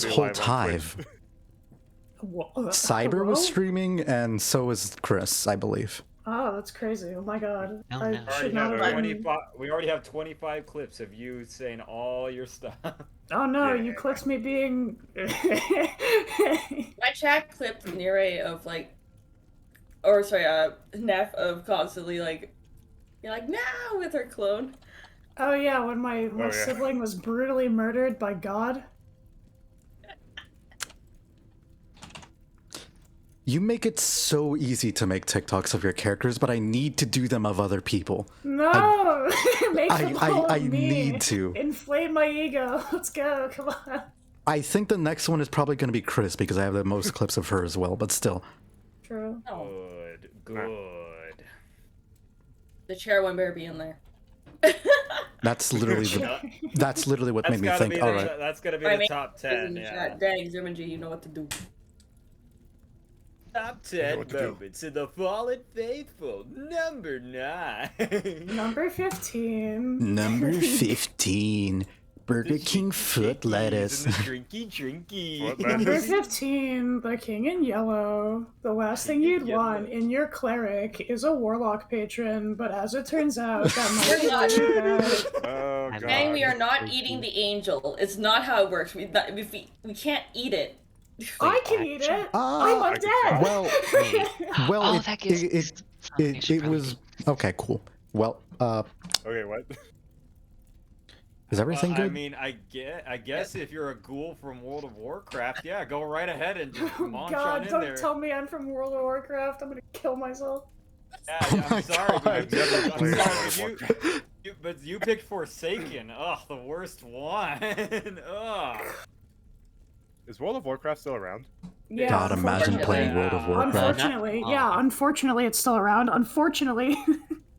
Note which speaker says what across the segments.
Speaker 1: this whole time. Cyber was streaming, and so was Chris, I believe.
Speaker 2: Oh, that's crazy. Oh my god.
Speaker 3: Oh,
Speaker 2: I
Speaker 3: no.
Speaker 2: should not have been...
Speaker 4: We already have 25 clips of you saying all your stuff.
Speaker 2: Oh no,
Speaker 5: Yeah.
Speaker 2: you clipped me being...
Speaker 6: My chat clipped Nere of like, or sorry, Neff of constantly like, you're like, no, with her clone.
Speaker 2: Oh yeah, when my
Speaker 5: yeah.
Speaker 2: sibling was brutally murdered by God.
Speaker 1: You make it so easy to make TikToks of your characters, but I need to do them of other people.
Speaker 2: No! Make them all
Speaker 1: I
Speaker 2: of me.
Speaker 1: need to.
Speaker 2: Inflate my ego. Let's go, come on.
Speaker 1: I think the next one is probably going to be Chris, because I have the most clips of her as well, but still.
Speaker 2: True.
Speaker 6: Oh,
Speaker 4: Good.
Speaker 6: the chair one better be in there.
Speaker 1: That's literally what made me think, all right.
Speaker 4: That's gonna be
Speaker 6: I
Speaker 4: the
Speaker 6: mean,
Speaker 4: top 10. Yeah.
Speaker 6: Dang, Zermanji, you know what to do.
Speaker 4: Top 10 moments in the Fallen Faithful. Number 9.
Speaker 2: Number 15.
Speaker 1: Number 15. Burger King foot lettuce.
Speaker 4: And the drinky.
Speaker 5: Foot
Speaker 2: Number
Speaker 5: lettuce.
Speaker 2: 15, the King in Yellow. The last thing you'd want in your cleric is a warlock patron, but as it turns out, that might be what you got.
Speaker 5: Oh god.
Speaker 6: Dang, we are not eating the angel. It's not how it works. We can't eat it.
Speaker 2: I can eat it. I'm undead.
Speaker 1: Well,
Speaker 3: that gives me something I should
Speaker 1: it
Speaker 3: probably
Speaker 1: was
Speaker 3: do.
Speaker 1: okay. Cool. Well,
Speaker 5: Okay, what?
Speaker 1: is everything good?
Speaker 4: I mean, I guess if you're a ghoul from World of Warcraft, yeah, go right ahead and just
Speaker 2: Oh
Speaker 4: munch on
Speaker 2: god,
Speaker 4: in
Speaker 2: don't
Speaker 4: there.
Speaker 2: tell me I'm from World of Warcraft. I'm gonna kill myself.
Speaker 4: Yeah,
Speaker 1: Oh my
Speaker 4: I'm sorry,
Speaker 1: God.
Speaker 4: but you picked Forsaken. Ugh, the worst one. Ugh.
Speaker 5: Is World of Warcraft still around?
Speaker 2: Yeah,
Speaker 1: God, imagine
Speaker 6: unfortunately.
Speaker 1: playing World of Warcraft.
Speaker 2: Unfortunately, unfortunately it's still around. Unfortunately.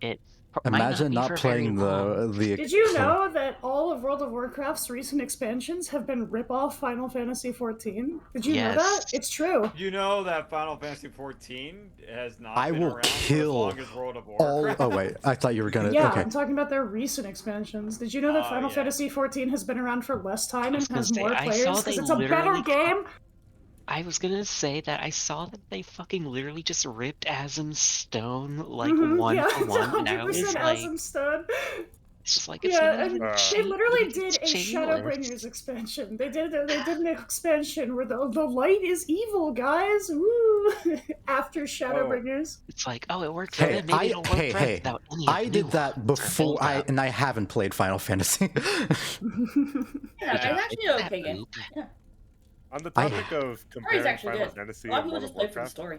Speaker 3: It
Speaker 1: Imagine not playing the.
Speaker 2: Did you know that all of World of Warcraft's recent expansions have been rip-off Final Fantasy XIV? Did you know that?
Speaker 3: Yes.
Speaker 2: It's true.
Speaker 4: You know that Final Fantasy XIV has not
Speaker 1: I
Speaker 4: been
Speaker 1: will
Speaker 4: around
Speaker 1: kill
Speaker 4: for as long as World of
Speaker 1: all.
Speaker 4: Warcraft.
Speaker 1: Oh wait, I thought you were gonna.
Speaker 2: Yeah,
Speaker 1: Okay.
Speaker 2: I'm talking about their recent expansions. Did you know that Final
Speaker 4: yeah.
Speaker 2: Fantasy XIV has been around for less time and has more
Speaker 3: I
Speaker 2: players
Speaker 3: saw
Speaker 2: because
Speaker 3: they
Speaker 2: it's a better
Speaker 3: literally
Speaker 2: game?
Speaker 3: I was gonna say that I saw that they fucking literally just ripped Asm's stone like one
Speaker 2: yeah,
Speaker 3: for one, and I
Speaker 2: 100%
Speaker 3: was like,
Speaker 2: Asm Stone.
Speaker 3: it's just like it's
Speaker 2: Yeah,
Speaker 3: not
Speaker 2: and
Speaker 3: even
Speaker 2: they literally
Speaker 3: it's
Speaker 2: did a
Speaker 3: shameless.
Speaker 2: Shadowbringers expansion. They did an expansion where the light is evil, guys. Woo! After Shadowbringers.
Speaker 3: It's like, oh, it worked for
Speaker 1: Hey,
Speaker 3: them. Maybe it'll work for us without any of
Speaker 1: I
Speaker 3: the
Speaker 1: did
Speaker 3: new
Speaker 1: that
Speaker 3: ones or
Speaker 1: before
Speaker 3: build-up.
Speaker 1: and I haven't played Final Fantasy.
Speaker 6: Yeah, it's actually an okay game. Yeah.
Speaker 5: On the topic of comparing
Speaker 6: actually
Speaker 5: Final
Speaker 6: good.
Speaker 5: Fantasy
Speaker 6: A lot of
Speaker 5: and
Speaker 6: people
Speaker 5: World
Speaker 6: just
Speaker 5: of
Speaker 6: play for the
Speaker 5: Warcraft.
Speaker 6: story.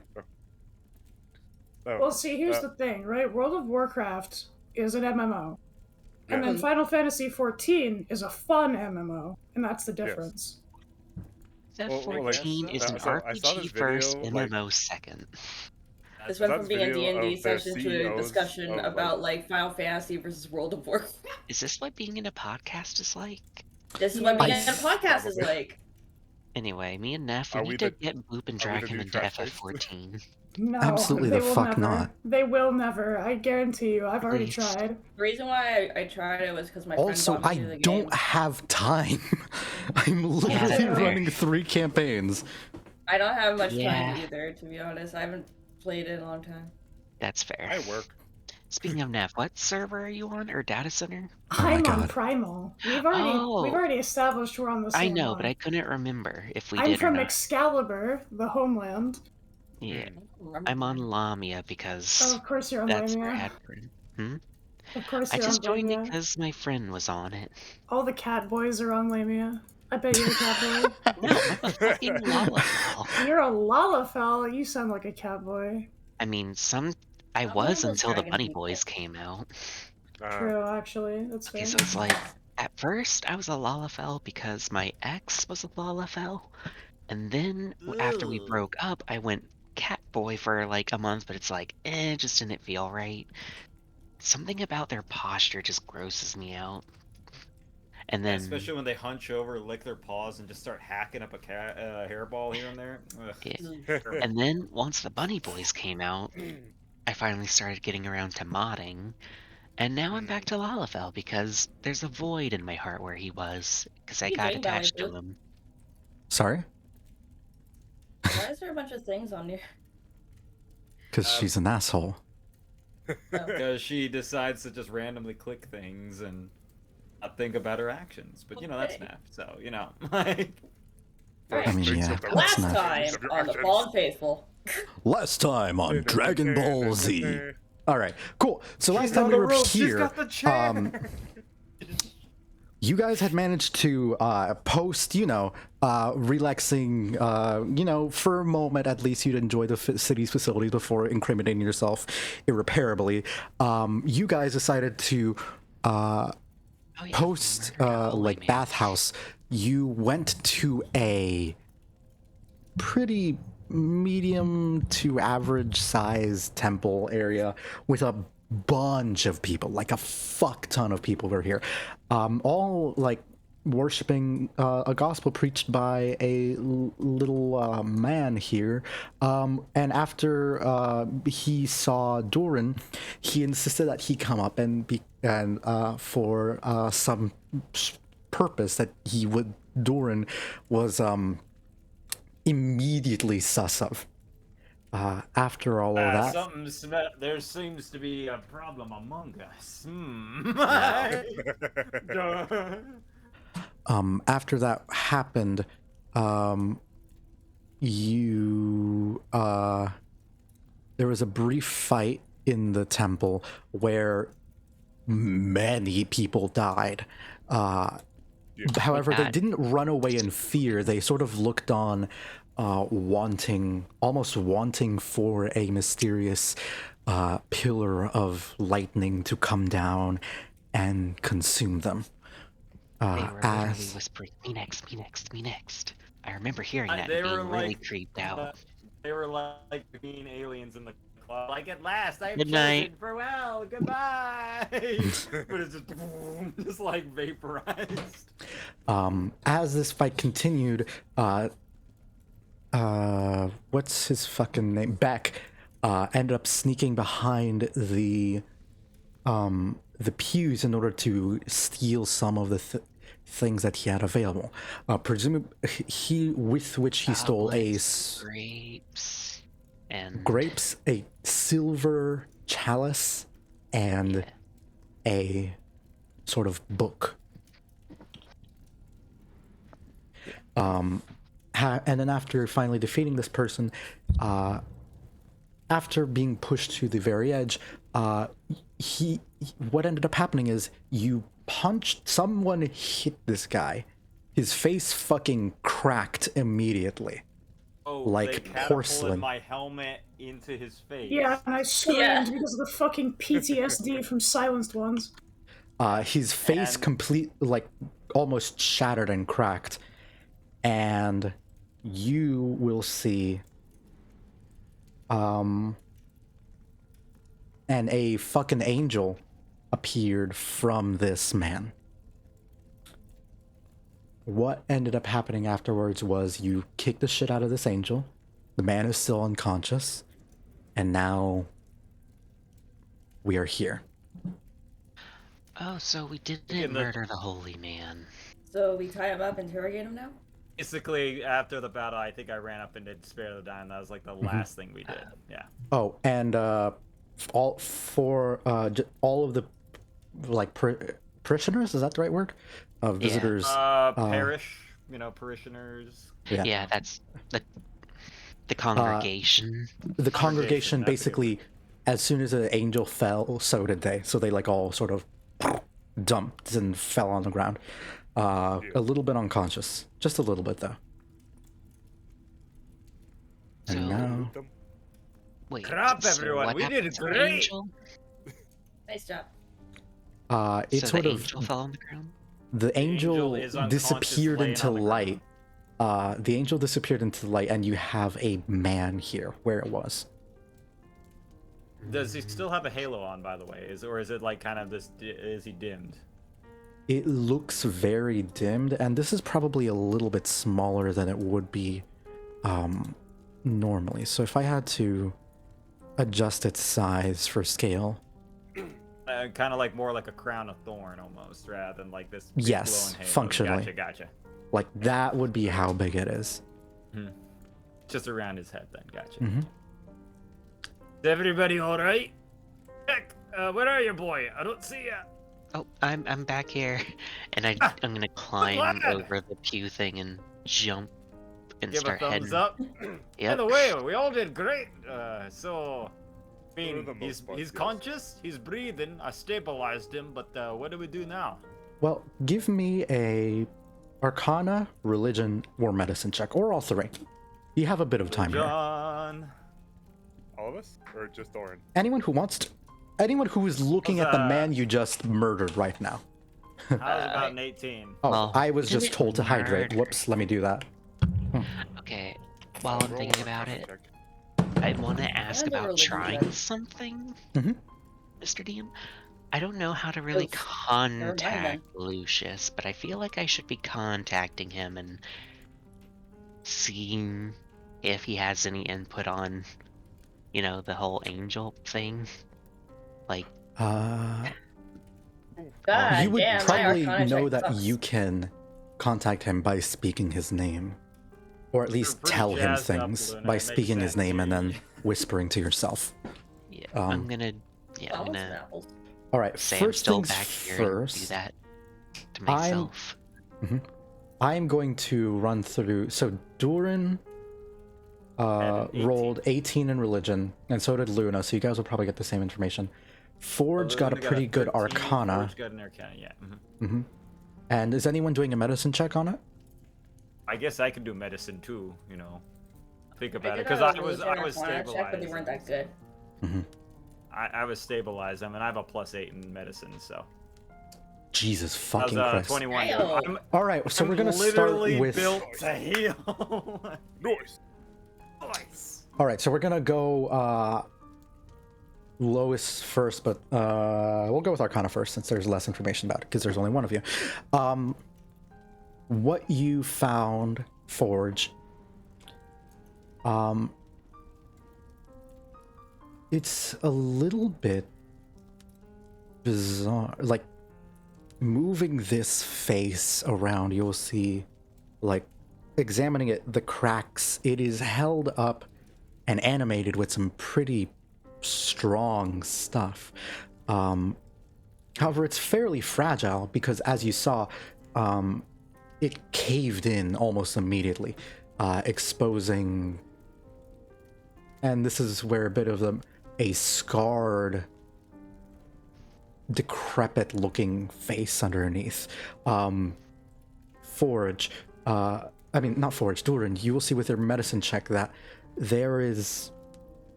Speaker 2: Well, see, here's the thing, right? World of Warcraft is an MMO. And then Final Fantasy XIV is a fun MMO, and that's the difference.
Speaker 3: That
Speaker 5: Well,
Speaker 3: 14 is an
Speaker 5: so I saw this
Speaker 3: RPG first,
Speaker 5: video, like-
Speaker 3: MMO second.
Speaker 6: This went from
Speaker 5: That's
Speaker 6: being a
Speaker 5: video
Speaker 6: D&D
Speaker 5: of their
Speaker 6: session to a
Speaker 5: CEOs
Speaker 6: discussion
Speaker 5: of,
Speaker 6: about like Final Fantasy versus World of Warcraft.
Speaker 3: Is this what being in a podcast is like?
Speaker 6: This is what being
Speaker 1: I-
Speaker 6: in a podcast is like.
Speaker 3: Anyway, me and Neff,
Speaker 5: Are
Speaker 3: we
Speaker 5: we
Speaker 3: need to
Speaker 5: the-
Speaker 3: get Boop and
Speaker 5: are we the
Speaker 3: Dragon
Speaker 5: new
Speaker 3: into
Speaker 5: trash taste?
Speaker 3: FF14.
Speaker 2: No,
Speaker 1: Absolutely
Speaker 2: they
Speaker 1: the
Speaker 2: will
Speaker 1: fuck
Speaker 2: never.
Speaker 1: not.
Speaker 2: They will never. I guarantee you. I've already
Speaker 3: Please.
Speaker 2: tried.
Speaker 6: The reason why I tried it was because my friend
Speaker 1: Also,
Speaker 6: got me
Speaker 1: I
Speaker 6: into the game.
Speaker 1: don't have time. I'm literally
Speaker 3: Yeah.
Speaker 1: running 3 campaigns.
Speaker 6: I don't have much
Speaker 3: Yeah.
Speaker 6: time either, to be honest. I haven't played it in a long time.
Speaker 3: That's fair.
Speaker 5: I work.
Speaker 3: Speaking of Neff, what server are you on, or data center?
Speaker 1: Oh my
Speaker 2: I'm on
Speaker 1: God.
Speaker 2: Primal. We've already established we're on the
Speaker 3: I
Speaker 2: same
Speaker 3: know,
Speaker 2: one.
Speaker 3: but I couldn't remember if we
Speaker 2: I'm
Speaker 3: did or
Speaker 2: from
Speaker 3: not.
Speaker 2: Excalibur, the homeland.
Speaker 3: Yeah,
Speaker 6: Remember?
Speaker 3: I'm on Lamia
Speaker 2: Oh,
Speaker 3: because
Speaker 2: of course you're on
Speaker 3: that's where
Speaker 2: Lamia.
Speaker 3: Admin.
Speaker 2: Of course
Speaker 3: I
Speaker 2: you're
Speaker 3: just
Speaker 2: on
Speaker 3: joined it
Speaker 2: Lamia.
Speaker 3: because my friend was on it.
Speaker 2: All the cat boys are on Lamia. I bet you're a cat boy.
Speaker 3: No, I'm a fucking Lalafell.
Speaker 2: You're a Lalafell. You sound like a cat boy.
Speaker 3: I mean, I
Speaker 6: Oh,
Speaker 3: was
Speaker 6: those
Speaker 3: until the
Speaker 6: dragon
Speaker 3: Bunny
Speaker 6: people.
Speaker 3: Boys came out.
Speaker 2: True, actually. That's fair.
Speaker 3: Okay, so it's like, at first I was a Lalafell because my ex was a Lalafell, and then after we broke up, I went Catboy for like a month, but it's like, it just didn't feel right. Something about their posture just grosses me out. And then,
Speaker 4: Especially when they hunch over, lick their paws, and just start hacking up a hairball here and there. Ugh.
Speaker 3: yeah. And then once the Bunny Boys came out, I finally started getting around to modding, and now I'm back to Lalafell because there's a void in my heart where he was, because I
Speaker 6: You
Speaker 3: got
Speaker 6: dang, Valley
Speaker 3: attached to
Speaker 6: Blue.
Speaker 3: him.
Speaker 1: Sorry?
Speaker 6: Why is there a bunch of things on here?
Speaker 1: Because she's an asshole.
Speaker 6: Oh.
Speaker 4: Because she decides to just randomly click things and not think about her actions. But, you know, that's
Speaker 6: Okay.
Speaker 4: Naf. So, you know, like...
Speaker 1: I mean, yeah, that's
Speaker 6: Last
Speaker 1: not...
Speaker 6: time on the Fallen Faithful.
Speaker 1: Last time on Dragon Ball Z. Alright, cool. So last
Speaker 4: She's
Speaker 1: time
Speaker 4: on
Speaker 1: we
Speaker 4: the
Speaker 1: were
Speaker 4: rope, she's
Speaker 1: here,
Speaker 4: got the chair.
Speaker 1: you guys had managed to post, you know, relaxing, you know, for a moment at least you'd enjoy the city's facilities before incriminating yourself irreparably. You guys decided to post, like, bathhouse. You went to a pretty medium to average size temple area with a bunch of people, like a fuck ton of people were here, all like worshiping a gospel preached by a little man here, and after he saw Doran, he insisted that he come up and for some purpose that he would Doran was immediately sus of. After all of that,
Speaker 4: There seems to be a problem among us.
Speaker 1: After that happened, there was a brief fight in the temple where many people died. However, they didn't run away in fear. They sort of looked on, almost wanting for a mysterious pillar of lightning to come down and consume them.
Speaker 3: They were literally whispering, "Me next, me next, me next." I remember hearing that and being really creeped out.
Speaker 4: They were like mean aliens in the club. Like, at last, I've
Speaker 3: Good night.
Speaker 4: chosen farewell, goodbye. But it's just, boom, just like vaporized.
Speaker 1: As this fight continued, what's his fucking name? Beck ended up sneaking behind the pews in order to steal some of the things that he had available. Presumably, with which he stole grapes, a silver chalice, and a sort of book. And then after finally defeating this person, after being pushed to the very edge, what ended up happening is someone hit this guy. His face fucking cracked immediately.
Speaker 4: Oh,
Speaker 1: like
Speaker 4: they catapulted
Speaker 1: porcelain.
Speaker 4: my helmet into his face.
Speaker 2: Yeah, and I screamed because of the fucking PTSD from Silenced Ones.
Speaker 1: His face almost shattered and cracked. And you will see and a fucking angel appeared from this man. What ended up happening afterwards was you kicked the shit out of this angel. The man is still unconscious. And now we are here.
Speaker 3: Oh, so we didn't murder the holy man.
Speaker 6: So we tie him up, interrogate him now?
Speaker 4: Basically, after the battle, I think I ran up and did Spare the Dying. That was like the last thing we did. Yeah.
Speaker 1: Oh, and all of the parishioners, is that the right word? Visitors.
Speaker 4: Parish, parishioners.
Speaker 3: Yeah, that's the congregation.
Speaker 1: The congregation
Speaker 4: that's
Speaker 1: basically, as soon as the angel fell, so did they. So they all sort of dumped and fell on the ground. A little bit unconscious. Just a little bit, though. And now...
Speaker 3: Wait,
Speaker 4: Crap, everyone,
Speaker 3: what
Speaker 4: we did
Speaker 3: happened to the
Speaker 4: great!
Speaker 3: angel?
Speaker 6: Nice job.
Speaker 1: It
Speaker 3: So
Speaker 1: sort
Speaker 3: the
Speaker 1: of...
Speaker 3: angel fell on the ground?
Speaker 1: The angel
Speaker 4: is unconscious,
Speaker 1: disappeared
Speaker 4: laying
Speaker 1: into
Speaker 4: on the
Speaker 1: light. The angel disappeared into light, and you have a man here where it was.
Speaker 4: Does he still have a halo on, by the way? Or is it like kind of this? Is he dimmed?
Speaker 1: It looks very dimmed, and this is probably a little bit smaller than it would be normally. So if I had to adjust its size for scale...
Speaker 4: Kind of like more like a crown of thorn almost, rather than like this big
Speaker 1: Yes,
Speaker 4: glowing halo.
Speaker 1: functionally.
Speaker 4: Gotcha.
Speaker 1: Like, that would be how big it is.
Speaker 4: Just around his head, then. Gotcha.
Speaker 1: Mm-hmm.
Speaker 7: Is everybody all right? Heck, where are you, boy? I don't see ya.
Speaker 3: Oh, I'm back here, and I'm gonna climb
Speaker 7: lad.
Speaker 3: over the pew thing and jump and
Speaker 7: Give a
Speaker 3: start
Speaker 7: thumbs
Speaker 3: heading.
Speaker 7: up. By
Speaker 3: Yep.
Speaker 7: the way, we all did great. So, I mean,
Speaker 5: the most fun
Speaker 7: he's
Speaker 5: skills.
Speaker 7: conscious, he's breathing. I stabilized him, but what do we do now?
Speaker 1: Well, give me a Arcana, Religion, or Medicine check, or all three. You have a bit of time here.
Speaker 7: John.
Speaker 5: All of us? Or just Doran?
Speaker 1: Anyone who wants to, anyone who is looking at the man you just murdered right now.
Speaker 7: How's about an 18?
Speaker 1: Oh,
Speaker 3: Well,
Speaker 1: I was just told to hydrate.
Speaker 3: murder.
Speaker 1: Whoops, let me do that.
Speaker 3: Okay. While I'm
Speaker 5: Roll
Speaker 3: thinking
Speaker 5: a
Speaker 3: about it,
Speaker 5: perception check.
Speaker 3: I want to ask
Speaker 6: Wonder
Speaker 3: about
Speaker 6: religion
Speaker 3: trying
Speaker 6: check.
Speaker 3: something,
Speaker 1: Mhm.
Speaker 3: Mr. DM. I don't know how to really
Speaker 6: Oof. Never mind then.
Speaker 3: contact Lucius, but I feel like I should be contacting him and seeing if he has any input on, you know, the whole angel thing. Like,
Speaker 6: God
Speaker 1: You would
Speaker 6: damn, my
Speaker 1: probably
Speaker 6: Arcana
Speaker 1: know
Speaker 6: check
Speaker 1: that
Speaker 6: sucks.
Speaker 1: you can contact him by speaking his name. Or at least
Speaker 7: pretty
Speaker 1: tell him
Speaker 7: jazzed up,
Speaker 1: things
Speaker 7: Luna.
Speaker 1: by
Speaker 7: It makes
Speaker 1: speaking his
Speaker 7: sense.
Speaker 1: name and then whispering to yourself.
Speaker 3: yeah,
Speaker 1: Um,
Speaker 3: I'm gonna
Speaker 6: Apples and apples.
Speaker 1: Alright,
Speaker 3: say I'm
Speaker 1: first
Speaker 3: still
Speaker 1: things
Speaker 3: back here and do
Speaker 1: first,
Speaker 3: that to
Speaker 1: I'm-
Speaker 3: myself.
Speaker 1: I'm going to run through. So Durin
Speaker 7: Had an 18.
Speaker 1: rolled 18 in religion, and so did Luna, so you guys will probably get the same information. Forge got a
Speaker 7: Luna
Speaker 1: pretty good
Speaker 7: 13,
Speaker 1: Arcana.
Speaker 7: Forge got an Arcana, yeah. Mhm.
Speaker 1: And is anyone doing a medicine check on it?
Speaker 7: I guess I could do medicine too, you know. Think
Speaker 6: I
Speaker 7: about it,
Speaker 6: did
Speaker 7: because
Speaker 6: a
Speaker 7: I was
Speaker 6: religion Arcana
Speaker 7: stabilized.
Speaker 6: check, but they weren't that good.
Speaker 7: I was stabilized. I mean, I have a +8 in medicine, so.
Speaker 1: Jesus
Speaker 7: That
Speaker 1: fucking
Speaker 7: was
Speaker 1: Christ.
Speaker 7: 21.
Speaker 6: Damn.
Speaker 7: I'm,
Speaker 1: Alright, so we're gonna start
Speaker 7: literally
Speaker 1: with.
Speaker 7: built to heal.
Speaker 5: Noise!
Speaker 7: Nice.
Speaker 1: Alright, so we're gonna go lowest first, but we'll go with Arcana first since there's less information about it, because there's only one of you. What you found, Forge, it's a little bit bizarre. Like, moving this face around, you'll see, like, examining it, the cracks, it is held up and animated with some pretty strong stuff. However, it's fairly fragile because, as you saw, it caved in almost immediately, exposing. And this is where a bit of a scarred, decrepit-looking face underneath. Forge, I mean, not Forge, Durin, you will see with your medicine check that there is.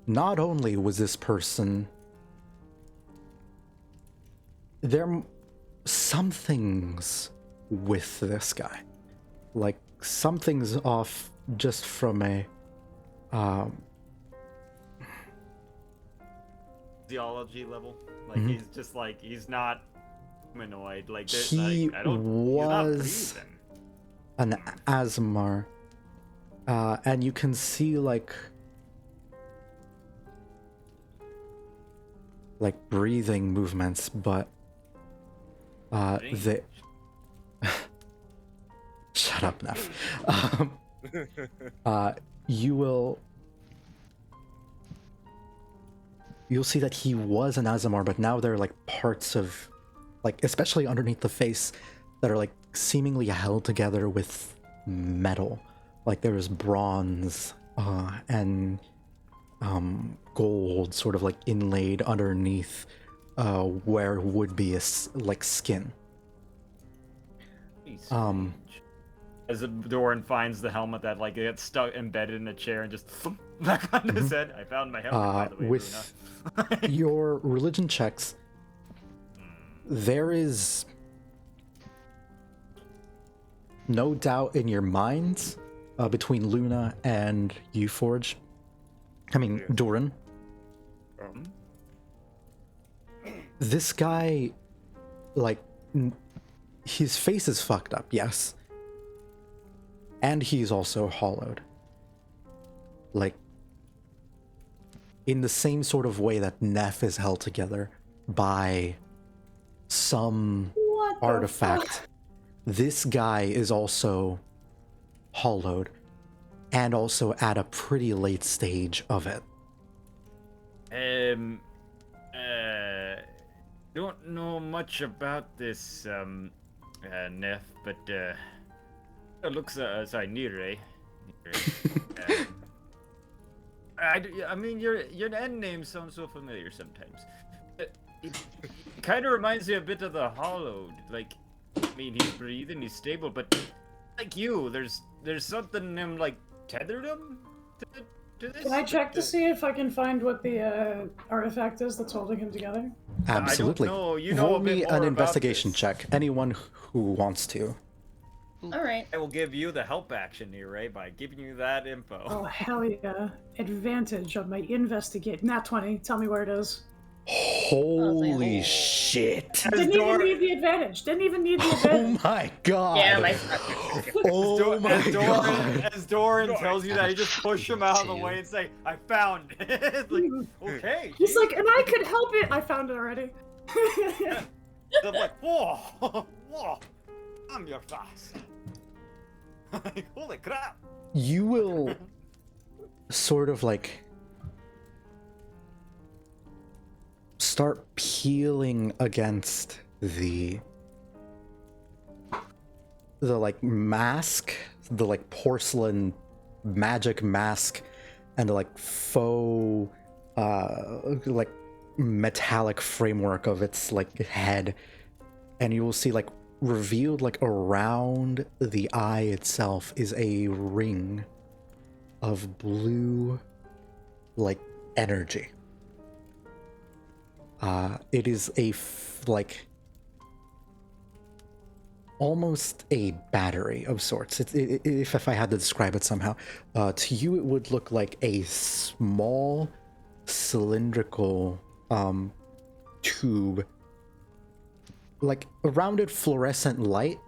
Speaker 1: Not only was this person. Something's with this guy. Like, something's off just from a.
Speaker 7: Theology level. Like, he's just like, he's not humanoid. Like, there's,
Speaker 1: He
Speaker 7: like, I don't.
Speaker 1: was
Speaker 7: He's not breathing.
Speaker 1: an Asmar. And you can see, like breathing movements, but they. Shut up, Neff. You'll see that he was an Azamar, but now there are like parts of, like, especially underneath the face, that are like seemingly held together with metal. Like there is bronze and gold sort of like inlaid underneath where would be like skin.
Speaker 7: As Doran finds the helmet that like gets stuck embedded in a chair and just back on his head. I found my helmet, by the way,
Speaker 1: with
Speaker 7: Luna.
Speaker 1: your religion checks, there is no doubt in your minds between Luna and you, Forge. I mean, Doran. This guy, like, his face is fucked up, yes. And he's also hollowed. Like, in the same sort of way that Neff is held together by some
Speaker 2: What the
Speaker 1: artifact
Speaker 2: fuck?
Speaker 1: this guy is also hollowed, and also at a pretty late stage of it.
Speaker 7: Don't know much about this, Neff, but, it looks, sorry, Nire. I mean, your end name sounds so familiar sometimes. It kind of reminds me a bit of the Hollowed. Like, I mean, he's breathing, he's stable, but like you, there's something in him, like, tethered him to this.
Speaker 2: Can I check to see if I can find what the artifact is that's holding him together?
Speaker 1: Absolutely.
Speaker 7: I don't know. You know
Speaker 1: Roll
Speaker 7: a bit
Speaker 1: me
Speaker 7: more
Speaker 1: an
Speaker 7: about
Speaker 1: investigation
Speaker 7: this.
Speaker 1: check. Anyone who wants to.
Speaker 6: All right.
Speaker 4: I will give you the help action here, Ray, by giving you that info.
Speaker 2: Oh, hell yeah. Advantage on my investigate. Nat 20. Tell me where it is.
Speaker 1: Holy shit.
Speaker 2: Didn't even need the advantage. Didn't even need the
Speaker 1: Oh
Speaker 2: advantage.
Speaker 1: my god.
Speaker 6: Yeah, my
Speaker 1: Oh my god.
Speaker 7: As Doran tells you that, you just push him out of the way and say, I found it. It's like, okay.
Speaker 2: He's like, and I could help it. I found it already.
Speaker 7: I'm like, whoa, whoa, I'm your fast. Holy crap.
Speaker 1: You will sort of like start peeling against the like mask, the like porcelain magic mask, and the like faux like metallic framework of its like head, and you will see like revealed like around the eye itself is a ring of blue like energy. It is a like almost a battery of sorts. If I had to describe it somehow, to you it would look like a small cylindrical tube, like a rounded fluorescent light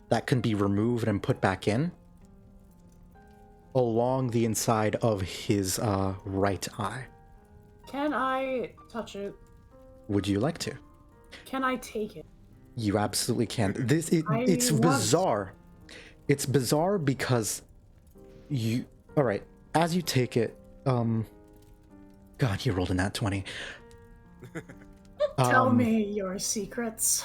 Speaker 1: that can be removed and put back in along the inside of his right eye.
Speaker 2: Can I touch it?
Speaker 1: Would you like to?
Speaker 2: Can I take it?
Speaker 1: You absolutely can.
Speaker 2: I
Speaker 1: It's
Speaker 2: want-
Speaker 1: bizarre. It's bizarre because you. All right, as you take it, God, you rolled a nat 20.
Speaker 2: Tell me your secrets.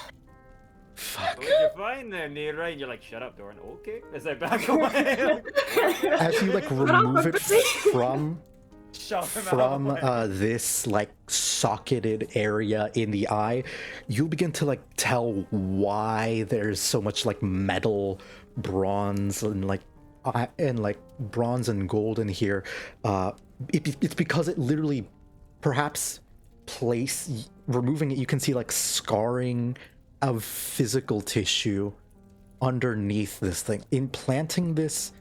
Speaker 1: Fuck.
Speaker 7: What did you find there, Nira? And you're like, shut up, Doran. Okay. As I back away.
Speaker 1: As you like remove it from
Speaker 7: Shove him out of the way.
Speaker 1: this like socketed area in the eye, you'll begin to like tell why there's so much like metal, bronze, and like bronze and gold in here. It's because it literally, perhaps, removing it, you can see like scarring of physical tissue underneath this thing. Implanting this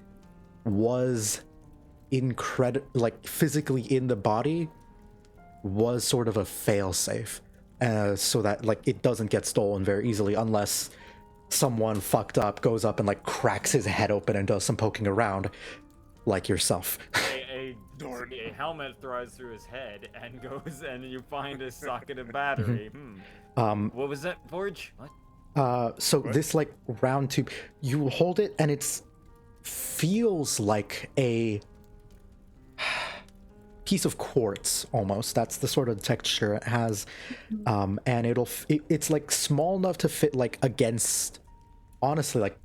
Speaker 1: was like physically in the body was sort of a fail-safe, so that like it doesn't get stolen very easily unless someone fucked up goes up and like cracks his head open and does some poking around, like yourself.
Speaker 7: A helmet throws through his head and goes, and you find a socketed battery. What was that, Forge? What?
Speaker 1: So this like round tube, you hold it and it feels like a piece of quartz almost. That's the sort of texture it has, and it's like small enough to fit like against, honestly, like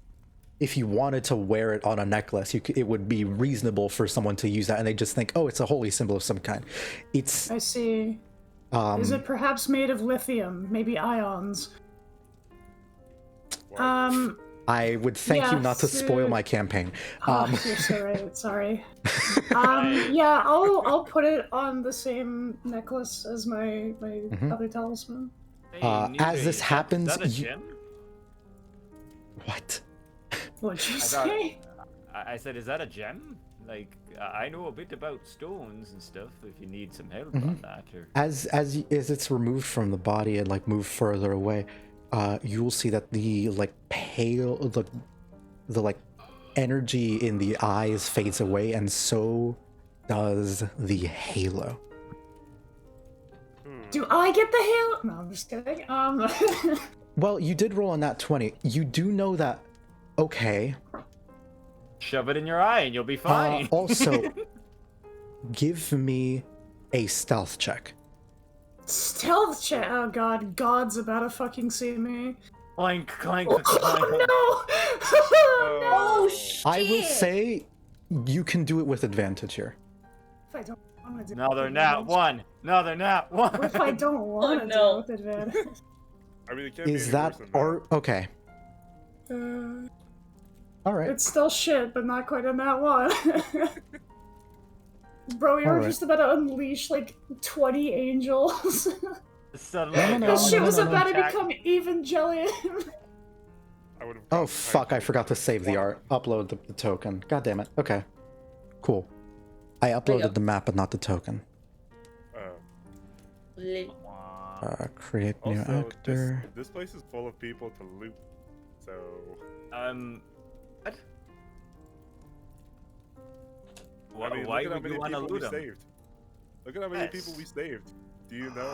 Speaker 1: if you wanted to wear it on a necklace, it would be reasonable for someone to use that, and they just think, oh, it's a holy symbol of some kind.
Speaker 2: I see. Is it perhaps made of lithium? Maybe ions?
Speaker 1: I would thank you not to spoil my campaign.
Speaker 2: You're so right. Sorry. Yeah, I'll put it on the same necklace as my other talisman.
Speaker 7: Hey,
Speaker 1: As
Speaker 7: Nire,
Speaker 1: this happens,
Speaker 7: is that a gem?
Speaker 1: What?
Speaker 2: What'd you
Speaker 7: I thought-
Speaker 2: say?
Speaker 7: I said, is that a gem? Like, I know a bit about stones and stuff. If you need some help on that, or
Speaker 1: As it's removed from the body and like moved further away, you will see that the like pale, the like energy in the eyes fades away, and so does the halo.
Speaker 2: Do I get the halo? No, I'm just kidding.
Speaker 1: Well, you did roll on that 20. You do know that Okay.
Speaker 7: Shove it in your eye and you'll be fine.
Speaker 1: Also, give me a stealth check.
Speaker 2: Stealth check. Oh god, God's about to fucking see me.
Speaker 7: Clank, clank,
Speaker 2: Oh,
Speaker 7: clank.
Speaker 2: no!
Speaker 6: Oh shit!
Speaker 1: I will say you can do it with advantage here.
Speaker 2: If I don't want to do
Speaker 7: No,
Speaker 2: it
Speaker 7: they're
Speaker 2: with
Speaker 7: not
Speaker 2: advantage.
Speaker 7: one. No, they're not one.
Speaker 2: What if I don't want to
Speaker 6: no.
Speaker 2: do it with advantage?
Speaker 5: I mean, it can't be
Speaker 1: Is
Speaker 5: any
Speaker 1: that
Speaker 5: worse than
Speaker 1: or okay? All right.
Speaker 2: It's still shit, but not quite on that one. Bro, you were
Speaker 1: Alright.
Speaker 2: just about to unleash like 20 angels.
Speaker 7: Suddenly,
Speaker 1: No.
Speaker 2: This shit was
Speaker 1: no.
Speaker 2: about to
Speaker 7: attack.
Speaker 2: become Evangelion.
Speaker 5: I would have.
Speaker 1: Oh fuck! I forgot to save the art. Upload the token. God damn it. Okay. Cool. I
Speaker 6: you go.
Speaker 1: uploaded the map, but not the token.
Speaker 6: Lit.
Speaker 1: Create new
Speaker 5: Also,
Speaker 1: actor.
Speaker 5: this place is full of people to loot. So
Speaker 7: what?
Speaker 5: I mean,
Speaker 7: Why
Speaker 5: look at how
Speaker 7: would
Speaker 5: many
Speaker 7: you want to
Speaker 5: people
Speaker 7: loot
Speaker 5: we
Speaker 7: them?
Speaker 5: saved. Look at how many
Speaker 7: Yes.
Speaker 5: people we saved. Do you know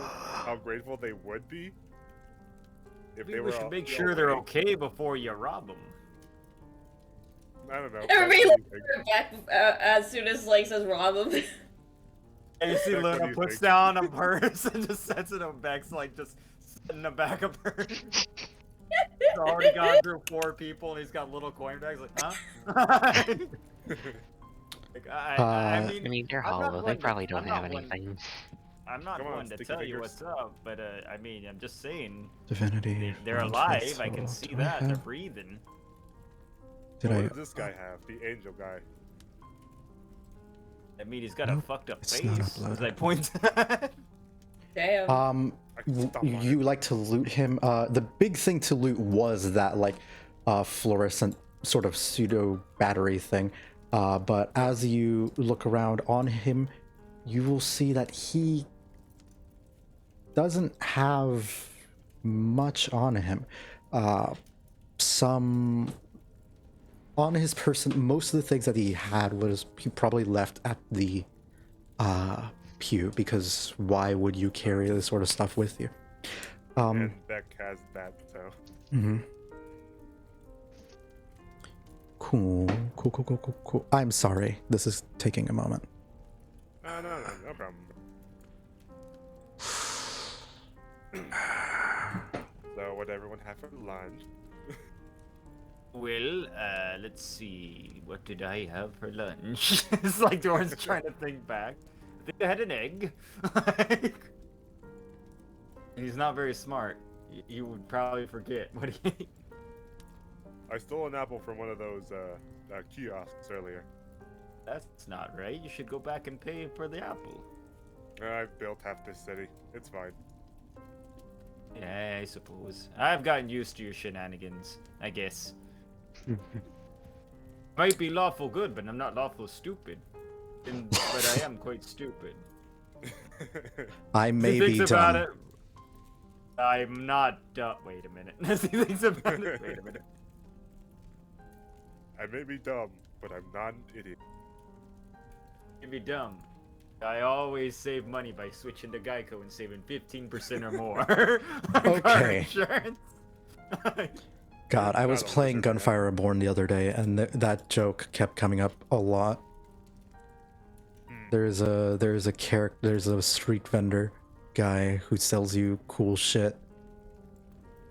Speaker 5: how grateful they would be if they
Speaker 7: We
Speaker 5: were
Speaker 7: should
Speaker 5: all
Speaker 7: make sure they're
Speaker 5: awake?
Speaker 7: okay before you rob them.
Speaker 5: I don't know.
Speaker 6: Everybody
Speaker 5: That's
Speaker 6: like
Speaker 5: what you think.
Speaker 6: back as soon as like says rob him.
Speaker 7: And you see
Speaker 5: That's what
Speaker 7: Luna
Speaker 5: you
Speaker 7: puts
Speaker 5: think.
Speaker 7: down a purse and just sets it on Beck's, like just in the back of her. He's already gone through 4 people and he's got little coin bags. Like, huh? Like, I mean,
Speaker 3: they're
Speaker 7: I'm not
Speaker 3: hollow. They
Speaker 7: one to-
Speaker 3: probably don't
Speaker 7: I'm
Speaker 3: have
Speaker 7: not one-
Speaker 3: anything.
Speaker 7: I'm not
Speaker 5: Come on,
Speaker 7: one to
Speaker 5: sticky
Speaker 7: tell you
Speaker 5: fingers.
Speaker 7: what's up, but I mean, I'm just saying
Speaker 1: Divinity.
Speaker 7: they're
Speaker 1: One
Speaker 7: alive.
Speaker 1: trace
Speaker 7: I can
Speaker 1: total.
Speaker 7: see
Speaker 1: Do I
Speaker 7: that they're
Speaker 1: have-
Speaker 7: breathing.
Speaker 1: Did
Speaker 5: What
Speaker 1: I?
Speaker 5: does this guy have? The angel guy.
Speaker 7: I mean, he's got
Speaker 1: Nope,
Speaker 7: a fucked up
Speaker 1: it's
Speaker 7: face.
Speaker 1: not
Speaker 7: As I
Speaker 1: uploaded.
Speaker 7: point.
Speaker 6: Damn.
Speaker 5: I can stop on it.
Speaker 1: You like to loot him. The big thing to loot was that like fluorescent sort of pseudo battery thing. But as you look around on him, you will see that he doesn't have much on him. Some on his person, most of the things that he had was he probably left at the pew, because why would you carry this sort of stuff with you?
Speaker 5: And Beck has that, so.
Speaker 1: Mhm. Cool. I'm sorry. This is taking a moment.
Speaker 5: No problem. So, what did everyone have for lunch?
Speaker 7: Well, let's see. What did I have for lunch? It's like Doran's trying to think back. I think I had an egg. He's not very smart. You would probably forget what he ate.
Speaker 5: I stole an apple from one of those kiosks earlier.
Speaker 7: That's not right. You should go back and pay for the apple.
Speaker 5: I've built half this city. It's fine.
Speaker 7: Yeah, I suppose. I've gotten used to your shenanigans, I guess. Might be lawful good, but I'm not lawful stupid. But I am quite stupid.
Speaker 1: I may
Speaker 7: He
Speaker 1: be
Speaker 7: thinks about
Speaker 1: dumb.
Speaker 7: it. I'm not dumb. Wait a minute. He thinks about it. Wait a minute.
Speaker 5: I may be dumb, but I'm not an idiot.
Speaker 7: You'd be dumb. I always save money by switching to Geico and saving 15% or more. on car
Speaker 1: Okay.
Speaker 7: insurance.
Speaker 1: God, I was
Speaker 5: Not a
Speaker 1: playing
Speaker 5: lizard,
Speaker 1: Gunfire Reborn the other day, and that joke kept coming up a lot. There's a character, there's a street vendor guy who sells you cool shit,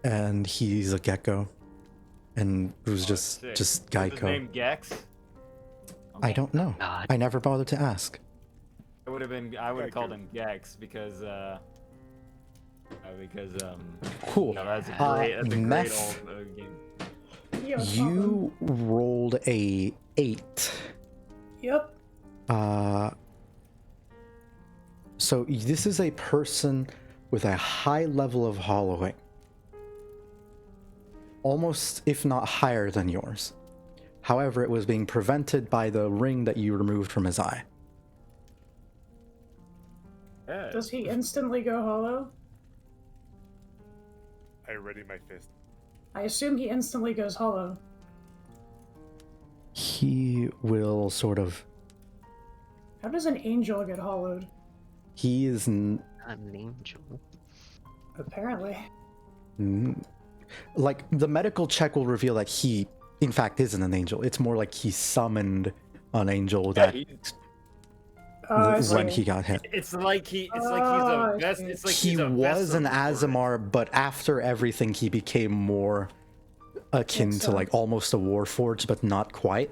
Speaker 1: and he's a gecko, and it was just
Speaker 7: Sick.
Speaker 1: just
Speaker 7: What's his
Speaker 1: Geico.
Speaker 7: name Gex?
Speaker 1: I don't know.
Speaker 3: God.
Speaker 1: I never bothered to ask.
Speaker 7: I would have called
Speaker 5: Geico.
Speaker 7: him Gex because
Speaker 1: Cool.
Speaker 7: no, that's a great
Speaker 1: Meth,
Speaker 7: old game.
Speaker 2: Yo,
Speaker 1: you rolled a 8.
Speaker 2: Yep.
Speaker 1: So this is a person with a high level of hollowing. Almost, if not higher than yours. However, it was being prevented by the ring that you removed from his eye.
Speaker 7: Yeah.
Speaker 2: Does he instantly go hollow?
Speaker 5: I ready my fist.
Speaker 2: I assume he instantly goes hollow.
Speaker 1: He will sort of...
Speaker 2: How does an angel get hollowed?
Speaker 1: He is...
Speaker 3: An angel.
Speaker 2: Apparently.
Speaker 1: Like, the medical check will reveal that he in fact isn't an angel. It's more like he summoned an angel
Speaker 7: Yeah,
Speaker 1: that
Speaker 2: I
Speaker 1: when
Speaker 2: see.
Speaker 1: he got hit.
Speaker 7: it's like he's
Speaker 2: I
Speaker 7: a vest.
Speaker 2: see.
Speaker 7: It's like
Speaker 1: He
Speaker 7: he's a
Speaker 1: was an
Speaker 7: vessel for it.
Speaker 1: Azamar, but after everything, he became more akin
Speaker 2: Makes
Speaker 1: to like
Speaker 2: sense.
Speaker 1: almost a Warforged, but not quite.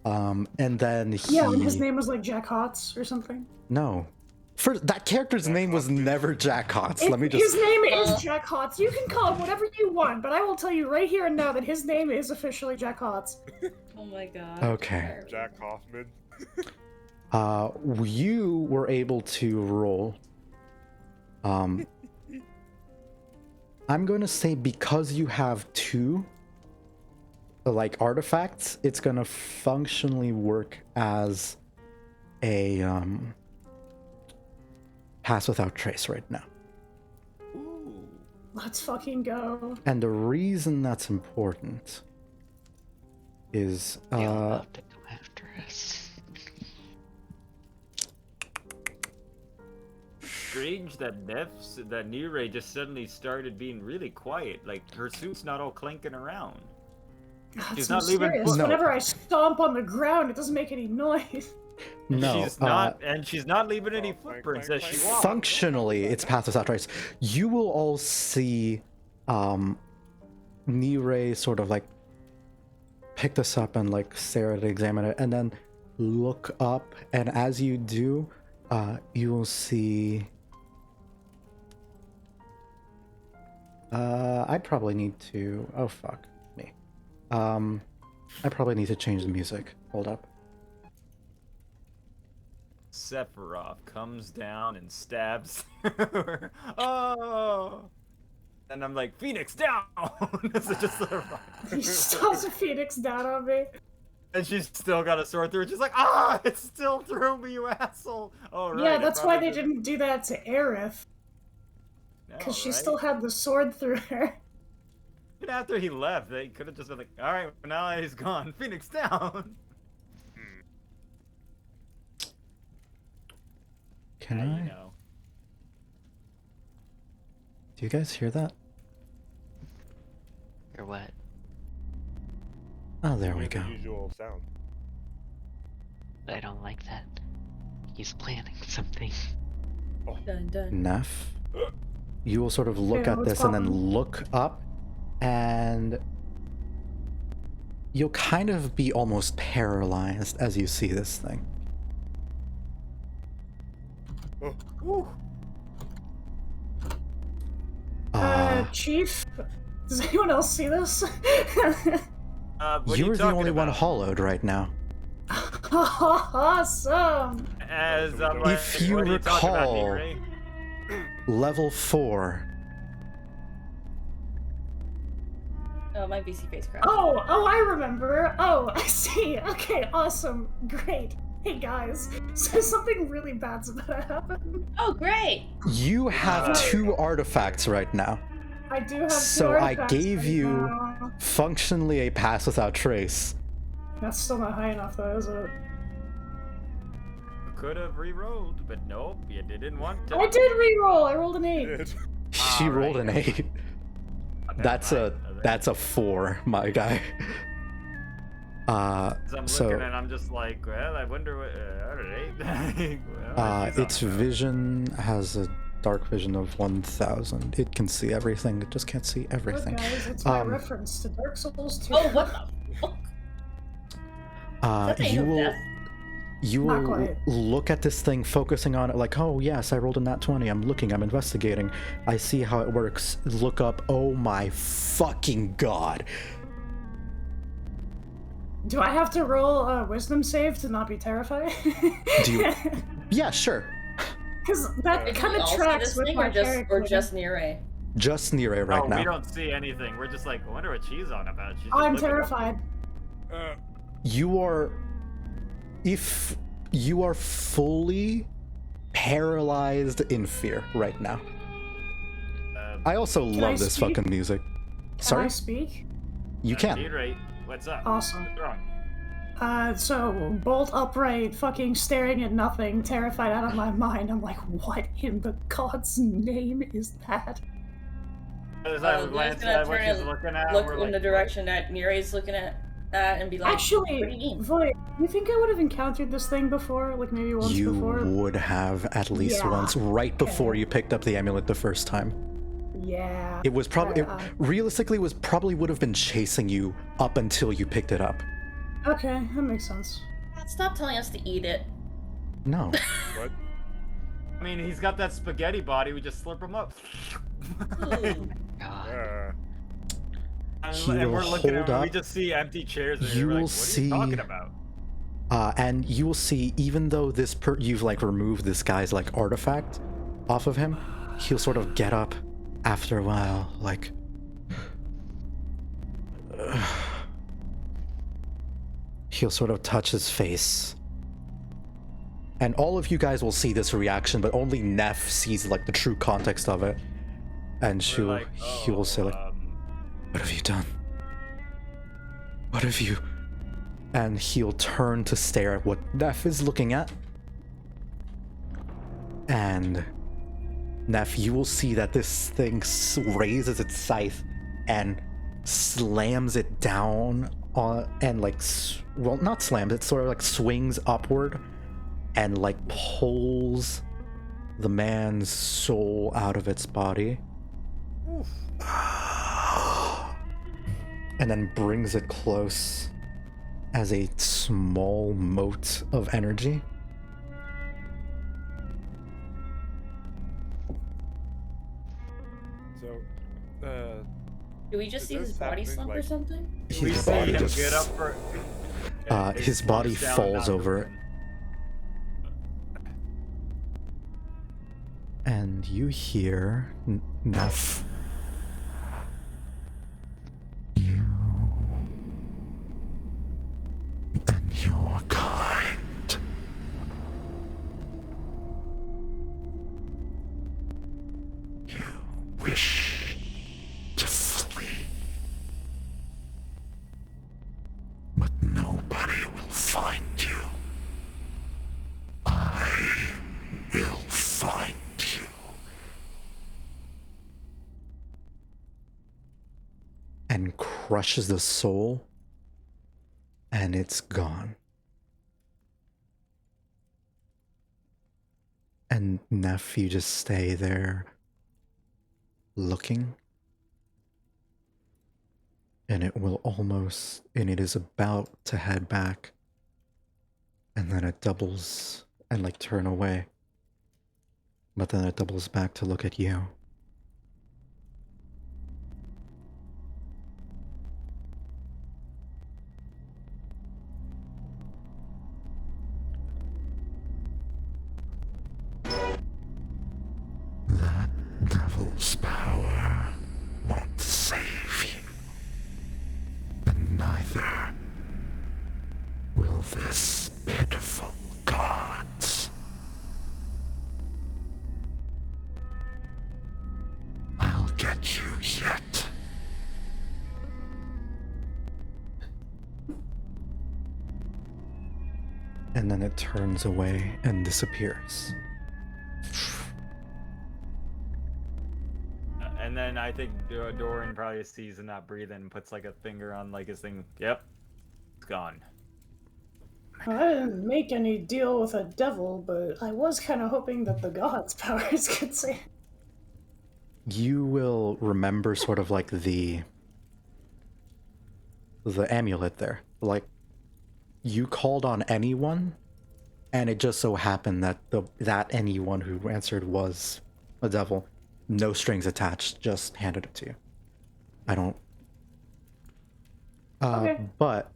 Speaker 1: And then he
Speaker 2: Yeah, and his name was like Jack Hotz or something.
Speaker 1: no. First, that character's name was never Jack Hotz. Let me just.
Speaker 2: His name is Jack Hotz. You can call him whatever you want, but I will tell you right here and now that his name is officially Jack Hotz.
Speaker 6: Oh my god.
Speaker 1: Okay.
Speaker 5: Jack Hoffman.
Speaker 1: You were able to roll. I'm going to say because you have two, like artifacts, it's going to functionally work as a pass without trace right now.
Speaker 7: Ooh.
Speaker 2: Let's fucking go.
Speaker 1: And the reason that's important is
Speaker 3: You'll love to go after us.
Speaker 7: Strange that Nire just suddenly started being really quiet. Like her suit's not all clanking around.
Speaker 2: That's
Speaker 7: She's not leaving
Speaker 2: mysterious.
Speaker 1: No.
Speaker 2: Whenever I stomp on the ground, it doesn't make any noise.
Speaker 1: no.
Speaker 7: She's not leaving any footprints as she walks.
Speaker 1: Functionally, it's pass without trace. You will all see Nire sort of like pick this up and like stare at it, examine it, and then look up. And as you do, you will see. I probably need to. Oh fuck me. I probably need to change the music. Hold up.
Speaker 7: Sephiroth comes down and stabs her. Oh! And I'm like, Phoenix down! This is just
Speaker 2: He stomps a phoenix down on me.
Speaker 7: and she's still got a sword through it. She's like, ah! It's still through me, you asshole! Oh, right.
Speaker 2: Yeah,
Speaker 7: I
Speaker 2: that's why
Speaker 7: probably
Speaker 2: they didn't do that to Aerith,
Speaker 7: No,
Speaker 2: because she
Speaker 7: right?
Speaker 2: still had the sword through her.
Speaker 7: Even after he left, they could have just been like, alright, now he's gone. Phoenix down!
Speaker 1: Can
Speaker 7: Yeah,
Speaker 1: I?
Speaker 7: you know.
Speaker 1: Do you guys hear that?
Speaker 3: Or what?
Speaker 1: Oh, there we
Speaker 5: The
Speaker 1: go.
Speaker 5: usual sound.
Speaker 3: I don't like that. He's planning something.
Speaker 6: Dun dun.
Speaker 1: Neff, you will sort of look
Speaker 2: Yeah,
Speaker 1: at
Speaker 2: what's
Speaker 1: this and then
Speaker 2: poppin'?
Speaker 1: look up, and you'll kind of be almost paralyzed as you see this thing.
Speaker 7: Ooh.
Speaker 2: Chief? Does anyone else see this?
Speaker 7: What are you
Speaker 1: You're the
Speaker 7: talking
Speaker 1: only one
Speaker 7: about?
Speaker 1: hollowed right now.
Speaker 2: Awesome!
Speaker 7: As I'm like,
Speaker 1: If you
Speaker 7: what are talking about,
Speaker 1: recall-
Speaker 7: Nire?
Speaker 1: Level 4.
Speaker 6: Oh, my VC face crashed.
Speaker 2: Oh, I remember. Oh, I see. Okay, awesome. Great. Hey guys, so something really bad's about to happen.
Speaker 6: Oh, great!
Speaker 1: You have two artifacts right now.
Speaker 2: I do have two
Speaker 1: So I
Speaker 2: artifacts
Speaker 1: gave
Speaker 2: right
Speaker 1: you
Speaker 2: now.
Speaker 1: functionally a pass without trace.
Speaker 2: That's still not high enough though, is it?
Speaker 7: Could have re-rolled, but nope, you didn't want to.
Speaker 2: I did re-roll. I rolled an 8.
Speaker 5: Did.
Speaker 1: She rolled an 8.
Speaker 7: Okay,
Speaker 1: That's a 4, my guy.
Speaker 7: I'm
Speaker 1: So
Speaker 7: looking and I'm just like, well, I wonder what. Alright. Well, she's
Speaker 1: its
Speaker 7: on it.
Speaker 1: vision has a dark vision of 1000. It can see everything. It just can't see
Speaker 2: Look,
Speaker 1: everything.
Speaker 2: guys, it's my reference to Dark Souls 2.
Speaker 6: Oh, what the fuck? Is that the
Speaker 1: You
Speaker 6: end of
Speaker 1: will
Speaker 6: death?
Speaker 1: you
Speaker 2: Not
Speaker 1: will
Speaker 2: quite.
Speaker 1: look at this thing, focusing on it, like, oh yes, I rolled a nat 20. I'm looking. I'm investigating. I see how it works. Look up. Oh my fucking god!
Speaker 2: Do I have to roll a wisdom save to not be terrified?
Speaker 1: Do you? Yeah, sure.
Speaker 2: Because that
Speaker 6: Did
Speaker 2: kind
Speaker 6: we
Speaker 2: of
Speaker 6: all see
Speaker 2: tracks
Speaker 6: this
Speaker 2: with
Speaker 6: thing,
Speaker 2: my
Speaker 6: or just
Speaker 2: character.
Speaker 6: Nire?
Speaker 1: Just near it right
Speaker 7: Oh,
Speaker 1: now.
Speaker 7: we don't see anything. We're just like, I wonder what she's on about. She's just
Speaker 2: I'm
Speaker 7: looking up.
Speaker 2: terrified.
Speaker 1: You are, if you are fully paralyzed in fear right now. I also
Speaker 2: Can
Speaker 1: love
Speaker 2: I
Speaker 1: this
Speaker 2: speak?
Speaker 1: fucking music.
Speaker 2: Can I
Speaker 1: Sorry,
Speaker 2: speak?
Speaker 1: you can.
Speaker 7: Nire, what's up?
Speaker 2: Awesome.
Speaker 7: What's wrong?
Speaker 2: So, bolt upright, fucking staring at nothing, terrified out of my mind. I'm like, what in the god's name is that?
Speaker 7: As I
Speaker 6: Luna's
Speaker 7: glance
Speaker 6: gonna
Speaker 7: at what
Speaker 6: turn
Speaker 7: she's
Speaker 6: and
Speaker 7: looking at,
Speaker 6: look
Speaker 7: we're
Speaker 6: in
Speaker 7: like,
Speaker 6: the direction that Nire's looking at and be like,
Speaker 2: Actually,
Speaker 6: what do you mean?
Speaker 2: Void, you think I would have encountered this thing before? Like maybe once
Speaker 1: You
Speaker 2: before?
Speaker 1: would have at least
Speaker 2: Yeah,
Speaker 1: once, right before
Speaker 2: okay.
Speaker 1: you picked up the amulet the first time.
Speaker 2: Yeah.
Speaker 1: It was probably,
Speaker 2: I-
Speaker 1: realistically, was probably would have been chasing you up until you picked it up.
Speaker 2: Okay, that makes sense.
Speaker 6: Stop telling us to eat it.
Speaker 1: No.
Speaker 5: What?
Speaker 7: I mean, he's got that spaghetti body. We just slurp him up.
Speaker 6: Ooh.
Speaker 3: God.
Speaker 1: He
Speaker 7: And
Speaker 1: will
Speaker 7: we're looking
Speaker 1: hold
Speaker 7: at him. We
Speaker 1: up.
Speaker 7: just see empty chairs. And
Speaker 1: You
Speaker 7: we're like,
Speaker 1: will
Speaker 7: what are
Speaker 1: see-
Speaker 7: you talking about?
Speaker 1: And you will see, even though this you've like removed this guy's like artifact off of him, he'll sort of get up after a while, like. He'll sort of touch his face. And all of you guys will see this reaction, but only Neff sees like the true context of it. And
Speaker 7: We're
Speaker 1: he will say like, "What have you done? What have you?" And he'll turn to stare at what Neff is looking at. And Neff, you will see that this thing raises its scythe and slams it down on, and like, well, not slams, it sort of like swings upward and like pulls the man's soul out of its body. And then brings it close as a small mote of energy.
Speaker 5: So,
Speaker 6: Do we just
Speaker 5: Is
Speaker 6: see his
Speaker 5: this
Speaker 6: body
Speaker 5: happening,
Speaker 6: slump or
Speaker 5: like-
Speaker 6: something?
Speaker 7: We
Speaker 1: His
Speaker 7: see
Speaker 1: body
Speaker 7: him
Speaker 1: just
Speaker 7: get up for.
Speaker 1: his body falls over it. And you hear Neff. You and your kind. You wish to flee. But nobody will find you. I will find you. And crushes the soul, and it's gone. And Neff, you just stay there looking. And it will almost, and it is about to head back. And then it doubles and like turn away. But then it doubles back to look at you. That devil's power won't save you. And neither will this pitiful gods. I'll get you yet. And then it turns away and disappears.
Speaker 7: And then I think Doran probably sees him not breathing and puts like a finger on like his thing. Yep, it's gone.
Speaker 2: I didn't make any deal with a devil, but I was kind of hoping that the gods' powers could save.
Speaker 1: You will remember sort of like the amulet there. Like, you called on anyone, and it just so happened that that anyone who answered was a devil. No strings attached, just handed it to you. I don't...
Speaker 2: Okay.
Speaker 1: But...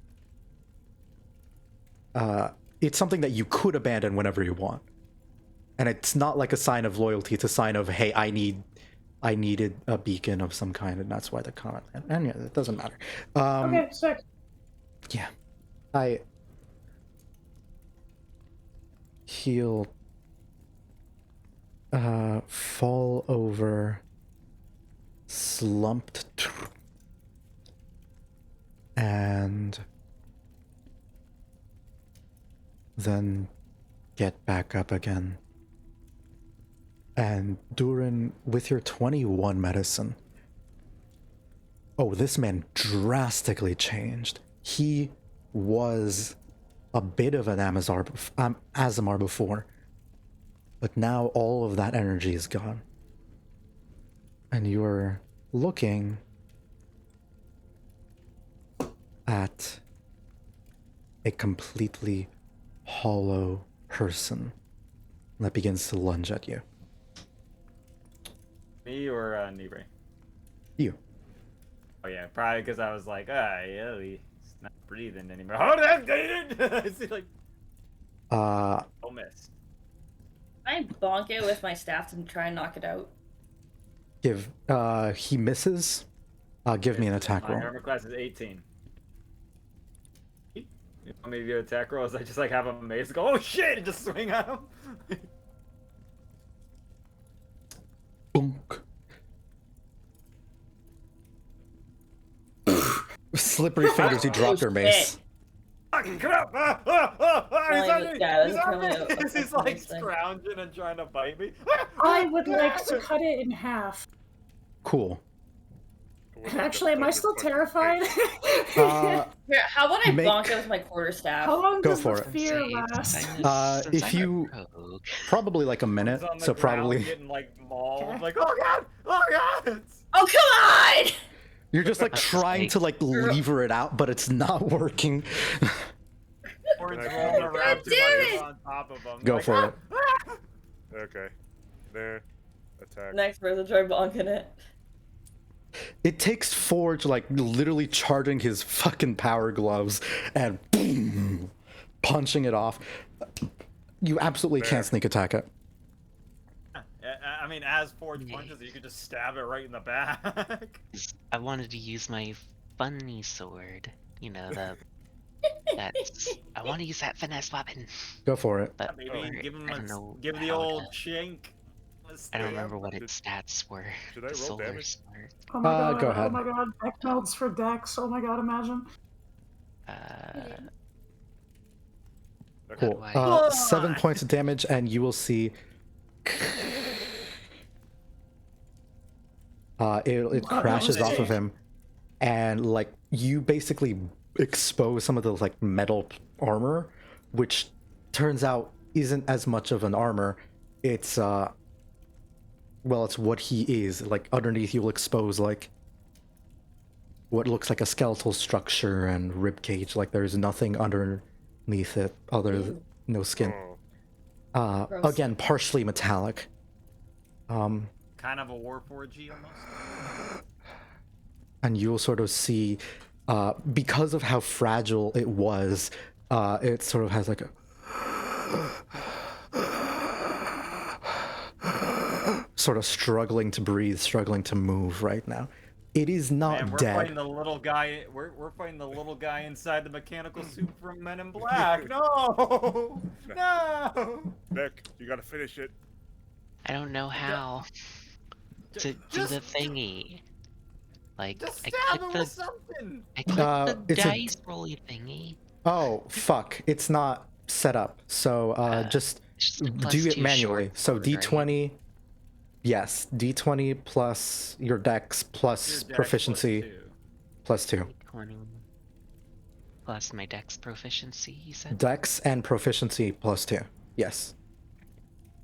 Speaker 1: it's something that you could abandon whenever you want. And it's not like a sign of loyalty, it's a sign of, hey, I needed a beacon of some kind, and that's why the comment. And yeah, it doesn't matter.
Speaker 2: Okay, sick.
Speaker 1: Yeah. He'll fall over, slumped, and then get back up again. And Durin, with your 21 medicine, oh, this man drastically changed. He was a bit of an Azamar before, but now all of that energy is gone. And you're looking at a completely hollow person that begins to lunge at you.
Speaker 4: Me or Nibre?
Speaker 1: You.
Speaker 4: Oh yeah, probably because I was like, yeah, he's not breathing anymore. Oh, that's dated! I see, like, oh, miss.
Speaker 6: I bonk it with my staff and try and knock it out.
Speaker 1: He misses. Give me an attack
Speaker 4: My
Speaker 1: roll.
Speaker 4: armor class is 18. You want me to do attack rolls? I just like have a mace go, oh shit, and just swing at him.
Speaker 1: Boonk. Slippery fingers, you dropped your mace.
Speaker 4: Fucking crap! He's like scrounging and trying to bite me.
Speaker 2: I would like to cut it in half.
Speaker 1: Cool.
Speaker 2: Actually, am I still terrified?
Speaker 6: Here, how about I bonk it with my quarterstaff?
Speaker 2: How long
Speaker 1: Go
Speaker 2: does
Speaker 1: for
Speaker 2: the
Speaker 1: it.
Speaker 2: fear last?
Speaker 1: If you probably like a minute,
Speaker 4: He's on the
Speaker 1: so
Speaker 4: ground
Speaker 1: probably
Speaker 4: getting like mauled,
Speaker 2: Okay.
Speaker 4: like oh god, oh god.
Speaker 6: Oh, come on!
Speaker 1: you're just like trying to like lever it out, but it's not working.
Speaker 4: Or it's
Speaker 5: God
Speaker 4: rolling around too
Speaker 6: damn
Speaker 4: much
Speaker 6: it!
Speaker 4: on top of him.
Speaker 1: Go
Speaker 4: like,
Speaker 1: for it.
Speaker 5: Okay. There. Attack.
Speaker 6: Next person try bonking it.
Speaker 1: It takes Forge like literally charging his fucking power gloves and boom, punching it off. You absolutely can't sneak attack it.
Speaker 4: I mean, as Forge punches, you could just stab it right in the back.
Speaker 3: I wanted to use my funny sword. You know, I want to use that finesse weapon.
Speaker 1: Go for it.
Speaker 3: But
Speaker 4: Maybe give him
Speaker 3: I don't know
Speaker 4: give the
Speaker 3: how
Speaker 4: old
Speaker 3: to-
Speaker 4: chink.
Speaker 3: I don't remember what its stats were.
Speaker 5: Should I
Speaker 3: The
Speaker 5: roll
Speaker 3: solar
Speaker 5: damage?
Speaker 3: sword.
Speaker 2: Oh my god,
Speaker 1: Go
Speaker 2: oh
Speaker 1: ahead.
Speaker 2: my god, deck notes for decks. Oh my god, imagine.
Speaker 1: Cool.
Speaker 3: I-
Speaker 1: 7 points of damage, and you will see. It crashes off of him, and like you basically expose some of the like metal armor, which turns out isn't as much of an armor. It's well, it's what he is. Like underneath, you'll expose like what looks like a skeletal structure and rib cage. Like there's nothing underneath it other than no skin.
Speaker 5: Oh.
Speaker 6: Gross.
Speaker 1: Again, partially metallic.
Speaker 4: Kind of a Warforged almost.
Speaker 1: And you'll sort of see, because of how fragile it was, it sort of has like a sort of struggling to breathe, struggling to move right now. It is not
Speaker 4: Man, we're
Speaker 1: dead.
Speaker 4: fighting the little guy. We're fighting the little guy inside the mechanical suit from Men in Black. No, no.
Speaker 5: Nick, you gotta finish it.
Speaker 3: I don't know how to do the thingy. Like,
Speaker 4: Just
Speaker 3: I
Speaker 4: stab him
Speaker 3: clicked
Speaker 4: with
Speaker 3: the
Speaker 4: something.
Speaker 3: the
Speaker 1: it's a-
Speaker 3: dice rolly thingy.
Speaker 1: Oh, fuck. It's not set up. So just
Speaker 3: It's just a
Speaker 1: do it
Speaker 3: +2
Speaker 1: manually.
Speaker 3: short
Speaker 1: So
Speaker 3: sword, right?
Speaker 1: D20, yes, D20 plus your dex plus
Speaker 4: Your dex
Speaker 1: proficiency
Speaker 4: plus two.
Speaker 1: plus 2.
Speaker 3: 20 plus my dex proficiency, you said?
Speaker 1: Dex and proficiency plus 2. Yes.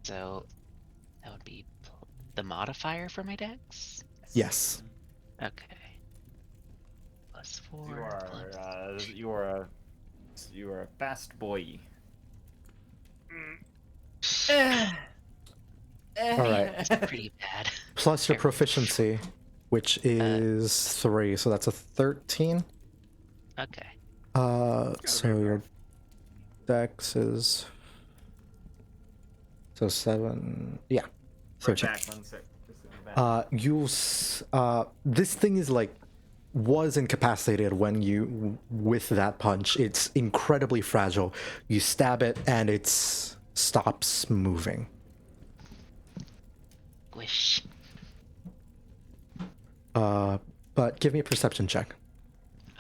Speaker 3: So that would be the modifier for my dex?
Speaker 1: Yes.
Speaker 3: Okay. Plus 4.
Speaker 4: You are a fast boy.
Speaker 1: All right.
Speaker 3: That's pretty bad.
Speaker 1: Plus your
Speaker 3: Fair.
Speaker 1: proficiency, which is 3, so that's a 13.
Speaker 3: Okay.
Speaker 1: So your dex is so 7. Yeah, 13.
Speaker 4: Back 1 sec. Just in the back.
Speaker 1: This thing is like was incapacitated when you with that punch. It's incredibly fragile. You stab it and it stops moving.
Speaker 3: Wish.
Speaker 1: But give me a perception check.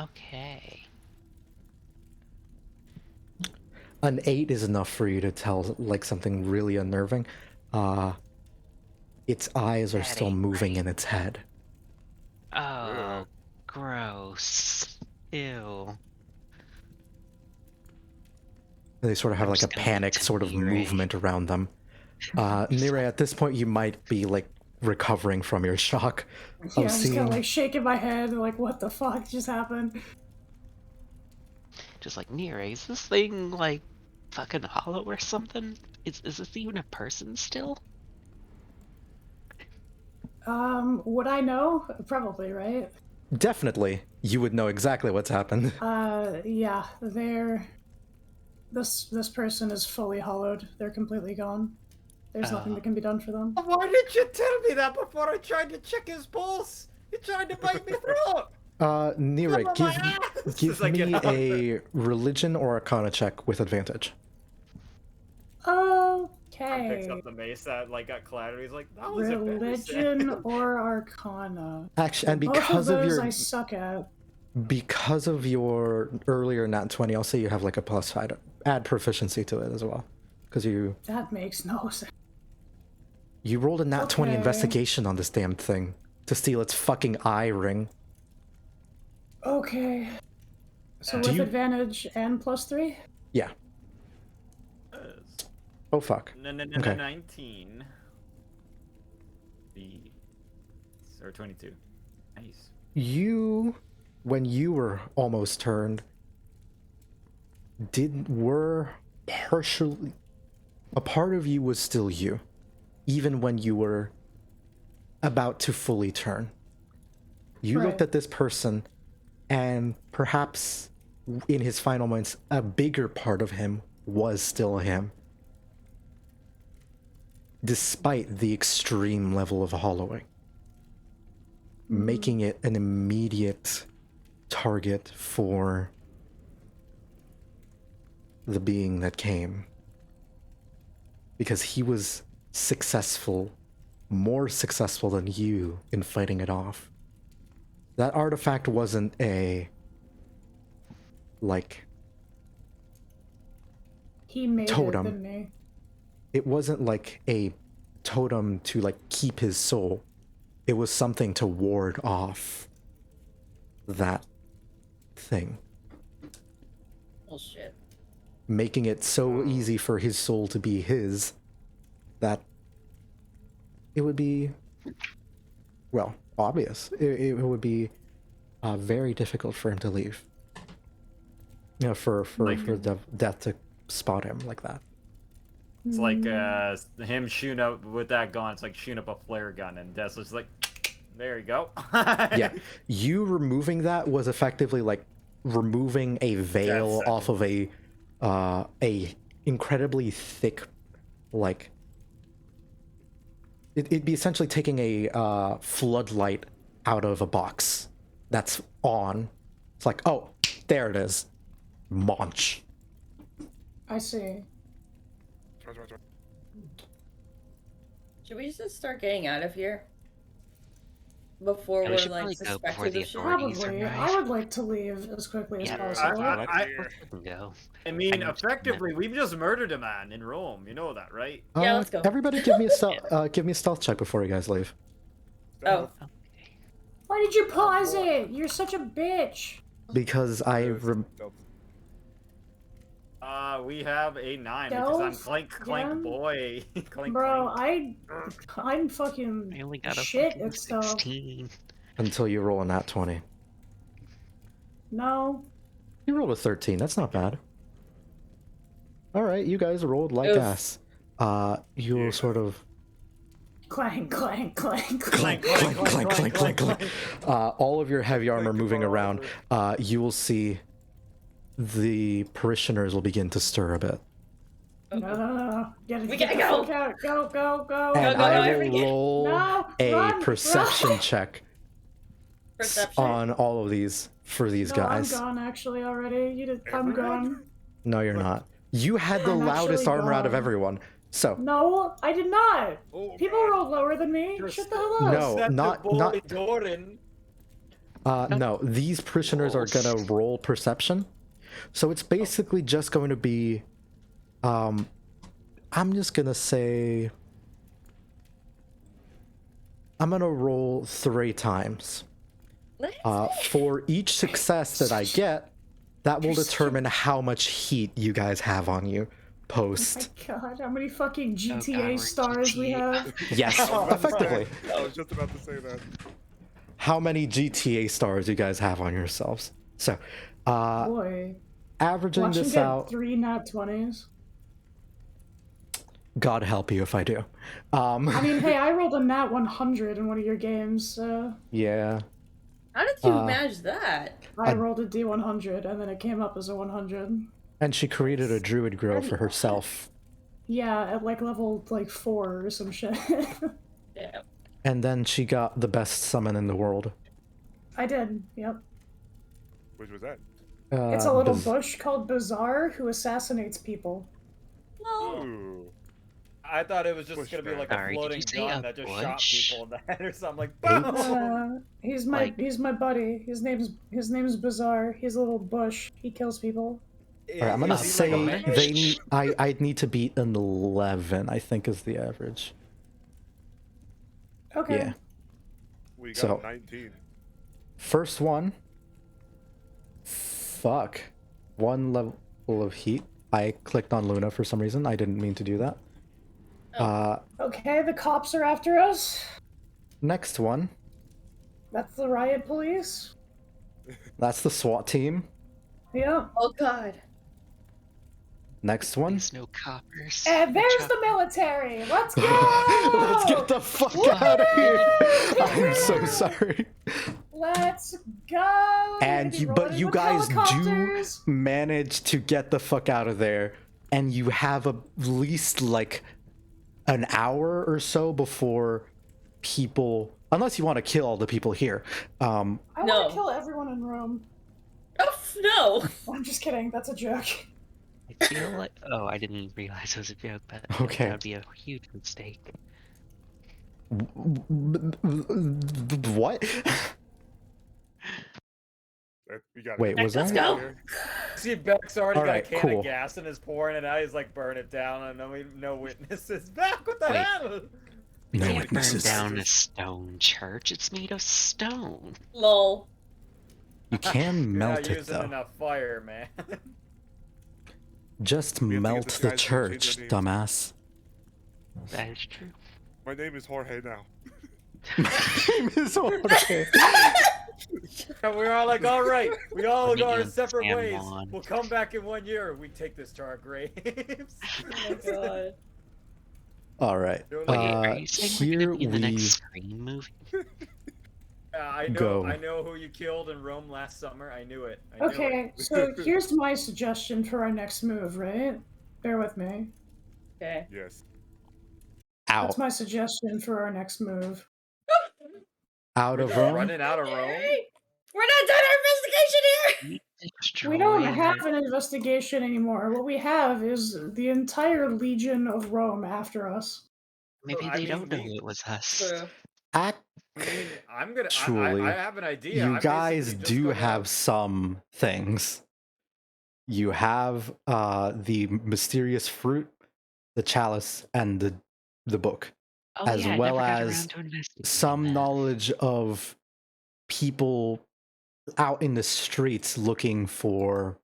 Speaker 3: Okay.
Speaker 1: An 8 is enough for you to tell like something really unnerving. Its eyes are still
Speaker 3: ain't
Speaker 1: moving
Speaker 3: right.
Speaker 1: in its head.
Speaker 3: Oh, gross. Ew.
Speaker 1: They sort of have
Speaker 3: I'm
Speaker 1: like a
Speaker 3: just gonna
Speaker 1: panic
Speaker 3: look to
Speaker 1: sort of
Speaker 3: Nire.
Speaker 1: movement around them. Nire, at this point, you might be like recovering from your shock
Speaker 2: Yeah,
Speaker 1: of
Speaker 2: I'm just
Speaker 1: seeing.
Speaker 2: kind of like shaking my head, like, what the fuck just happened?
Speaker 3: Just like, Nire, is this thing like fucking hollow or something? Is this even a person still?
Speaker 2: Would I know? Probably, right?
Speaker 1: Definitely, you would know exactly what's happened.
Speaker 2: Yeah, this person is fully hollowed. They're completely gone. There's nothing that can be done for them.
Speaker 7: Why did you tell me that before I tried to check his pulse? He tried to bite me throat.
Speaker 1: Nire,
Speaker 7: Some of
Speaker 1: give,
Speaker 7: my ass!
Speaker 1: give
Speaker 7: As I get
Speaker 1: me
Speaker 7: out.
Speaker 1: a religion or arcana check with advantage.
Speaker 4: Picks
Speaker 2: Okay.
Speaker 4: up the mace that like got clattered. He's like, that was embarrassing.
Speaker 2: Religion or Arcana.
Speaker 1: Actually, and
Speaker 2: Both
Speaker 1: because
Speaker 2: of
Speaker 1: of
Speaker 2: those
Speaker 1: your
Speaker 2: I suck at.
Speaker 1: because of your earlier nat 20, I'll say you have like a plus. Add proficiency to it as well, because you
Speaker 2: That makes no sense.
Speaker 1: rolled a nat 20
Speaker 2: Okay.
Speaker 1: investigation on this damn thing to steal its fucking eye ring.
Speaker 2: Okay. So
Speaker 1: Do
Speaker 2: with
Speaker 1: you-
Speaker 2: advantage and +3?
Speaker 1: Yeah. Oh fuck.
Speaker 7: No,
Speaker 1: Okay.
Speaker 7: 19. Or 22. Nice.
Speaker 1: You, when you were almost turned, were partially, a part of you was still you, even when you were about to fully turn. You
Speaker 2: Right.
Speaker 1: looked at this person, and perhaps in his final moments, a bigger part of him was still him, despite the extreme level of hollowing, making it an immediate target for the being that came. Because he was successful, more successful than you in fighting it off. That artifact wasn't a, like,
Speaker 2: He made
Speaker 1: Totem.
Speaker 2: it, didn't he?
Speaker 1: it wasn't like a totem to like keep his soul. It was something to ward off that thing,
Speaker 6: Oh shit.
Speaker 1: making it so easy for his soul to be his that it would be, well, obvious. It would be very difficult for him to leave. You know, for death to spot him like that.
Speaker 4: It's like him shooting up with that gun. It's like shooting up a flare gun, and Death's just like, there you go.
Speaker 1: Yeah, you removing that was effectively like removing a veil
Speaker 4: That's
Speaker 1: off of a incredibly thick, like it'd be essentially taking a floodlight out of a box that's on. It's like, oh, there it is, Monch.
Speaker 2: I see.
Speaker 6: Should we just start getting out of here? Before
Speaker 3: Yeah, we
Speaker 6: we're
Speaker 3: should
Speaker 6: like
Speaker 3: probably go before
Speaker 6: suspected
Speaker 3: the
Speaker 6: of shit?
Speaker 3: authorities
Speaker 2: Probably.
Speaker 3: arrive.
Speaker 2: I would like to leave as quickly as
Speaker 3: Yeah,
Speaker 2: possible.
Speaker 3: Go.
Speaker 7: I mean,
Speaker 3: I know it's
Speaker 7: effectively, we've just murdered a man in Rome. You know that, right?
Speaker 6: Yeah, let's go.
Speaker 1: Everybody, give me a stealth check before you guys leave.
Speaker 6: Oh,
Speaker 2: Why did you pause it? You're such a bitch.
Speaker 1: Because
Speaker 4: We have a 9 because I'm
Speaker 2: Stealth?
Speaker 4: clank clank
Speaker 2: Yeah.
Speaker 4: boy. Clank,
Speaker 2: Bro,
Speaker 4: clank.
Speaker 2: I'm fucking
Speaker 3: I only got a
Speaker 2: shit
Speaker 3: fucking
Speaker 2: at stuff.
Speaker 3: 16.
Speaker 1: until you roll a nat 20.
Speaker 2: No.
Speaker 1: You rolled a 13. That's not bad. All right, you guys rolled like
Speaker 6: Oof.
Speaker 1: ass. You'll sort of
Speaker 2: Clank, clank, clank,
Speaker 1: clank, clank, clank, clank, clank, clank. All of your heavy armor moving around. You will see the parishioners will begin to stir a bit.
Speaker 2: No. Get it.
Speaker 6: We
Speaker 2: get
Speaker 6: gotta
Speaker 2: the
Speaker 6: go.
Speaker 2: fuck out. Go, go, go.
Speaker 1: And
Speaker 6: go,
Speaker 1: I
Speaker 6: every-
Speaker 1: will roll
Speaker 2: No,
Speaker 1: a
Speaker 2: run,
Speaker 1: perception
Speaker 2: run.
Speaker 1: check
Speaker 6: perception.
Speaker 1: on all of these for these
Speaker 2: No,
Speaker 1: guys.
Speaker 2: I'm gone actually already. I'm gone.
Speaker 1: No, you're not. You had the
Speaker 2: I'm
Speaker 1: loudest
Speaker 2: actually
Speaker 1: armor out of
Speaker 2: gone.
Speaker 1: everyone. So
Speaker 2: No, I did not.
Speaker 5: Oh,
Speaker 2: People
Speaker 5: man.
Speaker 2: rolled lower than me.
Speaker 4: You're
Speaker 2: Shut the hell up.
Speaker 1: No,
Speaker 4: Set the
Speaker 1: not-
Speaker 4: boy
Speaker 1: not-
Speaker 4: Doran.
Speaker 1: no, these parishioners are gonna roll perception. So it's basically just going to be, I'm just gonna say, I'm gonna roll 3 times. For each success that I get, that will determine how much heat you guys have on you post.
Speaker 2: Oh my god, how many fucking
Speaker 3: God,
Speaker 2: GTA
Speaker 3: we're
Speaker 2: stars we
Speaker 3: GTA.
Speaker 2: have?
Speaker 1: Yes, effectively.
Speaker 5: I was just about to say that.
Speaker 1: How many GTA stars you guys have on yourselves? So,
Speaker 2: Boy,
Speaker 1: averaging
Speaker 2: watch him
Speaker 1: this
Speaker 2: get
Speaker 1: out,
Speaker 2: 3 nat 20s.
Speaker 1: God help you if I do.
Speaker 2: I mean, hey, I rolled a nat 100 in one of your games, so
Speaker 1: Yeah.
Speaker 6: How did you manage that?
Speaker 2: I rolled a D100 and then it came up as a 100.
Speaker 1: And she created a druid grow for herself.
Speaker 2: Yeah, at like level like 4 or some shit.
Speaker 6: Yeah.
Speaker 1: And then she got the best summon in the world.
Speaker 2: I did, yep.
Speaker 5: Which was that?
Speaker 2: It's a little bush called Bazaar who assassinates people.
Speaker 6: No.
Speaker 5: Ooh.
Speaker 4: I thought it was just gonna be like a
Speaker 3: Sorry, did
Speaker 4: floating
Speaker 3: you say
Speaker 4: gun
Speaker 3: a
Speaker 4: that just shot
Speaker 3: bush?
Speaker 4: people in the head or something. Like, boom!
Speaker 2: He's my buddy. His name's Bazaar. He's a little bush. He kills people.
Speaker 1: Alright, I'm gonna
Speaker 4: Is he
Speaker 1: say
Speaker 4: like a man?
Speaker 1: they need. I need to beat an 11. I think is the average.
Speaker 2: Okay.
Speaker 1: Yeah.
Speaker 5: We got
Speaker 1: So-
Speaker 5: 19.
Speaker 1: First one. Fuck. 1 level of heat. I clicked on Luna for some reason. I didn't mean to do that.
Speaker 2: Okay, the cops are after us.
Speaker 1: Next one.
Speaker 2: That's the riot police.
Speaker 1: That's the SWAT team.
Speaker 2: Yeah.
Speaker 6: Oh god.
Speaker 1: Next one.
Speaker 3: There's no coppers.
Speaker 2: And there's
Speaker 3: Watch
Speaker 2: the military. Let's go!
Speaker 1: Let's get the fuck out of here. I'm so sorry.
Speaker 2: Let's go!
Speaker 1: And
Speaker 2: Baby,
Speaker 1: but
Speaker 2: rolling
Speaker 1: you
Speaker 2: with
Speaker 1: guys do
Speaker 2: helicopters.
Speaker 1: manage to get the fuck out of there, and you have at least like an hour or so before people, unless you want to kill all the people here.
Speaker 2: I want
Speaker 6: No.
Speaker 2: to kill everyone in Rome.
Speaker 6: Oh no.
Speaker 2: I'm just kidding. That's a joke.
Speaker 3: I feel like. Oh, I didn't realize it was a joke, but
Speaker 1: Okay.
Speaker 3: that would be a huge mistake.
Speaker 1: What?
Speaker 5: We got
Speaker 1: Wait, was
Speaker 6: Let's
Speaker 1: that?
Speaker 6: go.
Speaker 4: See, Beck's already
Speaker 1: Alright,
Speaker 4: got a can
Speaker 1: cool.
Speaker 4: of gas and is pouring it out. He's like, burn it down, and no witnesses. Beck, what the
Speaker 3: Wait.
Speaker 4: hell?
Speaker 3: We
Speaker 1: No
Speaker 3: can't
Speaker 1: witnesses.
Speaker 3: burn down a stone church. It's made of stone.
Speaker 6: Lol.
Speaker 1: You can
Speaker 4: You're
Speaker 1: melt
Speaker 4: not
Speaker 1: it
Speaker 4: using
Speaker 1: though.
Speaker 4: enough fire, man.
Speaker 1: Just
Speaker 5: We have to get
Speaker 1: melt
Speaker 5: this
Speaker 1: the
Speaker 5: guy to change
Speaker 1: church,
Speaker 5: their names.
Speaker 1: dumbass.
Speaker 3: That is true.
Speaker 5: My name is Jorge now.
Speaker 1: Miss Jorge.
Speaker 4: And we're all like, all right, we all
Speaker 3: Let me
Speaker 4: go our
Speaker 3: do
Speaker 4: separate
Speaker 3: San
Speaker 4: ways.
Speaker 3: Juan.
Speaker 4: We'll come back in 1 year. We take this to our graves.
Speaker 6: Oh my god.
Speaker 1: All right.
Speaker 3: Wait, are you saying we're
Speaker 1: Here
Speaker 3: gonna be in the next
Speaker 1: we
Speaker 3: Scream movie?
Speaker 4: I know,
Speaker 1: Go.
Speaker 4: I know who you killed in Rome last summer. I knew it. I knew
Speaker 2: Okay, so here's my suggestion for our next move, right? Bear with me.
Speaker 6: Okay.
Speaker 5: Yes.
Speaker 1: out
Speaker 2: That's my suggestion for our next move.
Speaker 1: out
Speaker 4: We're
Speaker 1: of
Speaker 4: just
Speaker 1: Rome.
Speaker 4: running out of Rome.
Speaker 6: We're not done our investigation here!
Speaker 2: We don't
Speaker 3: Destroy
Speaker 2: have
Speaker 3: it.
Speaker 2: an investigation anymore. What we have is the entire Legion of Rome after us.
Speaker 3: Maybe
Speaker 4: I
Speaker 3: they
Speaker 4: mean,
Speaker 3: don't know
Speaker 4: we-
Speaker 3: it was us.
Speaker 6: True.
Speaker 4: I mean, I'm gonna.
Speaker 1: Actually,
Speaker 4: I have an idea.
Speaker 1: You
Speaker 4: I'm
Speaker 1: guys
Speaker 4: basically just
Speaker 1: do
Speaker 4: gonna-
Speaker 1: have some things. You have the mysterious fruit, the chalice, and the book,
Speaker 3: Oh,
Speaker 1: as
Speaker 3: yeah, I
Speaker 1: well
Speaker 3: never got
Speaker 1: as
Speaker 3: around to investigating
Speaker 1: some
Speaker 3: that.
Speaker 1: knowledge of people out in the streets looking for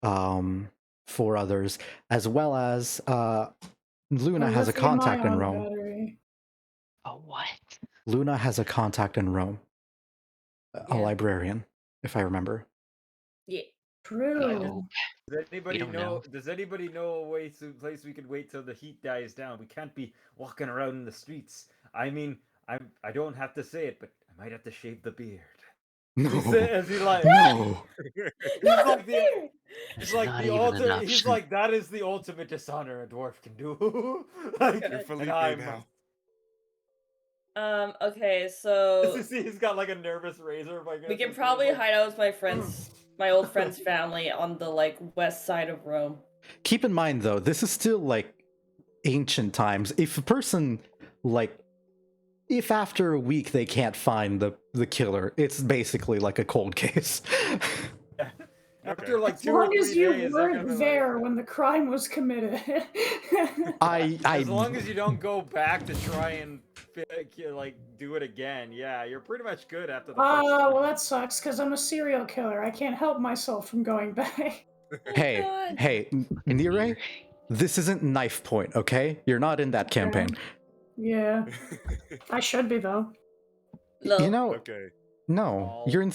Speaker 1: others, as well as Luna has a contact in
Speaker 2: lithium-ion
Speaker 1: Rome.
Speaker 2: battery.
Speaker 3: Oh, what?
Speaker 1: Luna has a contact in Rome, a
Speaker 6: Yeah.
Speaker 1: librarian, if I remember.
Speaker 6: Yeah.
Speaker 2: True.
Speaker 3: Oh,
Speaker 4: Does anybody
Speaker 3: don't
Speaker 4: know?
Speaker 3: know.
Speaker 4: Does anybody know a way to place we could wait till the heat dies down? We can't be walking around in the streets. I mean, I don't have to say it, but I might have to shave the beard.
Speaker 1: No,
Speaker 4: As he like,
Speaker 1: no.
Speaker 4: he's like the,
Speaker 3: It's
Speaker 4: he's like
Speaker 3: not
Speaker 4: the
Speaker 3: even an
Speaker 4: ultimate. He's
Speaker 3: option.
Speaker 4: like that is the ultimate dishonor a dwarf can do. Like,
Speaker 5: You're
Speaker 4: and
Speaker 5: Felipe
Speaker 4: I'm.
Speaker 5: now.
Speaker 6: Okay, so
Speaker 4: See, he's got like a nervous razor.
Speaker 6: we can probably hide out with my old friend's family on the like west side of Rome.
Speaker 1: Keep in mind, though, this is still like ancient times. If a person if after a week they can't find the killer, it's basically like a cold case.
Speaker 4: After like
Speaker 2: As
Speaker 4: 2 or
Speaker 2: long
Speaker 4: 3
Speaker 2: as you
Speaker 4: days, they're gonna
Speaker 2: weren't
Speaker 4: be
Speaker 2: there
Speaker 4: like,
Speaker 2: when the crime was committed.
Speaker 1: I
Speaker 4: as long as you don't go back to try and like do it again. Yeah, you're pretty much good after the
Speaker 2: Oh,
Speaker 4: first.
Speaker 2: well, that sucks because I'm a serial killer. I can't help myself from going back.
Speaker 1: Hey,
Speaker 6: God.
Speaker 1: hey, Nire, this isn't knife point, okay? You're not in that campaign.
Speaker 2: Yeah, I should be though.
Speaker 6: No.
Speaker 1: You know,
Speaker 5: Okay.
Speaker 1: no, you're in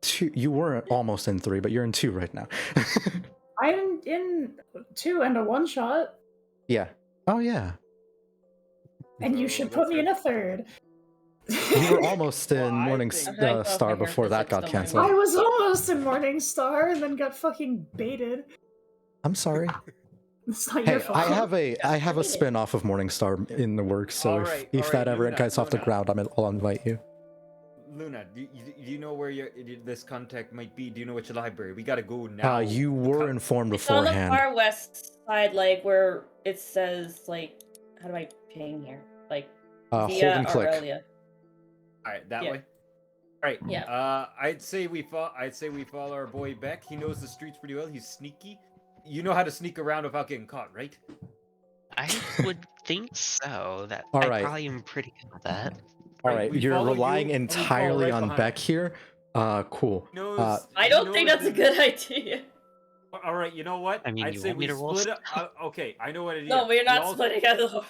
Speaker 1: 2. You were almost in 3, but you're in 2 right now.
Speaker 2: I'm in 2 and a 1-shot,
Speaker 1: Yeah. Oh yeah.
Speaker 2: and you
Speaker 5: So
Speaker 2: should put
Speaker 5: that's
Speaker 2: me in
Speaker 5: good.
Speaker 2: a 3rd.
Speaker 1: We were almost
Speaker 4: Well,
Speaker 1: in
Speaker 4: I
Speaker 1: Morning
Speaker 4: think-
Speaker 1: Star before that got
Speaker 2: I
Speaker 1: canceled.
Speaker 2: was almost in Morning Star and then got fucking baited.
Speaker 1: I'm sorry.
Speaker 2: It's not your
Speaker 1: Hey,
Speaker 2: fault.
Speaker 1: I have a spin-off of Morning Star in the works, so
Speaker 4: Alright,
Speaker 1: if that ever
Speaker 4: Luna,
Speaker 1: gets off the
Speaker 4: Luna.
Speaker 1: ground, I'll invite you.
Speaker 4: Luna, do you know where this contact might be? Do you know which library? We gotta go now.
Speaker 1: You were informed
Speaker 6: It's on the
Speaker 1: beforehand.
Speaker 6: far west side, like where it says, like, how do I ping here? Like,
Speaker 1: Hold
Speaker 6: via
Speaker 1: and click.
Speaker 6: Aurelia.
Speaker 4: All right, that
Speaker 6: Yeah.
Speaker 4: way. All right.
Speaker 6: Yeah.
Speaker 4: I'd say we follow our boy Beck. He knows the streets pretty well. He's sneaky. You know how to sneak around without getting caught, right?
Speaker 3: I would think so. That
Speaker 1: All
Speaker 3: I
Speaker 1: right.
Speaker 3: probably am pretty good at that.
Speaker 1: All
Speaker 4: Right,
Speaker 1: right,
Speaker 4: we
Speaker 1: you're
Speaker 4: follow
Speaker 1: relying
Speaker 4: you, and we follow
Speaker 1: entirely
Speaker 4: right
Speaker 1: on
Speaker 4: behind
Speaker 1: Beck
Speaker 4: you.
Speaker 1: here. Cool.
Speaker 4: He knows,
Speaker 6: I
Speaker 4: he
Speaker 6: don't think
Speaker 4: knows
Speaker 6: that's a
Speaker 4: the-
Speaker 6: good idea.
Speaker 4: All right, you know what?
Speaker 3: I mean,
Speaker 4: I'd
Speaker 3: you
Speaker 4: say
Speaker 3: want me
Speaker 4: we
Speaker 3: to roll
Speaker 4: split up. Okay, I know what it is.
Speaker 6: No, we're
Speaker 4: We
Speaker 6: not
Speaker 4: all-
Speaker 6: splitting at all.
Speaker 4: All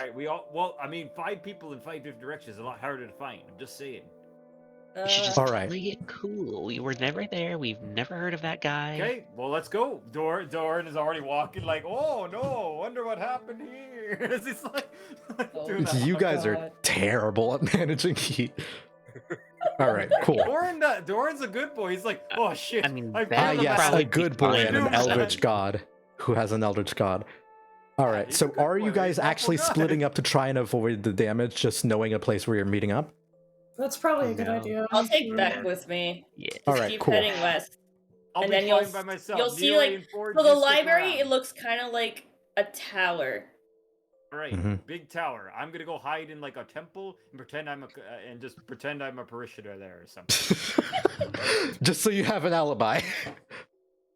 Speaker 4: right, we all. Well, I mean, 5 people in 5 different directions is a lot harder to find. I'm just saying.
Speaker 3: We should just
Speaker 1: All right.
Speaker 3: play it cool. We were never there. We've never heard of that guy.
Speaker 4: Okay, well, let's go. Doran is already walking like, oh no, wonder what happened here. It's just like,
Speaker 6: Oh,
Speaker 4: doing that.
Speaker 1: You guys are
Speaker 6: God.
Speaker 1: terrible at managing heat. All right, cool.
Speaker 4: Doran's a good boy. He's like, oh shit.
Speaker 3: I mean,
Speaker 4: I
Speaker 3: that
Speaker 1: Ah,
Speaker 4: found the
Speaker 3: would
Speaker 1: yes,
Speaker 4: map."
Speaker 3: probably
Speaker 1: a good
Speaker 3: be
Speaker 1: boy
Speaker 3: fine
Speaker 1: and an
Speaker 4: Doom
Speaker 1: eldritch
Speaker 4: Side.
Speaker 1: god who has an eldritch god. All right,
Speaker 4: he's
Speaker 1: so
Speaker 4: a good
Speaker 1: are
Speaker 4: boy,
Speaker 1: you
Speaker 4: he's
Speaker 1: guys
Speaker 4: an awful
Speaker 1: actually
Speaker 4: guy.
Speaker 1: splitting up to try and avoid the damage, just knowing a place where you're meeting up?
Speaker 2: That's probably a good
Speaker 3: No.
Speaker 2: idea.
Speaker 6: I'll take Beck with me.
Speaker 3: Yeah.
Speaker 6: Just
Speaker 1: All right,
Speaker 6: keep
Speaker 1: cool.
Speaker 6: heading west.
Speaker 4: I'll
Speaker 6: And
Speaker 4: be
Speaker 6: then you'll
Speaker 4: fine by myself.
Speaker 6: you'll see,
Speaker 4: Nero
Speaker 6: like,
Speaker 4: and Ford,
Speaker 6: So the
Speaker 4: you stick
Speaker 6: library,
Speaker 4: around.
Speaker 6: it looks kind of like a tower.
Speaker 4: Right,
Speaker 1: Mhm.
Speaker 4: big tower. I'm gonna go hide in like a temple and pretend I'm a parishioner there or something.
Speaker 1: Just so you have an alibi.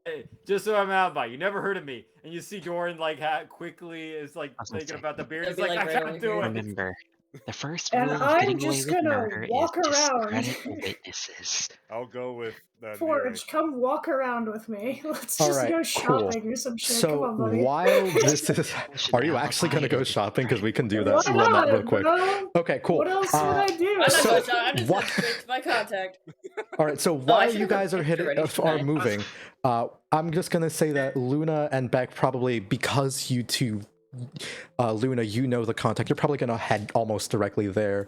Speaker 4: Hey, just so I'm out by. You never heard of me, and you see Doran like quickly is like
Speaker 3: I was gonna
Speaker 4: thinking
Speaker 3: say.
Speaker 4: about the beard.
Speaker 6: It'll
Speaker 4: He's
Speaker 6: be,
Speaker 4: like,
Speaker 6: like,
Speaker 4: I
Speaker 6: right
Speaker 4: can't
Speaker 6: over
Speaker 4: do
Speaker 6: here.
Speaker 4: it.
Speaker 3: Remember, the first
Speaker 2: And
Speaker 3: rule of
Speaker 2: I'm
Speaker 3: getting away
Speaker 2: just
Speaker 3: with
Speaker 2: gonna
Speaker 3: murder is
Speaker 2: walk around.
Speaker 3: discredit the witnesses.
Speaker 5: I'll go with that.
Speaker 2: Forge, come walk around with me. Let's
Speaker 1: All
Speaker 2: just
Speaker 1: right,
Speaker 2: go
Speaker 1: cool.
Speaker 2: shopping or some shit. Come
Speaker 1: So
Speaker 2: on, buddy.
Speaker 1: while this is,
Speaker 3: Should
Speaker 1: are you actually gonna
Speaker 3: alibi
Speaker 1: go
Speaker 3: and
Speaker 1: shopping? Because we can do
Speaker 2: Why
Speaker 1: that. Run that
Speaker 2: not,
Speaker 1: real quick.
Speaker 2: bro?
Speaker 1: Okay, cool.
Speaker 2: What else would I do?
Speaker 6: I'm not
Speaker 1: So,
Speaker 6: going shopping. I'm just
Speaker 1: what-
Speaker 6: going straight to my contact.
Speaker 1: All right, so
Speaker 6: I
Speaker 1: while
Speaker 6: should
Speaker 1: you
Speaker 6: have a
Speaker 1: guys are
Speaker 6: picture ready,
Speaker 1: are
Speaker 6: shouldn't I?
Speaker 1: moving, I'm just gonna say that Luna and Beck probably, because you two, Luna, you know the contact, you're probably gonna head almost directly there.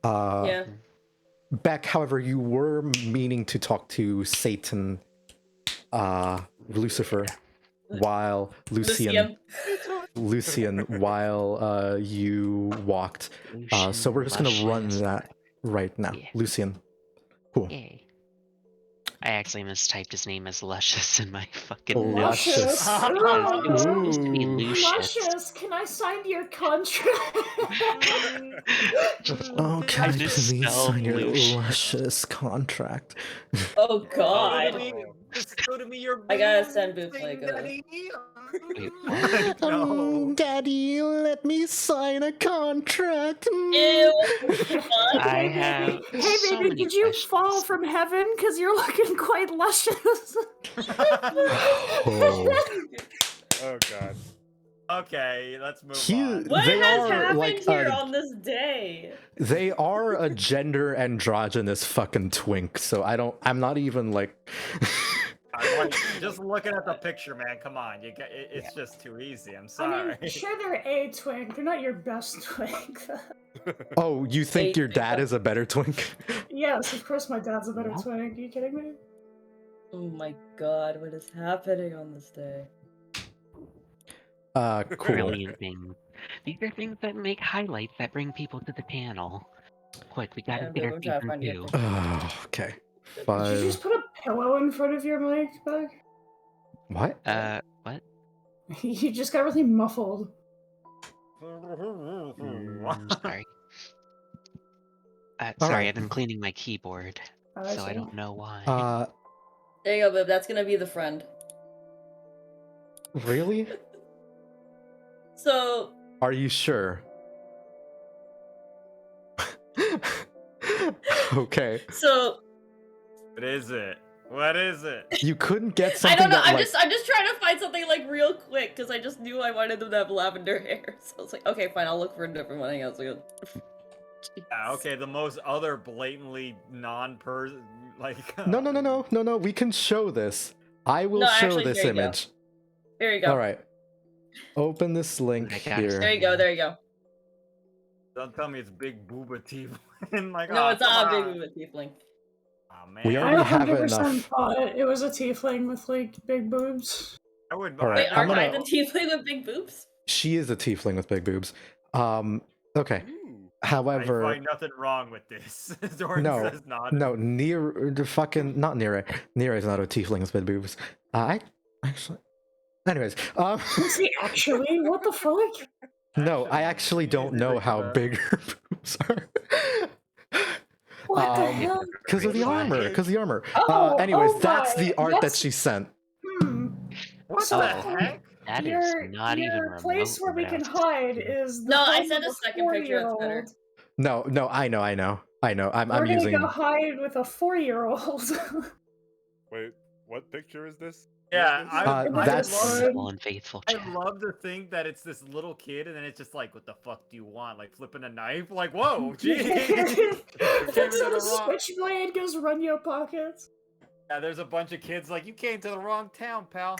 Speaker 6: Yeah.
Speaker 1: Beck, however, you were meaning to talk to Satan, Lucifer, while Lucian, while you walked. So we're just gonna run
Speaker 3: Luscious.
Speaker 1: that right now.
Speaker 3: Yeah.
Speaker 1: Lucian. Cool.
Speaker 3: Yay. I actually mistyped his name as Luscious in my fucking
Speaker 1: Oh,
Speaker 3: notes.
Speaker 1: Luscious.
Speaker 3: It was supposed to be
Speaker 1: Ooh.
Speaker 3: Lucius.
Speaker 2: Luscious, can I sign your contract?
Speaker 1: Oh, can I please
Speaker 3: misspelled
Speaker 1: sign your
Speaker 3: Lucius.
Speaker 1: luscious contract?
Speaker 6: Oh God.
Speaker 4: Just go to me, your
Speaker 6: I gotta
Speaker 4: baby
Speaker 6: send
Speaker 4: thing,
Speaker 6: bootleg
Speaker 4: daddy.
Speaker 3: Wait, what?
Speaker 4: No.
Speaker 1: Daddy, let me sign a contract.
Speaker 6: Ew.
Speaker 3: I have
Speaker 2: Hey,
Speaker 3: so
Speaker 2: baby,
Speaker 3: many
Speaker 2: did you
Speaker 3: questions.
Speaker 2: fall from heaven? Because you're looking quite luscious.
Speaker 1: Oh.
Speaker 5: Oh god.
Speaker 4: Okay, let's move
Speaker 1: He-
Speaker 4: on.
Speaker 6: What
Speaker 1: They
Speaker 6: has
Speaker 1: are,
Speaker 6: happened
Speaker 1: like,
Speaker 6: here on this day?
Speaker 1: They are a gender androgynous fucking twink, so I'm not even like.
Speaker 4: I'm like, just looking at the picture, man. Come on, it's just too easy. I'm
Speaker 2: I
Speaker 4: sorry.
Speaker 2: mean, sure, they're a twink. They're not your best twink.
Speaker 1: Oh, you think your dad is a better twink?
Speaker 2: Yes, of course my dad's a better twink. Are you kidding me?
Speaker 6: Oh my God, what is happening on this day?
Speaker 1: Cool.
Speaker 3: Brilliant thing. These are things that make highlights that bring people to the panel. Quick, we gotta
Speaker 6: Yeah,
Speaker 3: get our
Speaker 6: we're trying to
Speaker 3: season
Speaker 6: find you a
Speaker 3: 2.
Speaker 6: picture.
Speaker 1: Oh, okay.
Speaker 2: Did
Speaker 1: 5.
Speaker 2: you just put a pillow in front of your mic, Bug?
Speaker 1: What?
Speaker 3: What?
Speaker 2: You just got really muffled.
Speaker 3: Sorry.
Speaker 1: All
Speaker 3: Sorry,
Speaker 1: right.
Speaker 3: I've been cleaning my keyboard,
Speaker 2: Oh,
Speaker 3: so I
Speaker 2: see.
Speaker 3: don't know why.
Speaker 6: There you go, babe. That's gonna be the friend.
Speaker 1: Really?
Speaker 6: So,
Speaker 1: Are you sure? Okay.
Speaker 6: So
Speaker 7: What is it? What is it?
Speaker 1: You couldn't get
Speaker 6: I
Speaker 1: something
Speaker 6: don't know.
Speaker 1: that,
Speaker 6: I'm
Speaker 1: like...
Speaker 6: just trying to find something like real quick because I just knew I wanted them to have lavender hair. So I was like, okay, fine, I'll look for a different one. Hang on a second.
Speaker 7: Yeah, okay, the most other blatantly non-person, like...
Speaker 1: No, we can show this. I will
Speaker 6: No,
Speaker 1: show
Speaker 6: actually,
Speaker 1: this
Speaker 6: here you go.
Speaker 1: image.
Speaker 6: There you go.
Speaker 1: Alright. Open this link
Speaker 3: I got it.
Speaker 1: here.
Speaker 6: There you go. There you go.
Speaker 7: Don't tell me it's Big Booba Tiefling. Like,
Speaker 6: No,
Speaker 7: aw,
Speaker 6: it's not a
Speaker 7: come
Speaker 6: big
Speaker 7: on.
Speaker 6: movie tiefling.
Speaker 7: Aw, man.
Speaker 1: We
Speaker 2: I
Speaker 1: already have
Speaker 2: 100%
Speaker 1: enough.
Speaker 2: thought it was a tiefling with like big boobs.
Speaker 7: I would.
Speaker 1: All right,
Speaker 6: Wait,
Speaker 1: I'm
Speaker 6: aren't I
Speaker 1: gonna-
Speaker 6: the tiefling with big boobs?
Speaker 1: She is a tiefling with big boobs. Okay.
Speaker 5: Ooh.
Speaker 1: However,
Speaker 7: I find nothing wrong with this. Jordan
Speaker 1: no,
Speaker 7: says not.
Speaker 1: no, the fucking not Nere. Nere is not a tiefling with big boobs. I actually. Anyways,
Speaker 2: Is he actually? What the fuck?
Speaker 1: no, I actually don't know how big her boobs are.
Speaker 2: What the hell?
Speaker 1: Because of the armor. Because the armor.
Speaker 2: Oh,
Speaker 1: Anyways,
Speaker 2: oh
Speaker 1: that's
Speaker 2: my,
Speaker 1: the art that
Speaker 2: that's-
Speaker 1: she sent.
Speaker 7: What
Speaker 2: So,
Speaker 7: the heck?
Speaker 3: That is
Speaker 2: your
Speaker 3: not even
Speaker 2: your
Speaker 3: remote.
Speaker 2: place where we
Speaker 3: what I
Speaker 2: can
Speaker 3: was
Speaker 2: hide
Speaker 3: thinking.
Speaker 2: is the
Speaker 6: No, I
Speaker 2: phone
Speaker 6: sent
Speaker 2: of
Speaker 6: a second picture, it's better.
Speaker 2: 4-year-old.
Speaker 1: No, I know. I'm
Speaker 2: We're gonna
Speaker 1: using.
Speaker 2: go hide with a 4-year-old.
Speaker 5: Wait, what picture is this?
Speaker 7: Yeah,
Speaker 1: Uh,
Speaker 2: I
Speaker 1: that's-
Speaker 2: just-
Speaker 3: Faithful and faithful
Speaker 7: I
Speaker 3: chat.
Speaker 7: love to think that it's this little kid, and then it's just like, what the fuck do you want? Like flipping a knife? Like, whoa, geez.
Speaker 2: That's a switchblade goes run your pockets.
Speaker 7: Yeah, there's a bunch of kids like, you came to the wrong town, pal.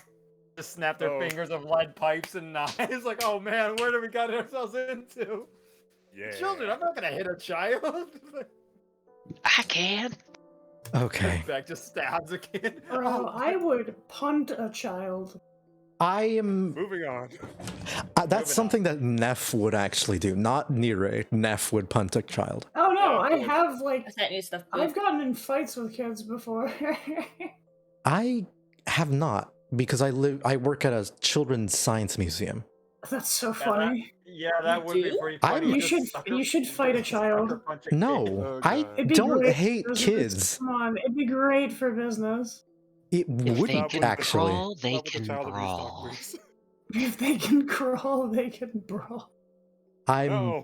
Speaker 7: Just snap their
Speaker 5: Oh.
Speaker 7: fingers of lead pipes and knives. Like, oh man, where did we got ourselves into?
Speaker 5: Yeah.
Speaker 7: Children, I'm not gonna hit a child.
Speaker 3: I can.
Speaker 1: Okay.
Speaker 7: Back just stabs a kid.
Speaker 2: Bro,
Speaker 7: Oh,
Speaker 2: I would punt a child.
Speaker 1: I am.
Speaker 5: Moving on.
Speaker 1: That's
Speaker 7: Moving
Speaker 1: something that Neff would actually do, not Nere. Neff would punt a child.
Speaker 2: Oh no,
Speaker 5: Yeah,
Speaker 2: I
Speaker 5: totally.
Speaker 2: have like
Speaker 6: I sent you stuff.
Speaker 2: I've gotten in fights with kids before.
Speaker 1: I have not because I work at a children's science museum.
Speaker 2: That's so funny.
Speaker 7: Yeah, that would be
Speaker 6: do?
Speaker 7: pretty
Speaker 1: I'm-
Speaker 7: funny.
Speaker 2: You
Speaker 7: Just
Speaker 2: should- you should fight a
Speaker 7: just sucker
Speaker 2: child.
Speaker 7: punch a kid.
Speaker 1: No,
Speaker 5: Oh,
Speaker 1: I
Speaker 5: God.
Speaker 2: It'd be
Speaker 1: don't
Speaker 2: great
Speaker 1: hate
Speaker 2: for business.
Speaker 1: kids.
Speaker 2: Come on, it'd be great for business.
Speaker 1: It
Speaker 3: If
Speaker 1: would
Speaker 3: they
Speaker 5: Stop
Speaker 3: can
Speaker 5: with the
Speaker 1: actually.
Speaker 3: crawl, they
Speaker 5: Stop with the
Speaker 3: can
Speaker 5: child abuse talk,
Speaker 3: brawl.
Speaker 5: please.
Speaker 2: If they can crawl, they can brawl.
Speaker 1: I'm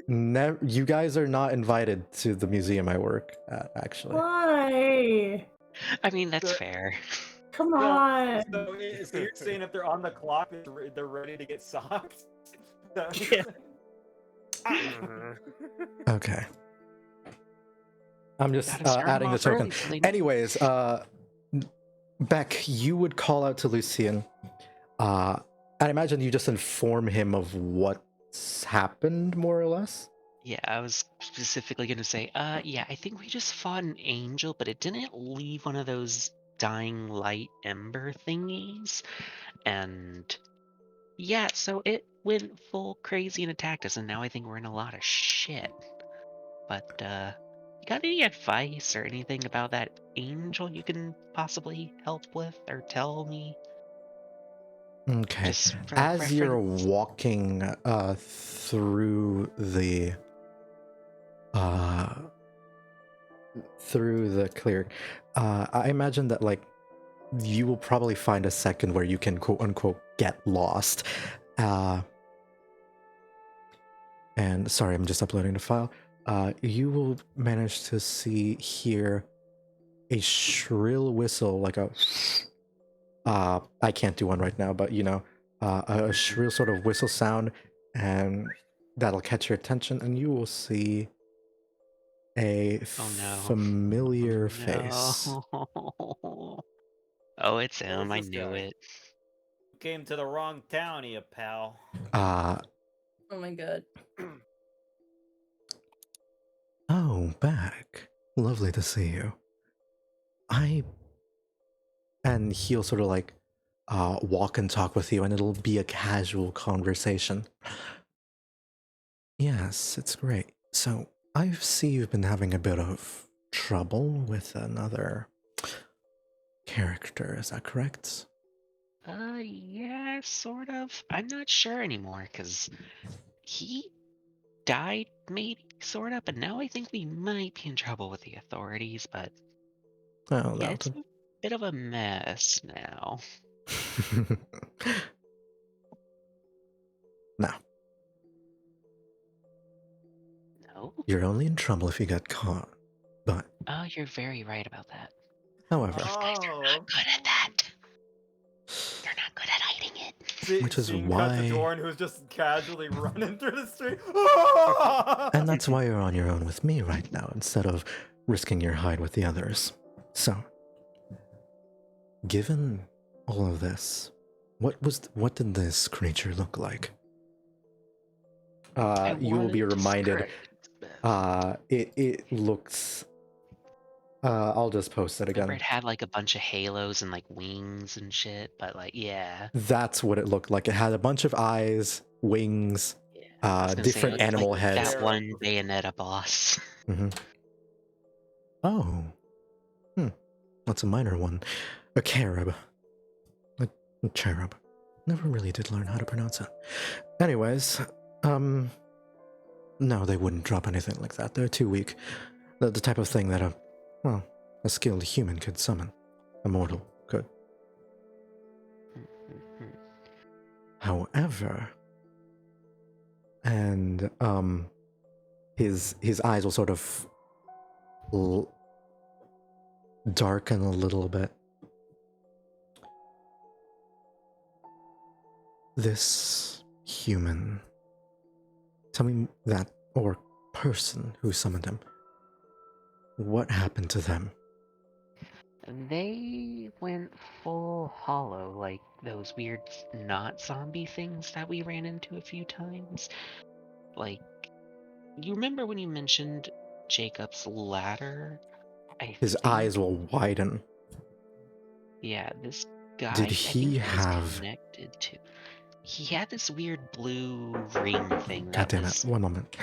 Speaker 5: No.
Speaker 1: You guys are not invited to the museum I work at. Actually,
Speaker 2: Why?
Speaker 3: I mean, that's
Speaker 7: The-
Speaker 3: fair.
Speaker 2: Come
Speaker 7: So-
Speaker 2: on.
Speaker 7: So you're saying if they're on the clock, they're ready to get socked?
Speaker 3: Yeah.
Speaker 1: okay. I'm just
Speaker 3: Gotta start 'em
Speaker 1: adding the
Speaker 3: off
Speaker 1: token.
Speaker 3: early so they know.
Speaker 1: Anyways, Beck, you would call out to Lucian. I imagine you just inform him of what's happened, more or less.
Speaker 3: Yeah, I was specifically gonna say, yeah, I think we just fought an angel, but it didn't leave one of those dying light ember thingies. And yeah, so it went full crazy and attacked us, and now I think we're in a lot of shit. But, you got any advice or anything about that angel you can possibly help with or tell me?
Speaker 1: Okay.
Speaker 3: Just for
Speaker 1: As you're
Speaker 3: reference?
Speaker 1: walking through the clearing, I imagine that like you will probably find a second where you can quote unquote get lost. And sorry, I'm just uploading the file. You will manage to hear a shrill whistle, like a I can't do one right now, but you know, a shrill sort of whistle sound, and that'll catch your attention, and you will see a
Speaker 3: Oh, no.
Speaker 1: familiar face.
Speaker 3: No. Oh, it's him. I
Speaker 7: this
Speaker 3: knew
Speaker 7: guy?
Speaker 3: it.
Speaker 7: Came to the wrong town, you pal.
Speaker 1: Uh,
Speaker 6: Oh my god.
Speaker 1: oh, back. Lovely to see you. And he'll sort of like walk and talk with you, and it'll be a casual conversation. Yes, it's great. So, I see you've been having a bit of trouble with another character, is that correct?
Speaker 3: Yeah, sort of. I'm not sure anymore, because he died, maybe, sort of, but now I think we might be in trouble with the authorities, but
Speaker 1: Oh,
Speaker 3: yeah,
Speaker 1: that's
Speaker 3: it's a bit of a mess now.
Speaker 1: Now,
Speaker 3: No?
Speaker 1: you're only in trouble if you get caught. But
Speaker 3: Oh, you're very right about that.
Speaker 1: However,
Speaker 3: These guys are
Speaker 7: Oh.
Speaker 3: not good at that. They're not good at hiding it.
Speaker 1: Which is
Speaker 7: Seeing
Speaker 1: why-
Speaker 7: Cut the Dorn, who's just casually running through the street.
Speaker 1: and that's why you're on your own with me right now, instead of risking your hide with the others. So, given all of this, what did this creature look like? You will be reminded. It looks. I'll just post it
Speaker 3: Remember,
Speaker 1: again.
Speaker 3: it had like a bunch of halos and like wings and shit, but like, yeah.
Speaker 1: That's what it looked like. It had a bunch of eyes, wings,
Speaker 3: I was gonna
Speaker 1: different
Speaker 3: say, it looked
Speaker 1: animal
Speaker 3: like
Speaker 1: heads.
Speaker 3: that one Bayonetta boss.
Speaker 1: Mm-hmm. Oh. That's a minor one. A cherub. A cherub. Never really did learn how to pronounce it. Anyways, no, they wouldn't drop anything like that. They're too weak. The type of thing that a skilled human could summon. A mortal could. However, and his eyes will sort of darken a little bit. This human, tell me that, or person who summoned him, what happened to them?
Speaker 3: They went full hollow, like those weird not zombie things that we ran into a few times. Like, you remember when you mentioned Jacob's ladder?
Speaker 1: His eyes will widen.
Speaker 3: Yeah, this guy.
Speaker 1: Did
Speaker 3: I think
Speaker 1: he
Speaker 3: was
Speaker 1: have?
Speaker 3: connected to? He had this weird blue ring thing
Speaker 1: God
Speaker 3: that
Speaker 1: damn
Speaker 3: was.
Speaker 1: it! 1 moment.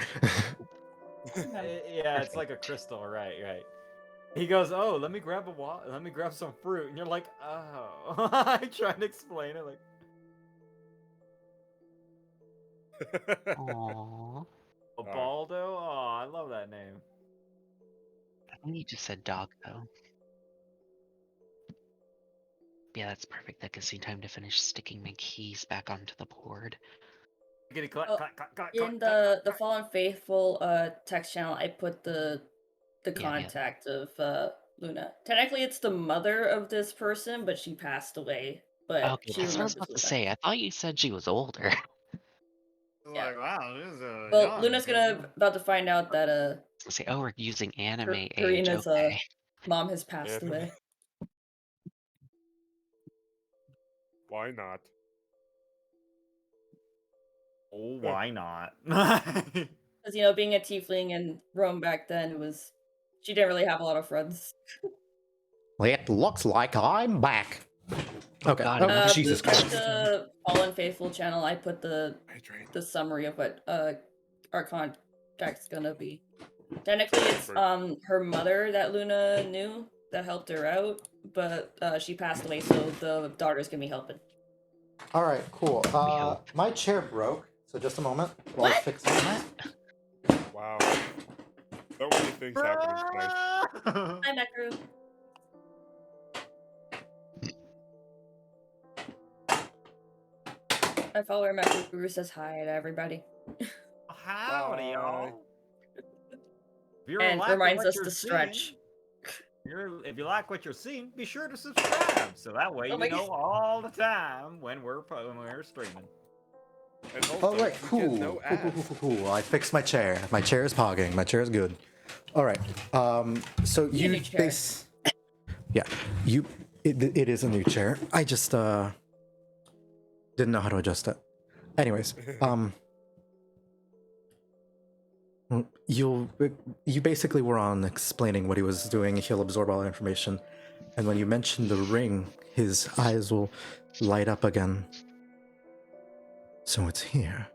Speaker 7: Yeah, it's like a crystal, right? He goes, "Oh, let me grab let me grab some fruit," and you're like, "Oh." I try to explain it, like.
Speaker 3: Aww.
Speaker 7: Baldo? Oh, I love that name.
Speaker 3: I think he just said dog though. Yeah, that's perfect. That gives me time to finish sticking my keys back onto the board.
Speaker 6: In the Fallen Faithful text channel, I put the
Speaker 3: Yeah.
Speaker 6: contact of Luna. Technically, it's the mother of this person, but she passed away. But
Speaker 3: Okay,
Speaker 6: she
Speaker 3: that's what I was
Speaker 6: remembers
Speaker 3: about to
Speaker 6: Luna.
Speaker 3: say. I thought you said she was older.
Speaker 6: Yeah.
Speaker 5: Like, wow, this is
Speaker 6: Well,
Speaker 5: young,
Speaker 6: Luna's about to find out that
Speaker 3: Say, oh, we're using anime age.
Speaker 6: Karina's
Speaker 3: Okay.
Speaker 6: mom has passed
Speaker 5: Anime.
Speaker 6: away.
Speaker 5: Why not?
Speaker 7: Oh, why not?
Speaker 6: Because being a tiefling in Rome back then she didn't really have a lot of friends.
Speaker 1: It looks like I'm back. Okay.
Speaker 3: God,
Speaker 1: Oh, Jesus Christ.
Speaker 6: The Fallen Faithful channel, I put the summary of what our contact's gonna be. Technically, it's her mother that Luna knew that helped her out, but she passed away, so the daughter's gonna be helping.
Speaker 1: All right, cool. My chair broke, so just a moment while I fix it.
Speaker 5: Wow. So many things happening tonight.
Speaker 6: Hi, Mekru. My follower Mekru says hi to everybody.
Speaker 7: Howdy, y'all.
Speaker 6: And reminds us to stretch.
Speaker 7: If you like what you're seeing, be sure to subscribe, so that way you know all the time when we're streaming.
Speaker 5: And also,
Speaker 1: All right,
Speaker 5: you get
Speaker 1: cool.
Speaker 5: no
Speaker 1: Cool. I fixed my chair. My chair is pogging. My chair is good. All right. So you base. Yeah, It is a new chair. I just didn't know how to adjust it. Anyways, you basically were on explaining what he was doing. He'll absorb all the information, and when you mentioned the ring, his eyes will light up again. So it's here.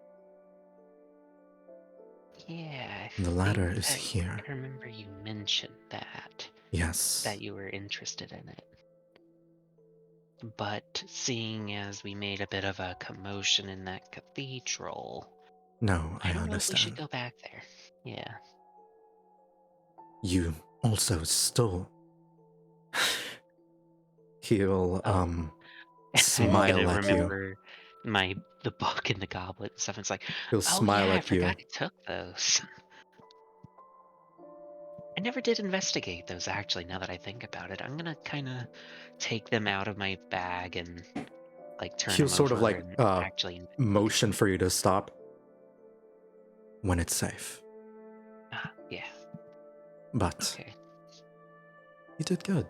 Speaker 3: Yeah.
Speaker 1: The ladder is here.
Speaker 3: I remember you mentioned that.
Speaker 1: Yes.
Speaker 3: That you were interested in it. But seeing as we made a bit of a commotion in that cathedral,
Speaker 1: No, I
Speaker 3: don't know if we should
Speaker 1: understand.
Speaker 3: go back there. Yeah.
Speaker 1: You also stole. He'll smile at you.
Speaker 3: The book and the goblet and stuff. It's like,
Speaker 1: He'll smile
Speaker 3: I
Speaker 1: at you.
Speaker 3: forgot I took those. I never did investigate those, actually, now that I think about it. I'm gonna kind of take them out of my bag and, like, turn
Speaker 1: He'll
Speaker 3: them
Speaker 1: sort of
Speaker 3: over
Speaker 1: like
Speaker 3: and actually investigate.
Speaker 1: motion for you to stop when it's safe.
Speaker 3: Yeah.
Speaker 1: But
Speaker 3: Okay.
Speaker 1: you did good.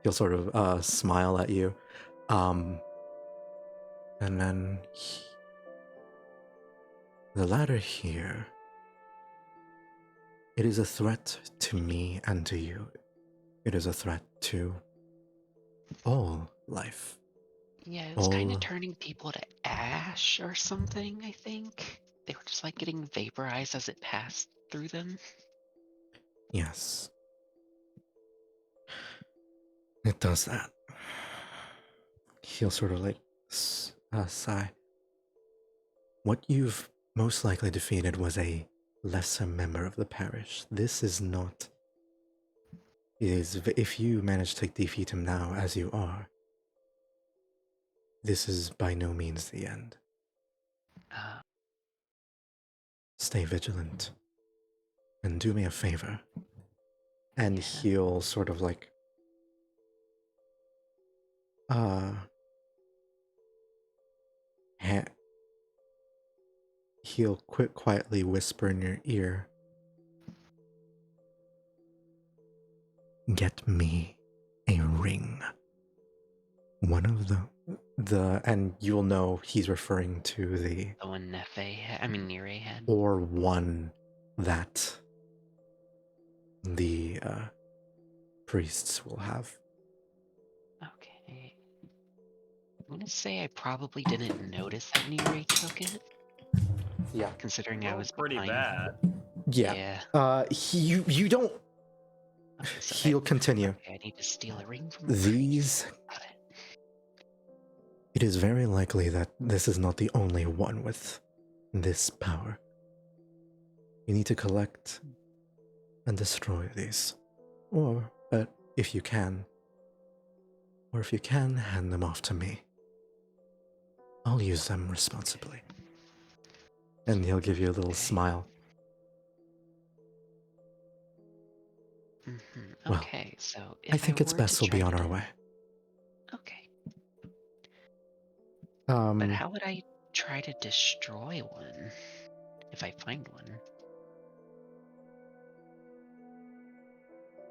Speaker 1: He'll sort of smile at you. And then the ladder here, it is a threat to me and to you. It is a threat to all life.
Speaker 3: Yeah, it was kind
Speaker 1: All,
Speaker 3: of turning people to ash or something, I think. They were just, like, getting vaporized as it passed through them.
Speaker 1: yes. It does that. He'll sort of like sigh. What you've most likely defeated was a lesser member of the parish. This is not... if you manage to defeat him now as you are, this is by no means the end. Stay vigilant. And do me a favor. And he'll sort of like... he'll quietly whisper in your ear. Get me a ring. One of the and you'll know he's referring to the
Speaker 3: one Nire had.
Speaker 1: Or one that the priests will have.
Speaker 3: Okay. I'm gonna say I probably didn't notice that Nire took it.
Speaker 1: Yeah.
Speaker 3: Considering I was
Speaker 7: pretty
Speaker 3: behind.
Speaker 7: bad.
Speaker 1: Yeah. You don't.
Speaker 3: Okay, so
Speaker 1: He'll continue.
Speaker 3: Okay, I need to steal a ring from
Speaker 1: These. It is very likely that this is not the only one with this power. You need to collect and destroy these. Or, if you can, hand them off to me. I'll use them responsibly. And he'll give you a little smile.
Speaker 3: Okay, so if
Speaker 1: I think it's best we'll be on our way.
Speaker 3: Okay. But how would I try to destroy one if I find one?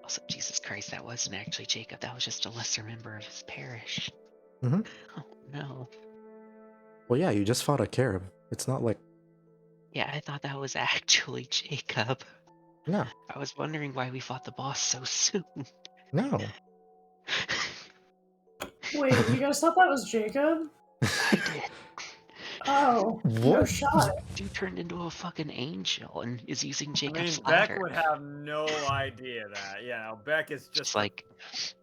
Speaker 3: Also, Jesus Christ, that wasn't actually Jacob. That was just a lesser member of his parish.
Speaker 1: Mm-hmm.
Speaker 3: Oh no.
Speaker 1: Well, yeah, you just fought a Carib. It's not like...
Speaker 3: Yeah, I thought that was actually Jacob.
Speaker 1: No.
Speaker 3: I was wondering why we fought the boss so soon.
Speaker 1: No.
Speaker 2: Wait, you guys thought that was Jacob?
Speaker 3: I did.
Speaker 2: Oh,
Speaker 1: what?
Speaker 2: No shot.
Speaker 3: Dude turned into a fucking angel and is using Jacob's
Speaker 7: Beck
Speaker 3: ladder.
Speaker 7: would have no idea that. Yeah, Beck is just
Speaker 3: like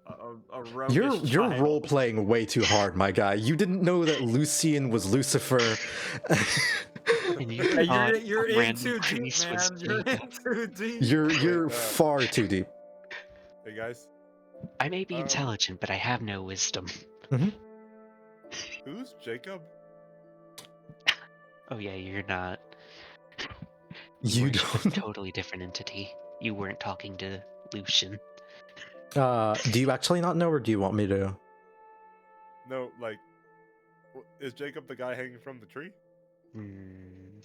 Speaker 7: a roguish
Speaker 1: You're
Speaker 7: child.
Speaker 1: role playing way too hard, my guy. You didn't know that Lucian was Lucifer.
Speaker 7: You're in too deep, man. You're in too deep.
Speaker 1: You're far too deep.
Speaker 5: Hey guys.
Speaker 3: I may be intelligent, but I have no wisdom.
Speaker 1: Mm-hmm.
Speaker 5: Who's Jacob?
Speaker 3: Oh yeah, you're not.
Speaker 1: You
Speaker 3: don't. A totally different entity. You weren't talking to Lucian.
Speaker 1: Do you actually not know, or do you want me to?
Speaker 5: No, like, is Jacob the guy hanging from the tree?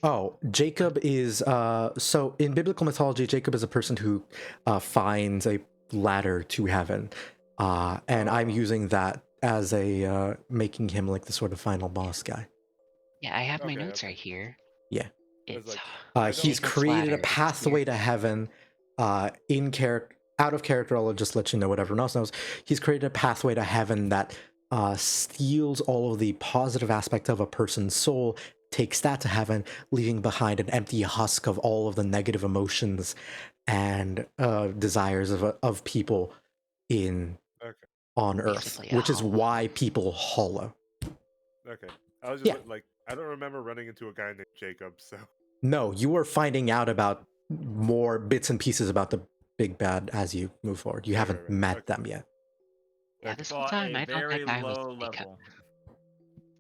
Speaker 1: Oh, Jacob is so in biblical mythology, Jacob is a person who finds a ladder to heaven, and I'm using that as a making him like the sort of final boss guy.
Speaker 3: Yeah, I have my notes right here.
Speaker 1: Yeah.
Speaker 3: It's
Speaker 1: he's created a pathway to heaven. In character, out of character, I'll just let you know what everyone else knows. He's created a pathway to heaven that steals all of the positive aspect of a person's soul, takes that to heaven, leaving behind an empty husk of all of the negative emotions and desires of people on Earth, which is why people hollow.
Speaker 5: Okay. I was just like, I don't remember running into a guy named Jacob, so...
Speaker 1: No, you are finding out about more bits and pieces about the big bad as you move forward. You haven't met them yet.
Speaker 3: Yeah, this whole time I thought that guy was Jacob.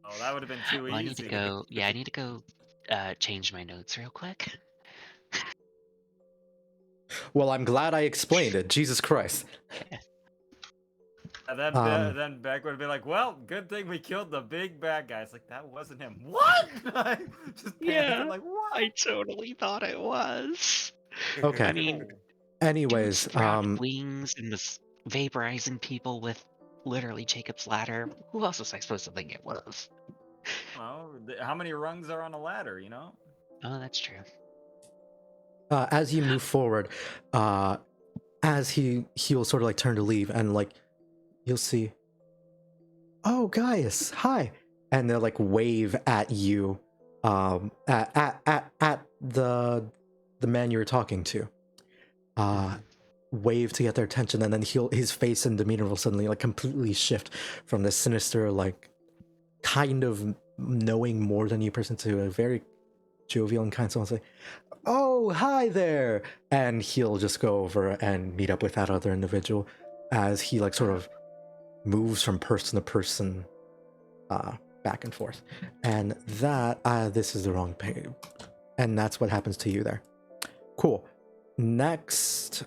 Speaker 7: Oh, that would have been too easy.
Speaker 3: I need to go. Yeah, I need to go change my notes real quick.
Speaker 1: Well, I'm glad I explained it. Jesus Christ.
Speaker 7: And then Beck would be like, "Well, good thing we killed the big bad guy." It's like that wasn't him. What? Just panicking, like what?
Speaker 3: I totally thought it was.
Speaker 1: Okay.
Speaker 3: I mean,
Speaker 1: Anyways,
Speaker 3: dude sprouted wings and was vaporizing people with literally Jacob's ladder. Who else was I supposed to think it was?
Speaker 7: Well, how many rungs are on a ladder? You know.
Speaker 3: Oh, that's true.
Speaker 1: as you move forward, as he'll sort of like turn to leave, and like you'll see, oh Gaius, hi, and they'll like wave at you, at the man you were talking to, wave to get their attention, and then his face and demeanor will suddenly like completely shift from this sinister, like kind of knowing more than you person to a very jovial and kind. So I'll say, oh, hi there, and he'll just go over and meet up with that other individual as he like sort of moves from person to person, back and forth. And that this is the wrong page, and that's what happens to you there. Cool. Next,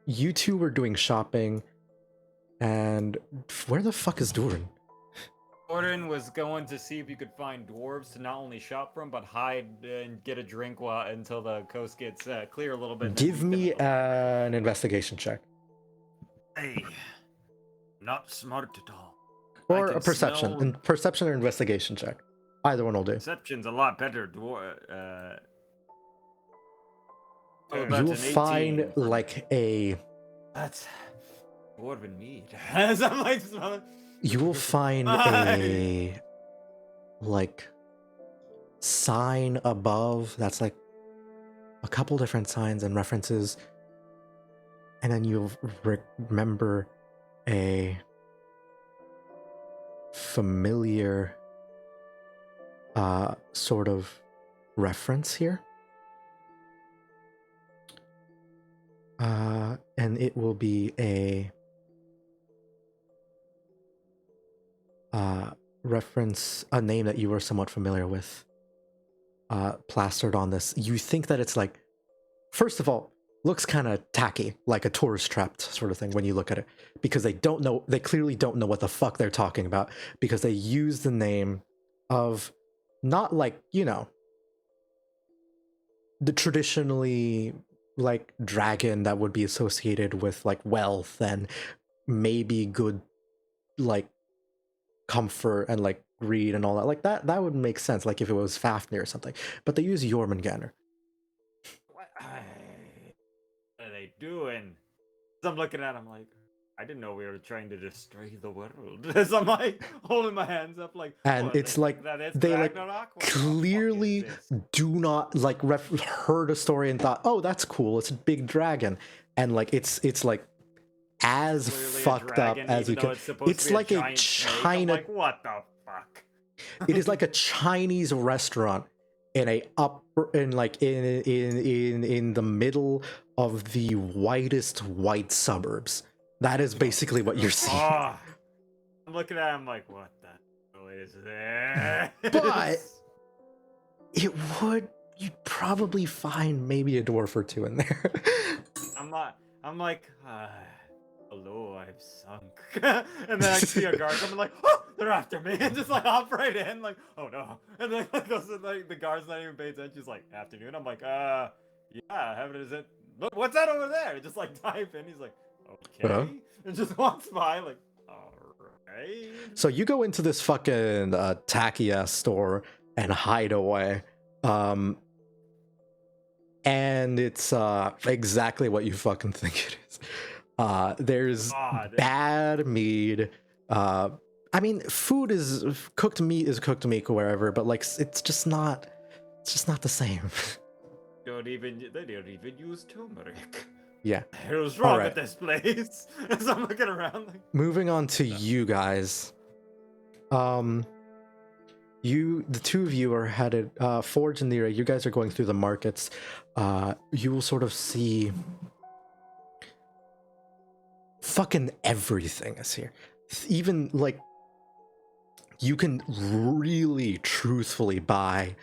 Speaker 1: you two were doing shopping, and where the fuck is Durin?
Speaker 7: Gordon was going to see if you could find dwarves to not only shop from, but hide and get a drink until the coast gets clear a little bit.
Speaker 1: Give me an investigation check.
Speaker 7: Hey, not smart at all.
Speaker 1: Or a perception. Perception or investigation check. Either one will do.
Speaker 7: Perception's a lot better.
Speaker 1: You'll find like a...
Speaker 7: That's dwarven meat. As I'm like smelling...
Speaker 1: You will find a like sign above that's like a couple different signs and references, and then you'll remember a familiar sort of reference here, and it will be a reference, a name that you were somewhat familiar with, plastered on this. You think that it's like, first of all, looks kind of tacky, like a tourist trap sort of thing when you look at it, because they clearly don't know what the fuck they're talking about, because they use the name of not like, you know, the traditionally like dragon that would be associated with like wealth and maybe good like comfort and like greed and all that, like that would make sense, like if it was Fafnir or something, but they use Jormungandr.
Speaker 7: What are they doing? So I'm looking at him like, I didn't know we were trying to destroy the world. As I'm like holding my hands up like,
Speaker 1: and it's like they like clearly do not like heard a story and thought, oh, that's cool, it's a big dragon, and like it's like as fucked up as you can. It's like a China.
Speaker 7: Like, what the fuck?
Speaker 1: It is like a Chinese restaurant in a in the middle of the whitest white suburbs. That is basically what you're seeing.
Speaker 7: Oh, I'm looking at him like, what the hell is this?
Speaker 1: But you'd probably find maybe a dwarf or two in there.
Speaker 7: I'm like, hello, I've sunk. And then I see a guard coming, like, oh, they're after me, and just like hop right in, like, oh no. And then like the guard's not even paying attention. She's like, afternoon. I'm like, yeah, heaven is it? Look, what's that over there? Just like type in. He's like, okay, and just walks by, like, all right.
Speaker 1: So you go into this fucking tacky ass store and hide away, and it's exactly what you fucking think it is. There's bad mead. I mean, food is cooked meat wherever, but like it's just not the same.
Speaker 7: They don't even use turmeric.
Speaker 1: Yeah.
Speaker 7: What's wrong with this place? As I'm looking around, like,
Speaker 1: moving on to you guys. The two of you are headed, Forge and Nira, you guys are going through the markets. You will sort of see fucking everything is here. Even like you can really truthfully buy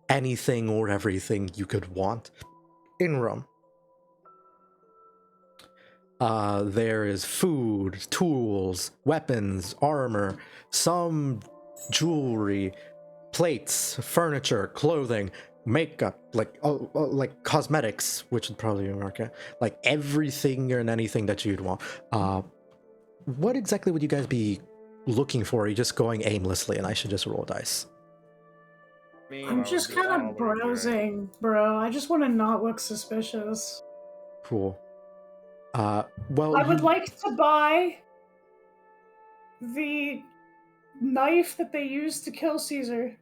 Speaker 1: anything or everything you could want in Rome. There is food, tools, weapons, armor, some jewelry, plates, furniture, clothing, makeup, like cosmetics, which would probably be market, like everything and anything that you'd want. What exactly would you guys be looking for? Are you just going aimlessly and I should just roll dice?
Speaker 2: I'm just kind of browsing, bro. I just want to not look suspicious.
Speaker 1: Cool. Well,
Speaker 2: I would like to buy the knife that they used to kill Caesar.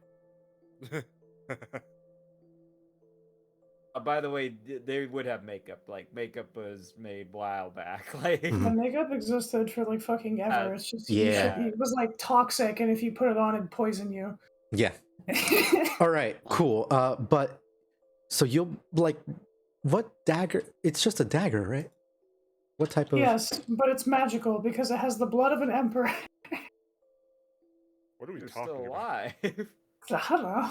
Speaker 4: By the way, they would have makeup. Like, makeup was made a while back. Like,
Speaker 2: The makeup existed for like fucking ever. It's just
Speaker 1: yeah.
Speaker 2: it was like toxic, and if you put it on, it'd poison you.
Speaker 1: Yeah. All right. Cool. But so you'll like what dagger? It's just a dagger, right? What type of?
Speaker 2: Yes, but it's magical because it has the blood of an emperor.
Speaker 5: What are we
Speaker 4: you're
Speaker 5: talking
Speaker 4: still
Speaker 5: about?
Speaker 4: alive.
Speaker 2: I don't know.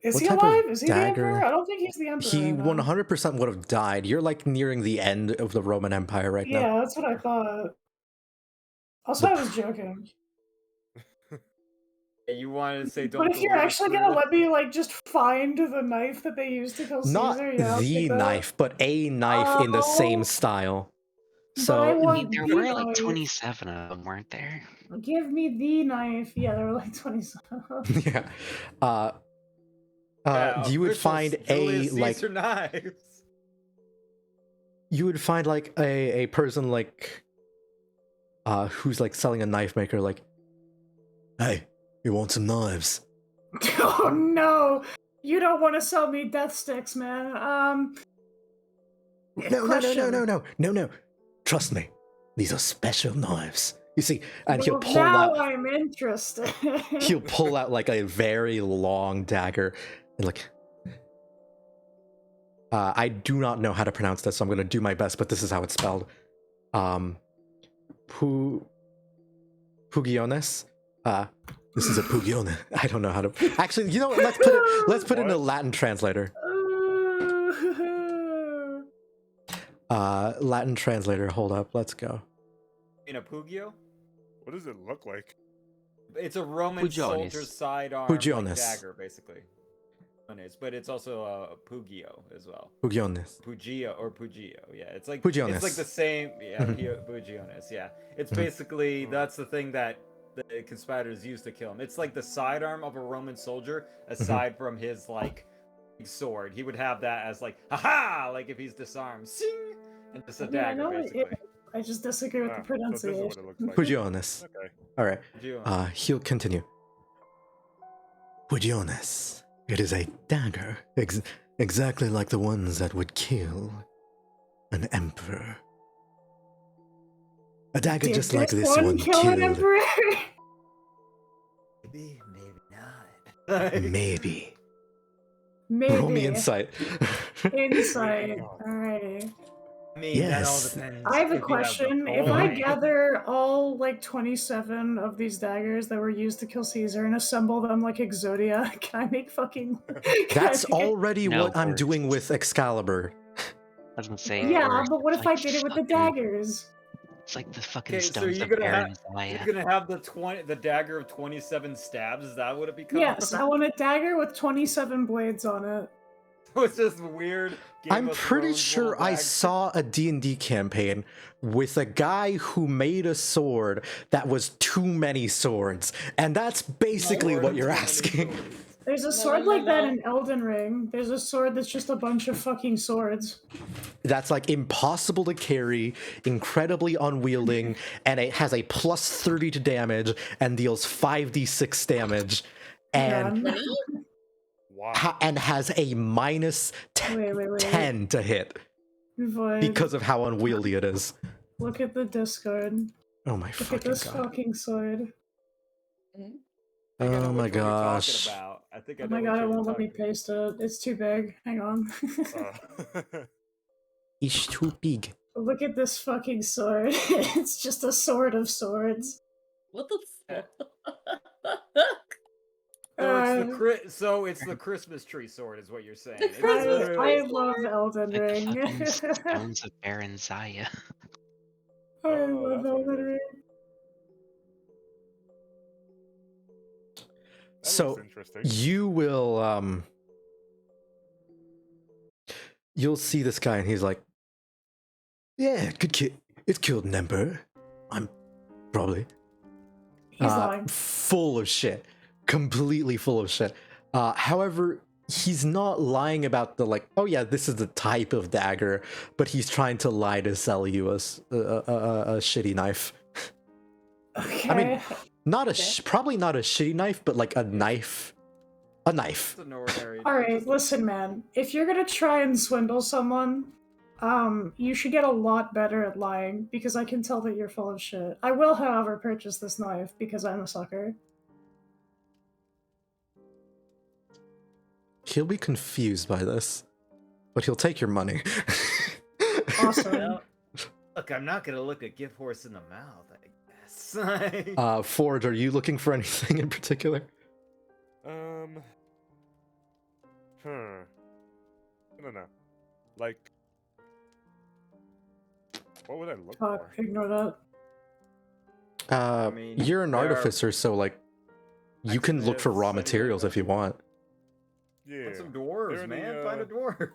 Speaker 2: Is
Speaker 1: What
Speaker 2: he
Speaker 1: type of
Speaker 2: alive? Is he the
Speaker 1: dagger?
Speaker 2: emperor? I don't think he's the emperor.
Speaker 1: He
Speaker 2: right now.
Speaker 1: 100% would have died. You're like nearing the end of the Roman Empire right now.
Speaker 2: Yeah, that's what I thought. Also, I was joking.
Speaker 4: You wanted to say don't.
Speaker 2: But if you're actually gonna let me like just find the knife that they used to kill
Speaker 1: Not
Speaker 2: Caesar, yeah, I'll
Speaker 1: the
Speaker 2: take that.
Speaker 1: knife, but a knife in the same style.
Speaker 2: But I
Speaker 1: So
Speaker 2: want
Speaker 3: There
Speaker 2: the
Speaker 3: were like
Speaker 2: knife.
Speaker 3: 27 of them, weren't there?
Speaker 2: Give me the knife. Yeah, there were like 27.
Speaker 1: yeah. You would find a like
Speaker 4: knives.
Speaker 1: you would find like a person like who's like selling a knife maker like, hey, you want some knives?
Speaker 2: Oh no! You don't want to sell me death sticks, man.
Speaker 1: No. Trust me, these are special knives. You see, and he'll
Speaker 2: Well,
Speaker 1: pull
Speaker 2: now
Speaker 1: out.
Speaker 2: I'm interested.
Speaker 1: He'll pull out like a very long dagger, and like. I do not know how to pronounce this, so I'm going to do my best, but this is how it's spelled. Pugiones. This is a pugione. I don't know how to. Actually, you know what? Let's put it in a Latin translator. Latin translator. Hold up. Let's go.
Speaker 4: In a pugio?
Speaker 5: What does it look like?
Speaker 4: It's a Roman
Speaker 3: Pugiones.
Speaker 4: soldier's sidearm
Speaker 1: Pugiones.
Speaker 4: dagger, basically. But it's also a pugio as well.
Speaker 1: Pugiones.
Speaker 4: Pugio or pugio, yeah. It's like
Speaker 1: Pugiones.
Speaker 4: It's like the same, yeah. Pugiones, yeah. It's basically that's the thing that the conspirators used to kill him. It's like the sidearm of a Roman soldier, aside from his like sword. He would have that as like, haha, like if he's disarmed, sing, and just a dagger, basically.
Speaker 2: I just disagree with the pronunciation.
Speaker 5: So this is what it looks like.
Speaker 1: Pugiones.
Speaker 5: Okay.
Speaker 1: All right.
Speaker 4: Pugiones.
Speaker 1: He'll continue. Pugiones. It is a dagger, exactly like the ones that would kill an emperor. A dagger just like this one
Speaker 2: kill an
Speaker 1: killed.
Speaker 2: emperor?
Speaker 4: Maybe not.
Speaker 1: Maybe.
Speaker 2: Maybe.
Speaker 1: Roll me insight.
Speaker 2: Insight. Alrighty.
Speaker 4: I mean, that all
Speaker 1: Yes.
Speaker 4: depends.
Speaker 2: I have a
Speaker 4: if you
Speaker 2: question.
Speaker 4: the
Speaker 2: If I
Speaker 4: coin.
Speaker 2: gather all like 27 of these daggers that were used to kill Caesar and assemble them like Exodia, can I make fucking?
Speaker 1: That's already
Speaker 3: No,
Speaker 1: what I'm
Speaker 3: worse.
Speaker 1: doing with Excalibur.
Speaker 3: I was gonna say.
Speaker 2: Yeah,
Speaker 3: worse.
Speaker 2: but what if
Speaker 3: Like
Speaker 2: I did it with the
Speaker 3: fucking-
Speaker 2: daggers?
Speaker 3: It's like the fucking
Speaker 4: Okay, so
Speaker 3: stones
Speaker 4: you're
Speaker 3: of
Speaker 4: gonna
Speaker 3: Aaron's
Speaker 4: You're gonna have the dagger of 27 stabs. Is that what it becomes?
Speaker 2: Yes, I want a dagger with 27 blades on it.
Speaker 4: It's just weird. Game
Speaker 1: I'm
Speaker 4: of
Speaker 1: pretty
Speaker 4: Thrones
Speaker 1: sure
Speaker 4: world
Speaker 1: I
Speaker 4: dagger.
Speaker 1: saw a D&D campaign with a guy who made a sword that was too many swords, and that's basically what you're asking.
Speaker 2: There's a sword like that in Elden Ring. There's a sword that's just a bunch of fucking swords.
Speaker 1: That's like impossible to carry, incredibly unwielding, and it has a plus 30 to damage and deals 5d6 damage, and
Speaker 2: Yeah.
Speaker 5: Wow.
Speaker 1: and has a minus
Speaker 2: Wait.
Speaker 1: 10 to hit
Speaker 2: Void.
Speaker 1: because of how unwieldy it is.
Speaker 2: Look at the Discord.
Speaker 1: Oh my
Speaker 2: Look at
Speaker 1: fucking
Speaker 2: this
Speaker 1: god.
Speaker 2: fucking sword.
Speaker 4: I think I know
Speaker 1: Oh
Speaker 4: which
Speaker 1: my
Speaker 4: one you're talking
Speaker 1: gosh.
Speaker 4: about. I think I
Speaker 2: Oh
Speaker 4: know
Speaker 2: my
Speaker 4: which
Speaker 2: god, it
Speaker 4: one you're
Speaker 2: won't let me
Speaker 4: talking
Speaker 2: paste it. It's too big. Hang on.
Speaker 1: It's too big.
Speaker 2: Look at this fucking sword. It's just a sword of swords.
Speaker 6: What the fuck?
Speaker 4: So it's So it's the Christmas tree sword, is what you're saying.
Speaker 6: The
Speaker 4: It's
Speaker 6: Christmas
Speaker 4: literally-
Speaker 2: I love Elden
Speaker 3: Like the
Speaker 2: Ring.
Speaker 3: fucking stones of Baron Zaya.
Speaker 2: I
Speaker 5: Oh,
Speaker 2: love
Speaker 5: that's what it
Speaker 2: Elden
Speaker 5: is.
Speaker 2: Ring.
Speaker 5: That
Speaker 1: So
Speaker 5: looks interesting.
Speaker 1: you will you'll see this guy and he's like, yeah, good kid. It killed an emperor. I'm probably
Speaker 2: He's lying.
Speaker 1: full of shit, completely full of shit. However, he's not lying about the like, oh yeah, this is the type of dagger, but he's trying to lie to sell you a shitty knife.
Speaker 2: Okay.
Speaker 1: I mean, not a probably not a shitty knife, but like a knife. A knife.
Speaker 4: It's an ordinary.
Speaker 2: All right, listen, man. If you're gonna try and swindle someone, you should get a lot better at lying because I can tell that you're full of shit. I will, however, purchase this knife because I'm a sucker.
Speaker 1: He'll be confused by this, but he'll take your money.
Speaker 2: Awesome.
Speaker 4: Well, look, I'm not gonna look a gift horse in the mouth, I guess.
Speaker 1: Ford, are you looking for anything in particular?
Speaker 5: I don't know. Like, what would I look
Speaker 2: Fuck,
Speaker 5: for?
Speaker 2: ignore that.
Speaker 4: I mean,
Speaker 1: You're an
Speaker 4: there are-
Speaker 1: artificer, so like, you can look for raw materials if you want.
Speaker 5: Yeah.
Speaker 4: Want some dwarves,
Speaker 5: There
Speaker 4: man.
Speaker 5: any,
Speaker 4: Find a dwarf.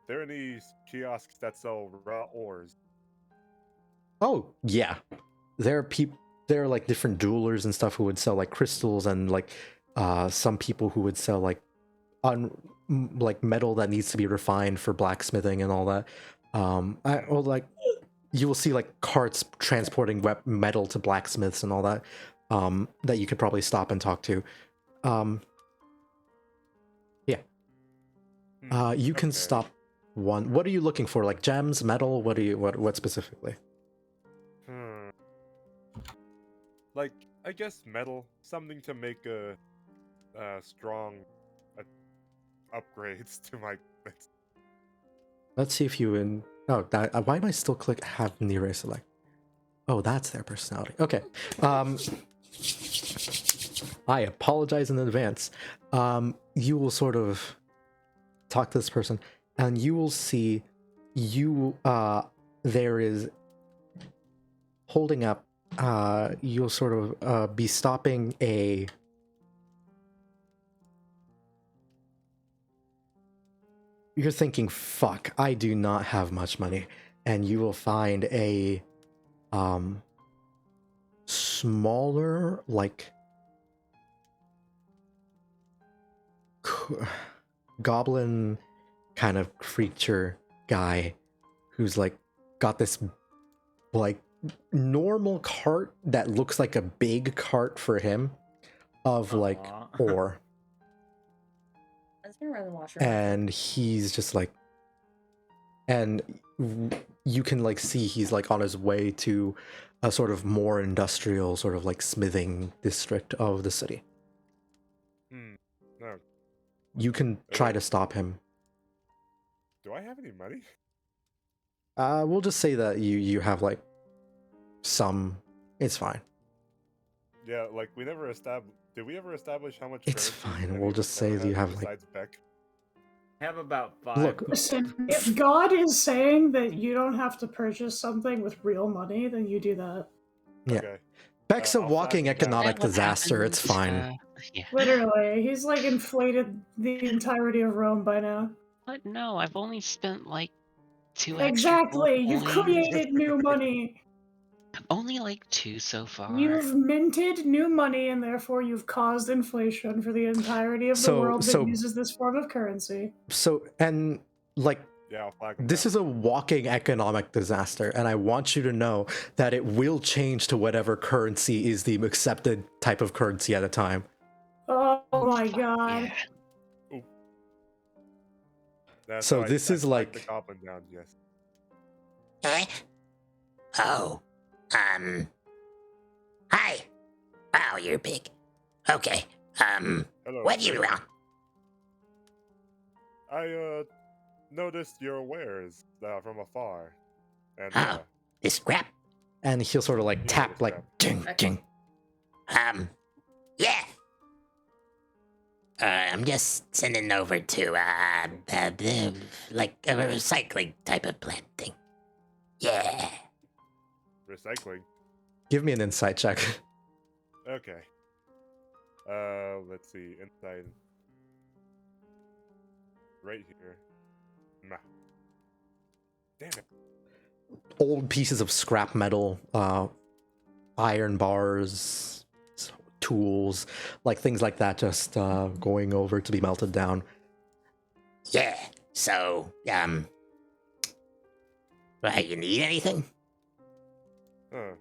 Speaker 5: There are any kiosks that sell raw ores?
Speaker 1: Oh yeah, there are like different jewelers and stuff who would sell like crystals and like some people who would sell like like metal that needs to be refined for blacksmithing and all that. Or like you will see like carts transporting metal to blacksmiths and all that. That you could probably stop and talk to. You can
Speaker 5: Okay.
Speaker 1: stop one. What are you looking for? Like gems, metal? What specifically?
Speaker 5: Like, I guess metal, something to make a strong upgrades to my.
Speaker 1: Let's see if you in. Oh, that, why am I still have near select? Oh, that's their personality. Okay. I apologize in advance. You will sort of talk to this person, and you will see there is holding up. You'll sort of be stopping a. You're thinking, fuck, I do not have much money. And you will find a smaller, like goblin kind of creature guy who's like got this like normal cart that looks like a big cart for him of like ore.
Speaker 6: I was gonna rather watch her.
Speaker 1: And he's just like, and you can like see he's like on his way to a sort of more industrial sort of like smithing district of the city.
Speaker 5: No.
Speaker 1: You can try to stop him.
Speaker 5: Do I have any money?
Speaker 1: We'll just say that you have like some. It's fine.
Speaker 5: Yeah, like we never established. Did we ever establish how much?
Speaker 1: It's
Speaker 5: currency
Speaker 1: fine.
Speaker 5: any
Speaker 1: We'll
Speaker 5: of
Speaker 1: just
Speaker 5: us
Speaker 1: say
Speaker 5: ever
Speaker 1: that you
Speaker 5: had
Speaker 1: have like.
Speaker 5: besides Beck?
Speaker 4: I have about 5.
Speaker 1: Look.
Speaker 2: Listen, if God is saying that you don't have to purchase something with real money, then you do that.
Speaker 1: Yeah.
Speaker 5: Okay.
Speaker 1: Beck's a
Speaker 5: I'll
Speaker 1: walking
Speaker 5: fact check.
Speaker 1: economic
Speaker 3: What
Speaker 1: disaster. It's
Speaker 3: happens,
Speaker 1: fine.
Speaker 3: Yeah.
Speaker 2: Literally, he's like inflated the entirety of Rome by now.
Speaker 3: But no, I've only spent like 2
Speaker 2: Exactly,
Speaker 3: extra
Speaker 2: you've
Speaker 3: gold coins.
Speaker 2: created new money.
Speaker 3: Only like 2 so far.
Speaker 2: You've minted new money, and therefore you've caused inflation for the entirety of the world that uses this form of currency.
Speaker 1: So, and like,
Speaker 5: Yeah, I'll flag him
Speaker 1: this
Speaker 5: down.
Speaker 1: is a walking economic disaster, and I want you to know that it will change to whatever currency is the accepted type of currency at a time.
Speaker 2: Oh my
Speaker 3: Fuck,
Speaker 2: god.
Speaker 3: yeah.
Speaker 5: That's
Speaker 1: So
Speaker 5: how
Speaker 1: this
Speaker 5: I
Speaker 1: is
Speaker 5: flagged
Speaker 1: like-
Speaker 5: the goblin down. Yes.
Speaker 8: Oh, hi. Wow, you're big. Okay,
Speaker 5: Hello.
Speaker 8: what do you want?
Speaker 5: I noticed your wares from afar, and
Speaker 8: Oh. This scrap?
Speaker 1: And he'll sort of like
Speaker 5: Yeah,
Speaker 1: tap,
Speaker 5: this
Speaker 1: like,
Speaker 5: crap.
Speaker 1: ding, ding.
Speaker 8: Yeah. I'm just sending over to, like a recycling type of plant thing. Yeah.
Speaker 5: Recycling.
Speaker 1: Give me an insight check.
Speaker 5: Okay. Let's see. Inside. Right here. Nah. Damn it.
Speaker 1: Old pieces of scrap metal, iron bars, tools, like things like that, just going over to be melted down.
Speaker 8: Yeah. So, right, you need anything?
Speaker 5: Huh.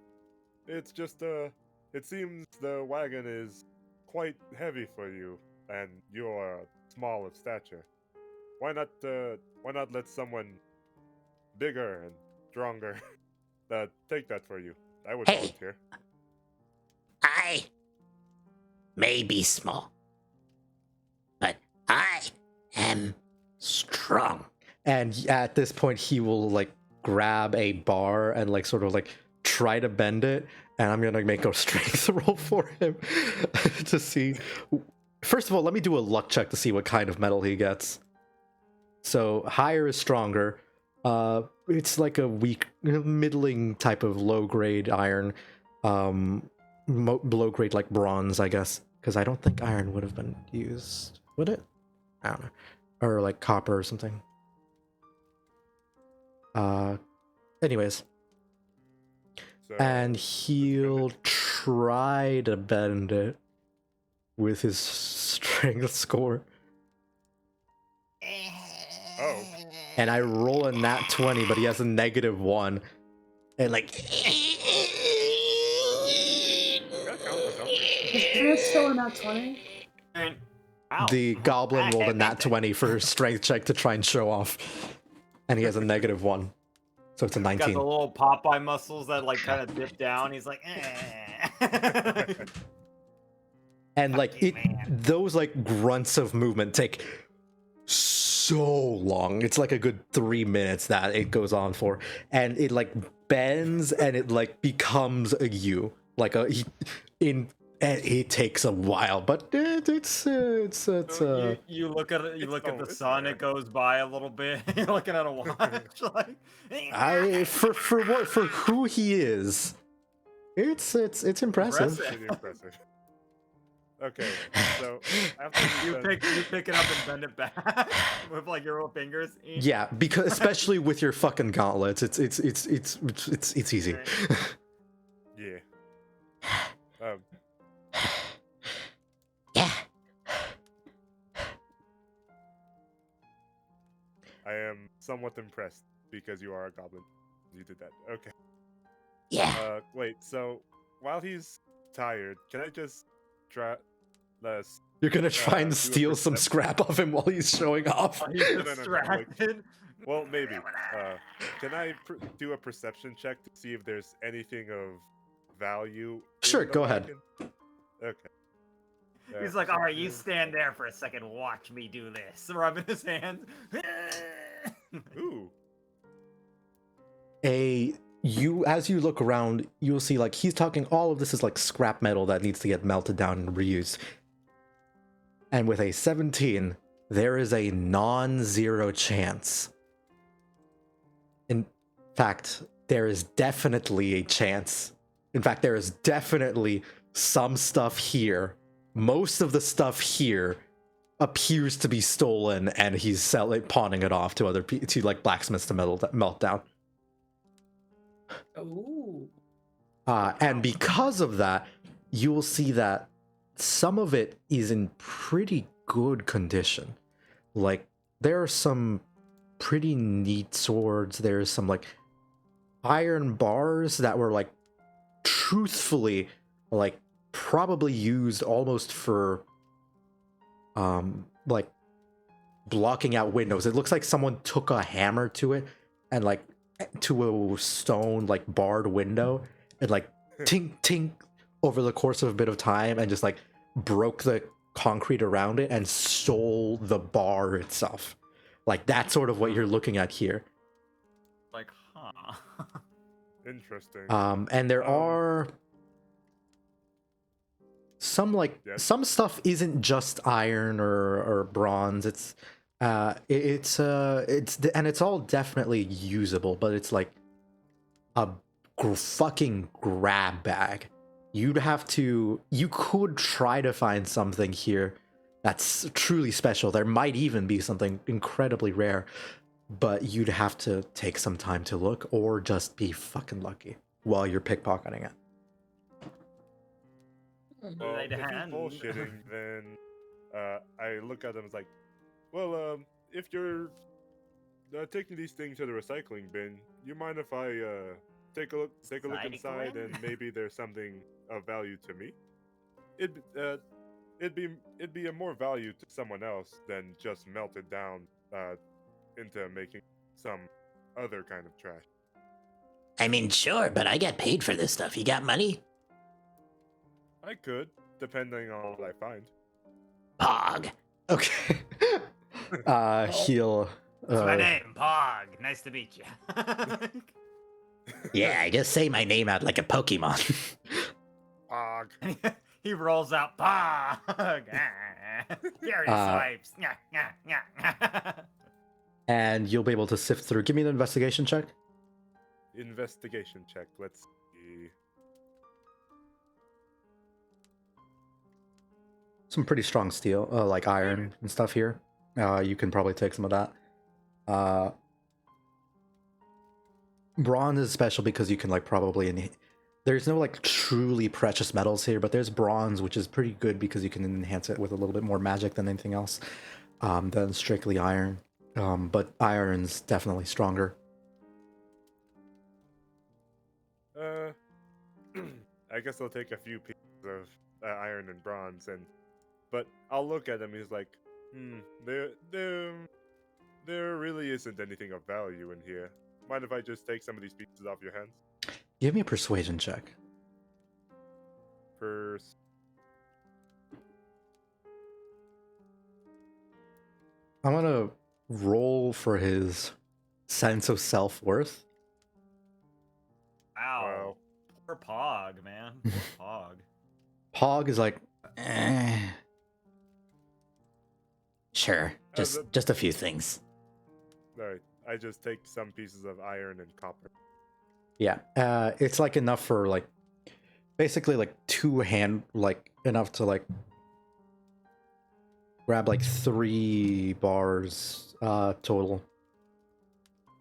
Speaker 5: It's just, it seems the wagon is quite heavy for you, and you are small of stature. Why not let someone bigger and stronger take that for you? I would
Speaker 8: Hey.
Speaker 5: volunteer.
Speaker 8: I may be small, but I am strong.
Speaker 1: And at this point, he will like grab a bar and like sort of like try to bend it. And I'm gonna make a strength roll for him to see. First of all, let me do a luck check to see what kind of metal he gets. So higher is stronger. It's like a weak, middling type of low grade iron. Low grade like bronze, I guess, because I don't think iron would have been used. Would it? I don't know. Or like copper or something. Anyways.
Speaker 5: So,
Speaker 1: And he'll try to bend it with his strength score.
Speaker 5: oh.
Speaker 1: And I roll a nat 20, but he has a -1. And like...
Speaker 5: That counts for something.
Speaker 2: Is still in that 20?
Speaker 7: Ow.
Speaker 1: The goblin rolled a nat 20 for his strength check to try and show off. And he has a -1. So it's a
Speaker 4: Got
Speaker 1: 19.
Speaker 4: the little Popeye muscles that like kind of dip down. He's like, eh.
Speaker 1: And like those like grunts of movement take so long. It's like a good 3 minutes that it goes on for, and it like bends and it like becomes a U. Like it takes a while, but it's
Speaker 4: you look at it, you
Speaker 5: It's
Speaker 4: look at the
Speaker 5: it's
Speaker 4: sun.
Speaker 5: there.
Speaker 4: It goes by a little bit. You're looking at a watch, like.
Speaker 1: for who he is, it's impressive.
Speaker 5: Pretty impressive. Okay, so after
Speaker 4: You
Speaker 5: you
Speaker 4: pick it up and bend it back with like your little fingers.
Speaker 1: Yeah, because especially with your fucking gauntlets, it's easy.
Speaker 5: yeah.
Speaker 8: Yeah.
Speaker 5: I am somewhat impressed because you are a goblin. You did that. Okay.
Speaker 8: Yeah.
Speaker 5: Wait. So while he's tired, can I just try?
Speaker 1: You're gonna try and
Speaker 5: do a
Speaker 1: steal some
Speaker 5: perception-
Speaker 1: scrap of him while he's showing off.
Speaker 4: He's
Speaker 5: No, like,
Speaker 4: distracted.
Speaker 5: well, maybe. Can I do a perception check to see if there's anything of value? in
Speaker 1: Sure,
Speaker 5: the
Speaker 1: go ahead.
Speaker 5: wagon? Okay.
Speaker 4: He's like, all right, you stand there for a second. Watch me do this. Rubbing his hands.
Speaker 5: Ooh.
Speaker 1: As you look around, you'll see like he's talking. All of this is like scrap metal that needs to get melted down and reused. And with a 17, there is a non-zero chance. In fact, there is definitely a chance. In fact, there is definitely some stuff here. Most of the stuff here appears to be stolen, and he's pawning it off to other to like blacksmiths to melt down.
Speaker 6: Ooh.
Speaker 1: And because of that, you will see that some of it is in pretty good condition. Like, there are some pretty neat swords. There's some, like, iron bars that were, like, truthfully, like, probably used almost for, like, blocking out windows. It looks like someone took a hammer to it and, like, to a stone, like, barred window and, like, tink, tink over the course of a bit of time and just, like, broke the concrete around it and stole the bar itself. Like, that's sort of what you're looking at here.
Speaker 4: Like, huh.
Speaker 5: Interesting.
Speaker 1: And there are some
Speaker 5: Yes.
Speaker 1: some stuff isn't just iron or bronze. It's and it's all definitely usable, but it's like a fucking grab bag. You could try to find something here that's truly special. There might even be something incredibly rare, but you'd have to take some time to look or just be fucking lucky while you're pickpocketing it.
Speaker 5: Well,
Speaker 7: Right
Speaker 5: if he's
Speaker 7: hand.
Speaker 5: bullshitting, then I look at him as like, well, if you're taking these things to the recycling bin, you mind if I take a look inside,
Speaker 7: Recycling?
Speaker 5: and maybe there's something of value to me? It'd be a more value to someone else than just melted down into making some other kind of trash.
Speaker 8: I mean, sure, but I get paid for this stuff. You got money?
Speaker 5: I could, depending on what I find.
Speaker 8: Pog.
Speaker 1: Okay. He'll.
Speaker 7: What's my name? Pog. Nice to meet you.
Speaker 8: Yeah, I just say my name out like a Pokemon.
Speaker 5: Pog.
Speaker 7: He rolls out Pog. Fury swipes.
Speaker 1: And you'll be able to sift through. Give me an investigation check.
Speaker 5: Investigation check. Let's see.
Speaker 1: Some pretty strong steel, like iron and stuff here. You can probably take some of that. Bronze is special because you can like probably there's no like truly precious metals here, but there's bronze, which is pretty good because you can enhance it with a little bit more magic than anything else than strictly iron. But iron's definitely stronger.
Speaker 5: I guess I'll take a few pieces of iron and bronze, but I'll look at him. He's like, there really isn't anything of value in here. Mind if I just take some of these pieces off your hands?
Speaker 1: Give me a persuasion check. I'm gonna roll for his sense of self-worth.
Speaker 7: Wow. Poor Pog, man. Poor Pog.
Speaker 1: Pog is like,
Speaker 8: Sure, just a few things.
Speaker 5: Alright, I just take some pieces of iron and copper.
Speaker 1: yeah. It's like enough for like, basically like enough to like grab like 3 bars total.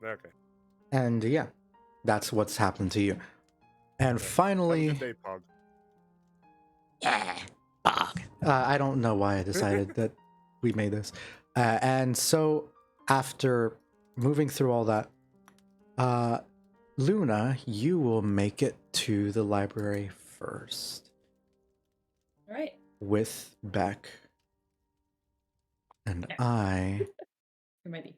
Speaker 5: Okay.
Speaker 1: And yeah, that's what's happened to you. And finally,
Speaker 5: Have a good day, Pog.
Speaker 8: Yeah, Pog.
Speaker 1: I don't know why I decided that we made this. And so after moving through all that, Luna, you will make it to the library first.
Speaker 6: All right.
Speaker 1: With Beck. And I
Speaker 6: I'm ready.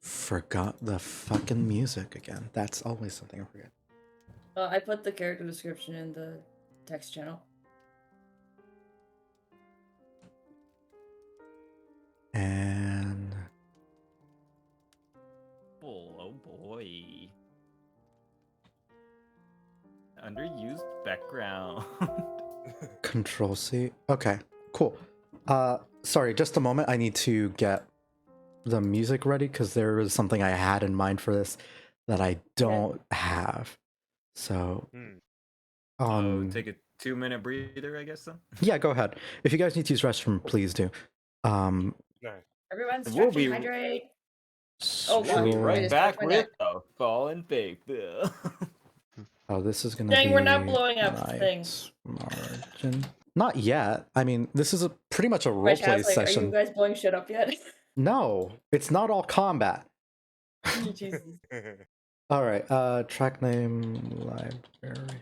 Speaker 1: forgot the fucking music again. That's always something I forget.
Speaker 6: I put the character description in the text channel.
Speaker 1: And
Speaker 7: Oh boy. Underused background.
Speaker 1: Control C. Okay, cool. Sorry, just a moment. I need to get the music ready because there was something I had in mind for this that I don't have. So,
Speaker 7: Take a 2-minute breather, I guess. Then.
Speaker 1: Yeah, go ahead. If you guys need to use restroom, please do.
Speaker 6: Everyone,
Speaker 7: We'll
Speaker 6: stretch
Speaker 7: be-
Speaker 6: and hydrate.
Speaker 7: We'll be
Speaker 1: Sure.
Speaker 7: right
Speaker 6: Just
Speaker 7: back
Speaker 6: touch my
Speaker 7: with
Speaker 6: neck.
Speaker 7: the fallen faith.
Speaker 1: Oh, this is gonna
Speaker 6: Dang,
Speaker 1: be.
Speaker 6: we're not blowing up
Speaker 1: night
Speaker 6: things.
Speaker 1: margin. Not yet. I mean, this is pretty much a
Speaker 6: My
Speaker 1: roleplay
Speaker 6: chat's like, are
Speaker 1: session.
Speaker 6: you guys blowing shit up yet?
Speaker 1: No, it's not all combat.
Speaker 6: Jesus.
Speaker 1: All right. Track name library.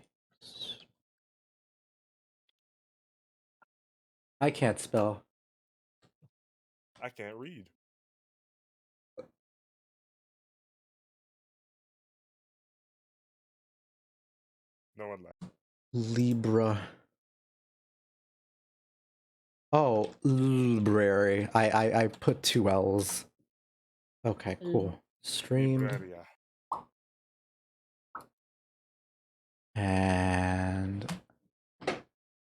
Speaker 1: I can't spell.
Speaker 5: I can't read. No one left.
Speaker 1: Libra. Oh, library. I put 2 L's. Okay, cool. Streamed.
Speaker 5: Libraria.
Speaker 1: And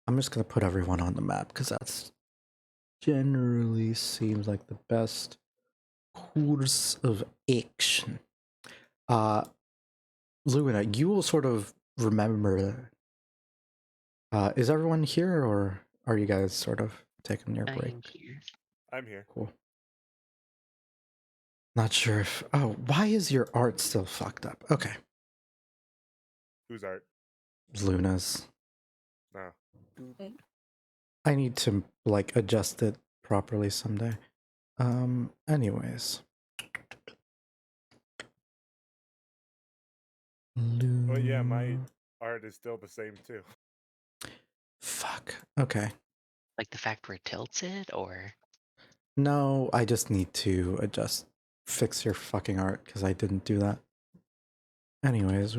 Speaker 1: I'm just gonna put everyone on the map because that's generally seems like the best course of action. Luna, you will sort of remember. Is everyone here, or are you guys sort of taking your break?
Speaker 3: I'm here.
Speaker 5: I'm here.
Speaker 1: Cool. Not sure if. Oh, why is your art still fucked up? Okay,
Speaker 5: Whose art?
Speaker 1: Luna's.
Speaker 5: No.
Speaker 1: I need to like adjust it properly someday. Anyways.
Speaker 5: Oh yeah, my art is still the same too.
Speaker 1: Fuck. Okay.
Speaker 3: Like the fact where it tilts it, or
Speaker 1: No, I just need to fix your fucking art because I didn't do that. Anyways,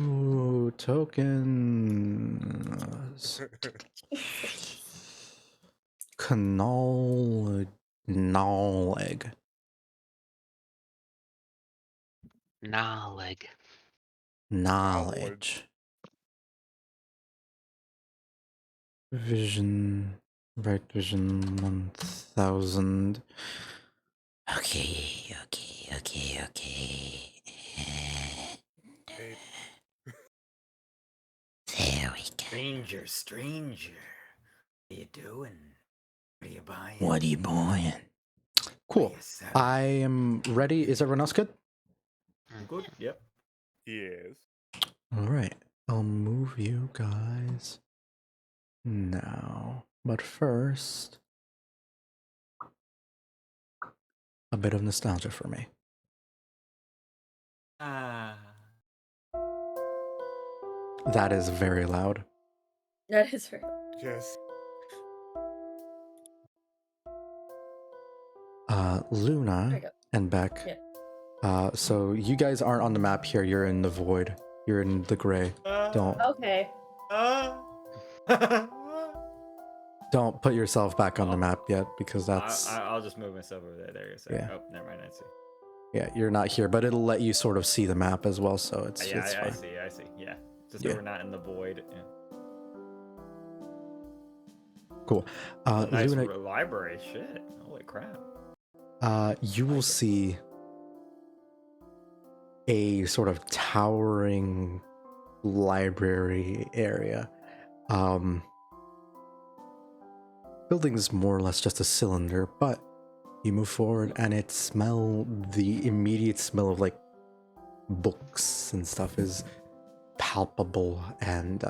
Speaker 1: ooh, tokens. Knowledge.
Speaker 3: knowledge.
Speaker 1: Knowledge. Vision. Right vision 1000. Okay.
Speaker 5: Hey,
Speaker 8: There we go.
Speaker 7: Stranger. What are you doing? What are you buying?
Speaker 8: What are you buying?
Speaker 1: Cool. I am ready. Is everyone else good?
Speaker 4: Good. Yep.
Speaker 5: yes.
Speaker 1: All right. I'll move you guys now. But first, a bit of nostalgia for me. That is very loud.
Speaker 6: That is right.
Speaker 5: Yes.
Speaker 1: Luna
Speaker 6: There you go.
Speaker 1: and Beck.
Speaker 6: Yeah.
Speaker 1: So you guys aren't on the map here. You're in the void. You're in the gray. Don't
Speaker 6: Okay.
Speaker 1: don't put yourself back on the map yet because that's
Speaker 4: I'll just move myself over there. There you go.
Speaker 1: Yeah.
Speaker 4: Oh, never mind. I see.
Speaker 1: yeah. You're not here, but it'll let you sort of see the map as well. So it's
Speaker 4: Yeah,
Speaker 1: it's
Speaker 4: I
Speaker 1: fine.
Speaker 4: see. Yeah. Just
Speaker 1: Yeah.
Speaker 4: so we're not in the void. Yeah.
Speaker 1: Cool.
Speaker 4: Nice
Speaker 1: Luna,
Speaker 4: library. Shit. Holy crap.
Speaker 1: you will see a sort of towering library area. Building's more or less just a cylinder, but you move forward and the immediate smell of like books and stuff is palpable, and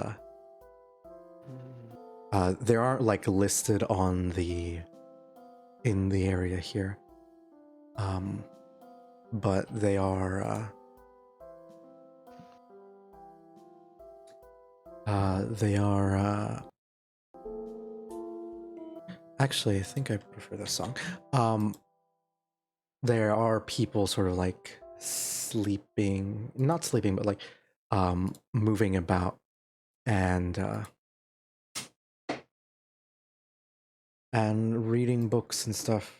Speaker 1: they aren't like listed in the area here, but they are actually I think I prefer this song. There are people sort of like not sleeping, but like moving about and reading books and stuff.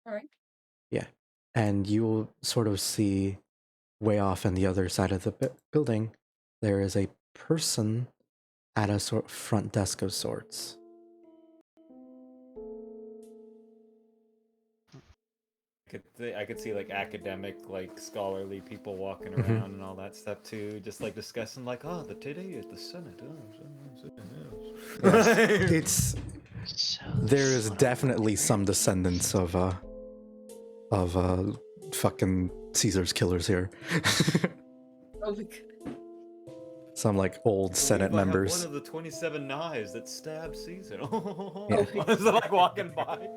Speaker 6: All right.
Speaker 1: Yeah. And you'll sort of see way off on the other side of the building, there is a person at a sort of front desk of sorts.
Speaker 4: I could see like academic, like scholarly people walking
Speaker 1: Mhm.
Speaker 4: around and all that stuff too, just like discussing like, oh, today at the Senate.
Speaker 1: Yes. It's
Speaker 3: So
Speaker 1: there is
Speaker 3: son of a
Speaker 1: definitely
Speaker 3: bitch.
Speaker 1: some descendants of fucking Caesar's killers here.
Speaker 6: Oh my god.
Speaker 1: Some like old Senate
Speaker 4: I have
Speaker 1: members.
Speaker 4: one of the 27 knives that stabbed Caesar.
Speaker 1: Yeah.
Speaker 4: Is it like walking by?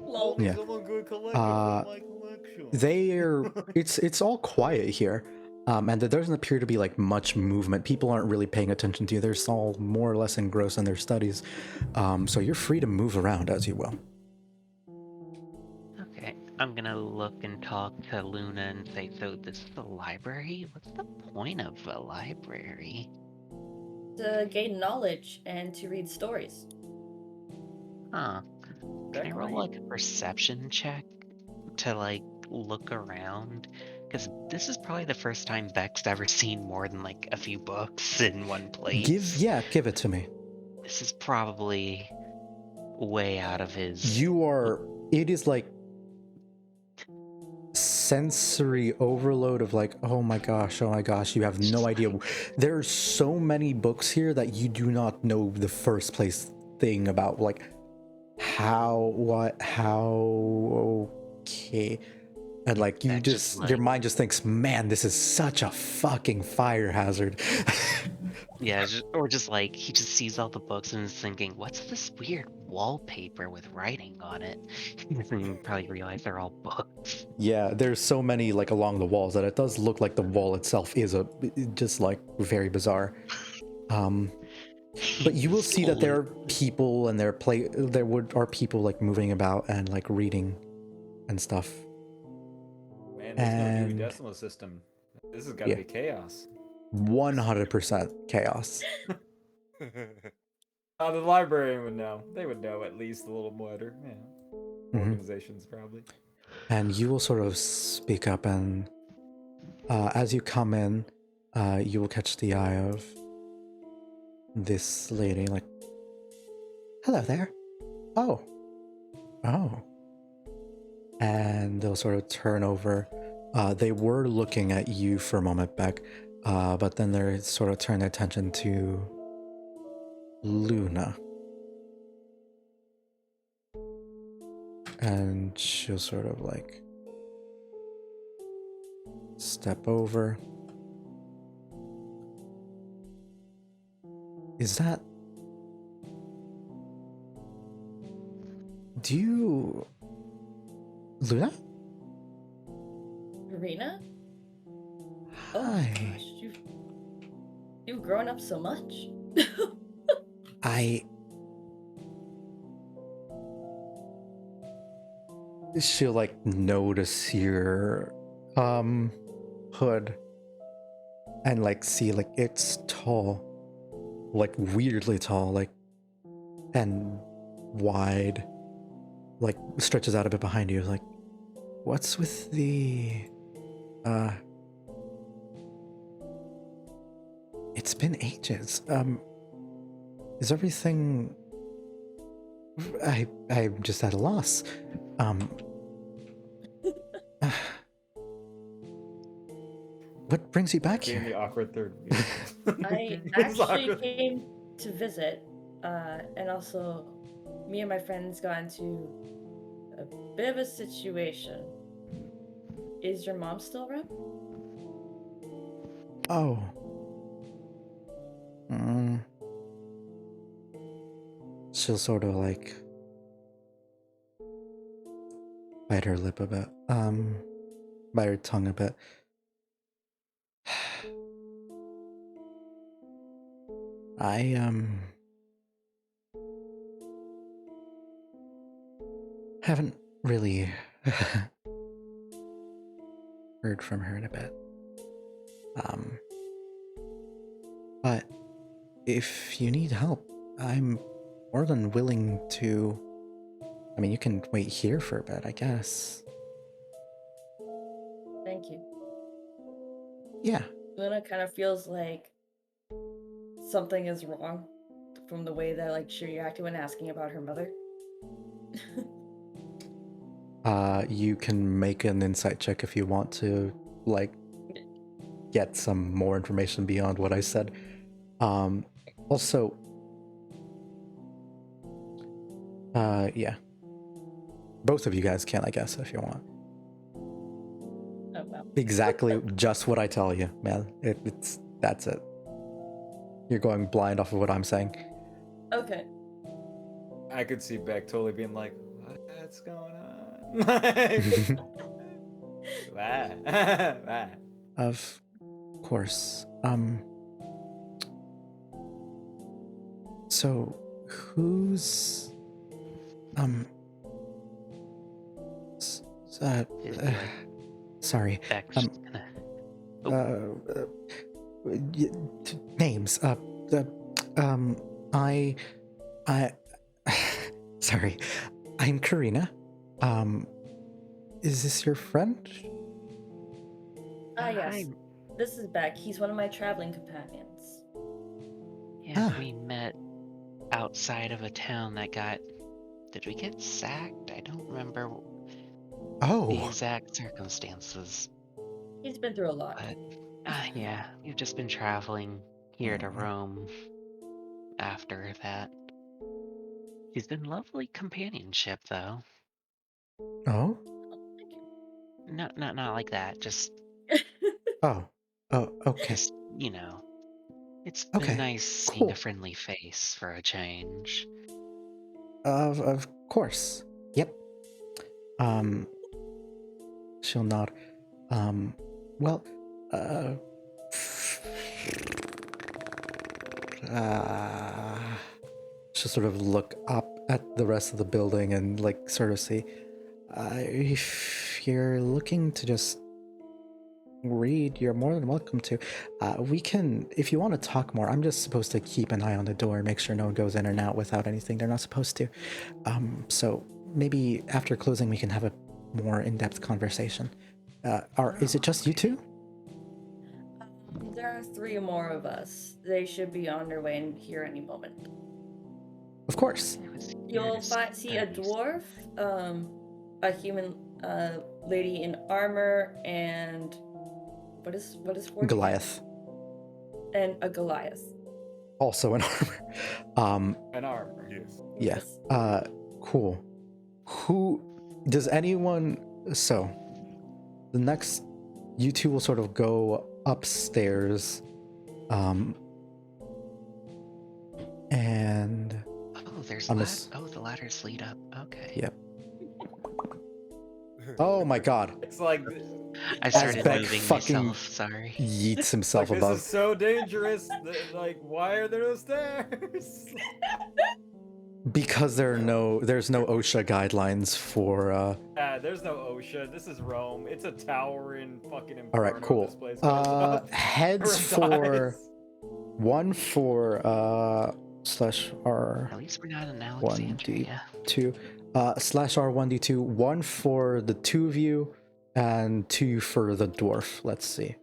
Speaker 6: Lol.
Speaker 1: Yeah.
Speaker 4: Someone good collector from my collection.
Speaker 1: It's all quiet here. And there doesn't appear to be like much movement. People aren't really paying attention to you. They're all more or less engrossed in their studies. So you're free to move around as you will.
Speaker 3: Okay, I'm gonna look and talk to Luna and say, so this is a library? What's the point of a library?
Speaker 6: To gain knowledge and to read stories.
Speaker 3: Huh. Can I roll like a perception check to like look around, because this is probably the first time Beck's ever seen more than like a few books in one place.
Speaker 1: Give it to me.
Speaker 3: This is probably way out of his.
Speaker 1: It is like sensory overload of like, oh my gosh, you have no idea. There are so many books here that you do not know the first place thing about, like how, okay. And like you your mind just thinks, man, this is such a fucking fire hazard.
Speaker 3: Yeah, or just like he just sees all the books and is thinking, what's this weird wallpaper with writing on it? And you probably realize they're all books.
Speaker 1: Yeah, there's so many like along the walls that it does look like the wall itself is just like very bizarre. But you will see that there are people and there are people like moving about and like reading and stuff.
Speaker 4: Man, there's no Dewey Decimal System. This has got to be chaos.
Speaker 1: 100% chaos.
Speaker 4: The librarian would know. They would know at least a little better. Yeah. Organizations probably.
Speaker 1: And you will sort of speak up, and as you come in, you will catch the eye of this lady, like, hello there. Oh. And they'll sort of turn over. They were looking at you for a moment, Beck, but then they sort of turn their attention to Luna. And she'll sort of like step over. Is that... Do you... Luna?
Speaker 6: Irina? Oh
Speaker 1: Hi.
Speaker 6: my gosh, you've grown up so much.
Speaker 1: She'll like notice your hood and like see like it's tall, like weirdly tall, like, and wide, like stretches out a bit behind you. Like, what's with the it's been ages. Is everything... I'm just at a loss. What brings you back here?
Speaker 4: The awkward third.
Speaker 6: I actually came to visit, and also me and my friends got into a bit of a situation. Is your mom still around?
Speaker 1: Oh. She'll sort of like bite her lip a bit, bite her tongue a bit. I haven't really heard from her in a bit. But if you need help, I'm more than willing to... I mean, you can wait here for a bit, I guess.
Speaker 6: Thank you.
Speaker 1: Yeah.
Speaker 6: Luna kind of feels like something is wrong from the way that like she reacted when asking about her mother.
Speaker 1: You can make an insight check if you want to, like, get some more information beyond what I said. Also, yeah. Both of you guys can, I guess, if you want.
Speaker 6: Oh, well.
Speaker 1: Exactly just what I tell you, man. That's it. You're going blind off of what I'm saying.
Speaker 6: Okay.
Speaker 4: I could see Beck totally being like, what's going on?
Speaker 1: Of course. So, who's... sorry. Names. Sorry. I'm Karina. Is this your friend?
Speaker 6: Ah, yes.
Speaker 3: Hi.
Speaker 6: This is Beck. He's one of my traveling companions.
Speaker 3: Yeah,
Speaker 1: Ah.
Speaker 3: we met outside of a town that got. Did we get sacked? I don't remember the
Speaker 1: Oh.
Speaker 3: exact circumstances.
Speaker 6: He's been through a lot.
Speaker 3: But yeah, we've just been traveling here to Rome after that. She's been lovely companionship, though.
Speaker 1: Oh.
Speaker 3: Not like that. Just
Speaker 1: Oh. Oh. Okay.
Speaker 3: you know, it's been
Speaker 1: Okay.
Speaker 3: nice seeing
Speaker 1: Cool.
Speaker 3: a friendly face for a change.
Speaker 1: Of course. Yep. She'll nod. Well, she'll sort of look up at the rest of the building and like sort of say, if you're looking to just read, you're more than welcome to. We can, if you want to talk more, I'm just supposed to keep an eye on the door, make sure no one goes in and out without anything they're not supposed to. So maybe after closing we can have a more in-depth conversation. Is it just you two?
Speaker 6: There are 3 more of us. They should be on their way in here any moment.
Speaker 1: Of course.
Speaker 6: You'll see a dwarf, a human lady in armor, and what is 40?
Speaker 1: Goliath.
Speaker 6: And a Goliath.
Speaker 1: Also in armor.
Speaker 4: An armor.
Speaker 5: Yes.
Speaker 1: Yeah. Cool. Who does anyone? So the next, you two will sort of go upstairs, and
Speaker 3: Oh, there's the ladders lead up. Okay.
Speaker 1: Yep. Oh my god.
Speaker 4: It's like
Speaker 3: I started
Speaker 1: Beck
Speaker 3: moving
Speaker 1: fucking
Speaker 3: myself. Sorry.
Speaker 1: yeets himself
Speaker 4: like,
Speaker 1: above.
Speaker 4: this is so dangerous. Like, why are there no stairs?
Speaker 1: Because there's no OSHA guidelines for
Speaker 4: There's no OSHA. This is Rome. It's a towering fucking inferno.
Speaker 1: all right, cool.
Speaker 4: This place goes up.
Speaker 1: Heads for one for slash R
Speaker 3: At least we're not in
Speaker 1: 1d2
Speaker 3: Alexandria.
Speaker 1: slash R1d2, one for the two of you and 2 for the dwarf. Let's see.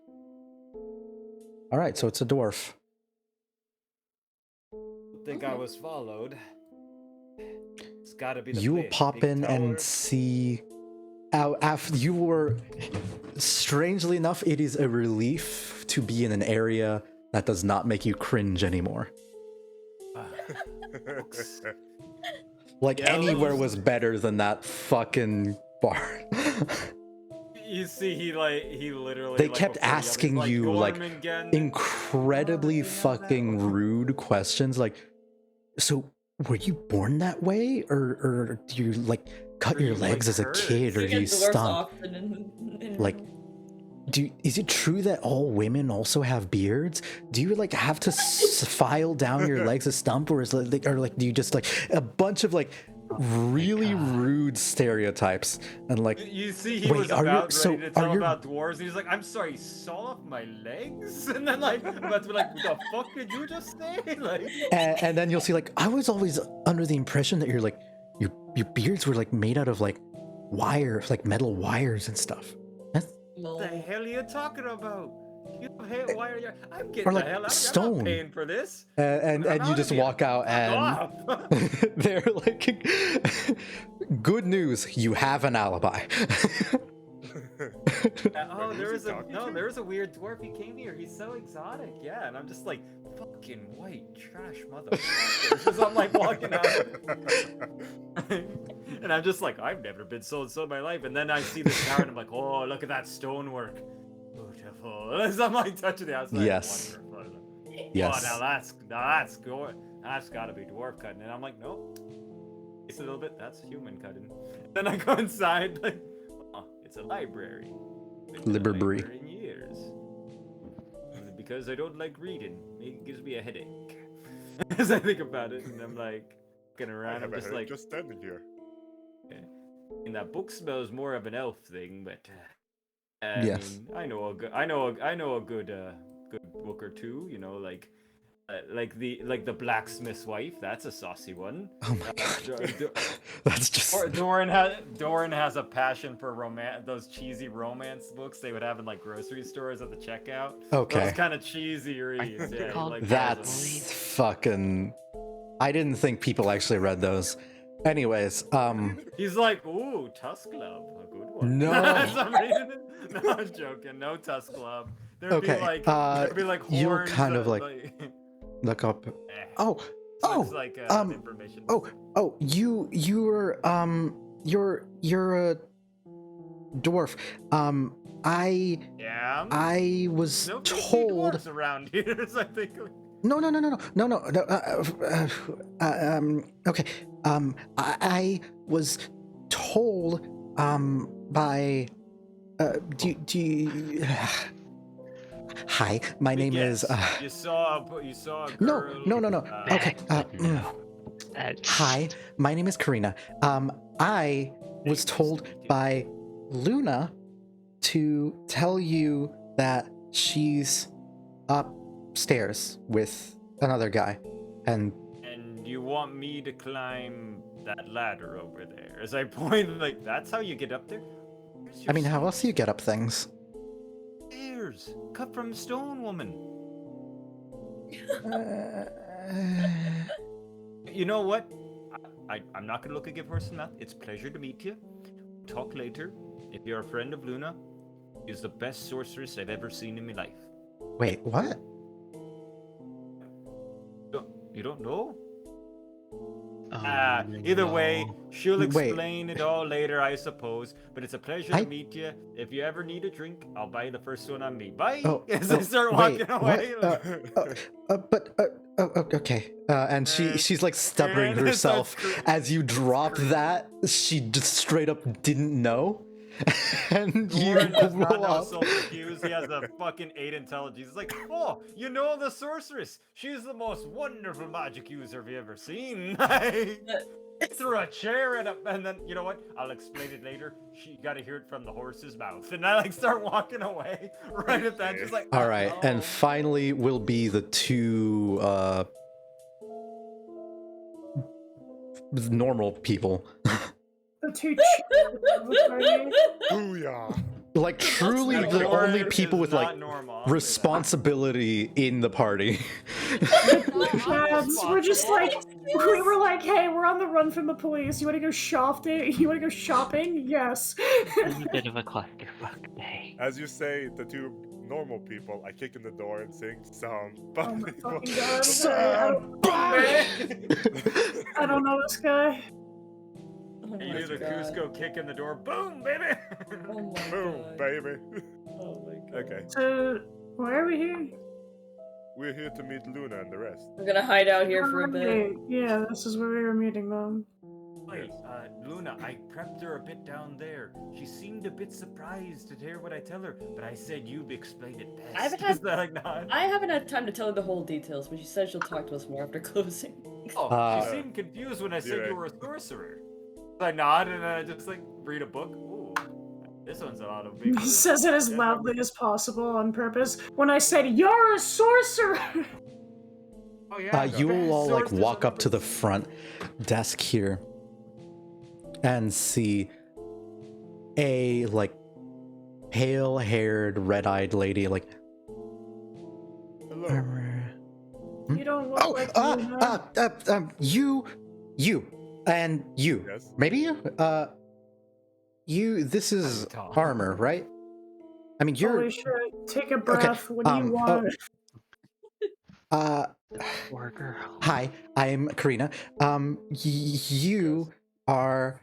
Speaker 1: All right, so it's a dwarf.
Speaker 4: I think I was followed. It's gotta be the
Speaker 1: You will
Speaker 4: place.
Speaker 1: pop
Speaker 4: Big
Speaker 1: in
Speaker 4: tower.
Speaker 1: and see out after you were, strangely enough, it is a relief to be in an area that does not make you cringe anymore. Like
Speaker 4: Yeah,
Speaker 1: anywhere
Speaker 4: those-
Speaker 1: was better than that fucking bar.
Speaker 4: You see, he literally.
Speaker 1: They
Speaker 4: like,
Speaker 1: kept
Speaker 4: before
Speaker 1: asking
Speaker 4: he's
Speaker 1: you like
Speaker 4: Gormengen.
Speaker 1: incredibly fucking rude questions, like, so were you born that way, or do you like cut
Speaker 4: Or
Speaker 1: your
Speaker 4: you, like,
Speaker 1: legs as a
Speaker 4: hurt?
Speaker 1: kid, or
Speaker 6: You
Speaker 1: do you
Speaker 6: get dwarfs
Speaker 1: stomp?
Speaker 6: often in
Speaker 1: Like, is it true that all women also have beards? Do you like have to file down your legs to stump, or is do you just like a bunch of like really rude stereotypes and like?
Speaker 4: You see, he
Speaker 1: Wait,
Speaker 4: was
Speaker 1: are you-
Speaker 4: about
Speaker 1: so
Speaker 4: ready to
Speaker 1: are
Speaker 4: tell
Speaker 1: your-
Speaker 4: about dwarves, and he's like, "I'm sorry, you saw off my legs," and then like, I'm about to be like, "What the fuck did you just say?" Like,
Speaker 1: And then you'll see like I was always under the impression that your beards were like made out of like wire, like metal wires and stuff. That's,
Speaker 6: Lol.
Speaker 4: what the hell are you talking about? You hate why are you? I'm getting
Speaker 1: Or, like,
Speaker 4: the hell out. I'm
Speaker 1: stone.
Speaker 4: not paying for this.
Speaker 1: and
Speaker 4: I'm
Speaker 1: you
Speaker 4: out
Speaker 1: just
Speaker 4: of here.
Speaker 1: walk out
Speaker 4: Fuck
Speaker 1: and
Speaker 4: off.
Speaker 1: they're like, good news, you have an alibi.
Speaker 4: Oh,
Speaker 5: Wait,
Speaker 4: there
Speaker 5: who's
Speaker 4: is
Speaker 5: he
Speaker 4: a
Speaker 5: talking
Speaker 4: no.
Speaker 5: to?
Speaker 4: There is a weird dwarf. He came here. He's so exotic. Yeah, and I'm just like, fucking white trash motherfuckers. As I'm like walking out, and I'm just like, I've never been so in my life. And then I see this tower, and I'm like, oh, look at that stonework, beautiful. As I'm like touching the outside.
Speaker 1: Yes.
Speaker 4: Wonderful.
Speaker 1: Yes.
Speaker 4: Oh, that's good. That's gotta be dwarf cutting. And I'm like, nope. It's a little bit. That's human cutting. Then I go inside, like, oh, it's a library. Been to the
Speaker 1: Library.
Speaker 4: library in years. Because I don't like reading. It gives me a headache. As I think about it, and I'm like, looking
Speaker 5: I
Speaker 4: around,
Speaker 5: have
Speaker 4: I'm
Speaker 5: a
Speaker 4: just
Speaker 5: headache
Speaker 4: like,
Speaker 5: just standing here.
Speaker 4: and that book smells more of an elf thing, but I
Speaker 1: Yes.
Speaker 4: mean, I know a good good book or two, you know, like
Speaker 7: like the blacksmith's wife. That's a saucy one.
Speaker 1: Oh my god. That's just.
Speaker 7: Doran has a passion for those cheesy romance books they would have in like grocery stores at the checkout.
Speaker 1: Okay.
Speaker 7: Those kind of cheesy reads. Yeah,
Speaker 3: called
Speaker 7: like
Speaker 1: That's fucking. I didn't think people actually read those. Anyways,
Speaker 7: He's like, ooh, Tusk Club, a good one.
Speaker 1: No.
Speaker 7: For some reason. No, I'm joking. No Tusk Club. There'd
Speaker 1: Okay,
Speaker 7: be like
Speaker 1: you
Speaker 7: horns
Speaker 1: kind of
Speaker 7: that,
Speaker 1: like look up. Oh,
Speaker 7: looks like information.
Speaker 1: You're you're a dwarf.
Speaker 7: Yeah.
Speaker 1: I was
Speaker 7: Nobody see
Speaker 1: told.
Speaker 7: dwarves around here, so I think.
Speaker 1: No. Okay. I was told by do you hi, my name is
Speaker 7: You saw a girl.
Speaker 1: No. Okay. Hi, my name is Karina. I was told by Luna to tell you that she's upstairs with another guy, and
Speaker 7: you want me to climb that ladder over there? As I point, like, that's how you get up there?
Speaker 1: I mean, how else do you get up things?
Speaker 7: Stairs, cut from stone, woman. You know what? I'm not gonna look a gift horse in mouth. It's a pleasure to meet you. Talk later. If you're a friend of Luna, she's the best sorceress I've ever seen in my life.
Speaker 1: Wait, what?
Speaker 7: You don't know?
Speaker 3: Oh,
Speaker 7: Either way,
Speaker 3: no.
Speaker 7: she'll
Speaker 1: Wait.
Speaker 7: explain it all later, I suppose. But it's a pleasure to meet you. If you ever need a drink, I'll buy the first one on me. Bye! As I start walking away.
Speaker 1: Okay. And she's like stuttering
Speaker 7: And it
Speaker 1: herself.
Speaker 7: starts
Speaker 1: As you drop that, she just straight up didn't know. And you
Speaker 7: Doran does not
Speaker 1: go
Speaker 7: know
Speaker 1: up.
Speaker 7: social cues. He has a fucking 8 intelligence. He's like, oh, you know the sorceress. She's the most wonderful magic user have you ever seen. Threw a chair at him, and then, you know what? I'll explain it later. You gotta hear it from the horse's mouth. And I like start walking away right at that, just like,
Speaker 1: All right,
Speaker 7: no.
Speaker 1: and finally will be the two normal people.
Speaker 2: The two children.
Speaker 5: Booyah!
Speaker 1: Like truly
Speaker 7: Now,
Speaker 1: the
Speaker 7: Doran
Speaker 1: only people
Speaker 7: is
Speaker 1: with
Speaker 7: not
Speaker 1: like
Speaker 7: normal, I'll say that.
Speaker 1: responsibility in the party.
Speaker 2: Dads, we're just like, we were like, hey, we're on the run from the police. You want to go shopping? You want to go shopping? Yes.
Speaker 3: It's a bit of a clusterfuck day.
Speaker 5: As you say, the two normal people, I kick in the door and sing some.
Speaker 2: Oh my fucking god. I don't know this guy.
Speaker 6: Oh
Speaker 7: You
Speaker 6: my
Speaker 7: do the
Speaker 6: God.
Speaker 7: Cusco kick in the door, boom, baby!
Speaker 6: Oh my
Speaker 5: Boom,
Speaker 6: God.
Speaker 5: baby.
Speaker 6: Oh my God.
Speaker 5: Okay,
Speaker 2: So, why are we here?
Speaker 5: we're here to meet Luna and the rest.
Speaker 6: We're gonna hide out here for a bit.
Speaker 2: Okay, yeah, this is where we were meeting them.
Speaker 7: Wait, Luna, I prepped her a bit down there. She seemed a bit surprised to hear what I tell her, but I said you'd explain it best.
Speaker 6: I haven't had-
Speaker 7: Is that like not?
Speaker 6: I haven't had time to tell her the whole details, but she said she'll talk to us more after closing.
Speaker 7: Oh, she seemed confused when I said
Speaker 5: Yeah.
Speaker 7: you were a sorcerer. I nod and then I just like read a book. Ooh, this one's a lot of big.
Speaker 2: He says it as loudly as possible on purpose. When I said, you're a sorcerer!
Speaker 7: Oh yeah.
Speaker 1: You will all like
Speaker 7: Sorcerers
Speaker 1: walk
Speaker 7: are
Speaker 1: up to the front desk here and see a like pale-haired, red-eyed lady like.
Speaker 5: Hello.
Speaker 2: You don't look like
Speaker 1: You, and you.
Speaker 5: Yes.
Speaker 1: Maybe you? This is
Speaker 7: tall.
Speaker 1: armor, right? I mean, you're.
Speaker 2: Holy shit, take a breath. What do you
Speaker 1: oh.
Speaker 2: want?
Speaker 3: Poor girl.
Speaker 1: Hi, I'm Karina. You are.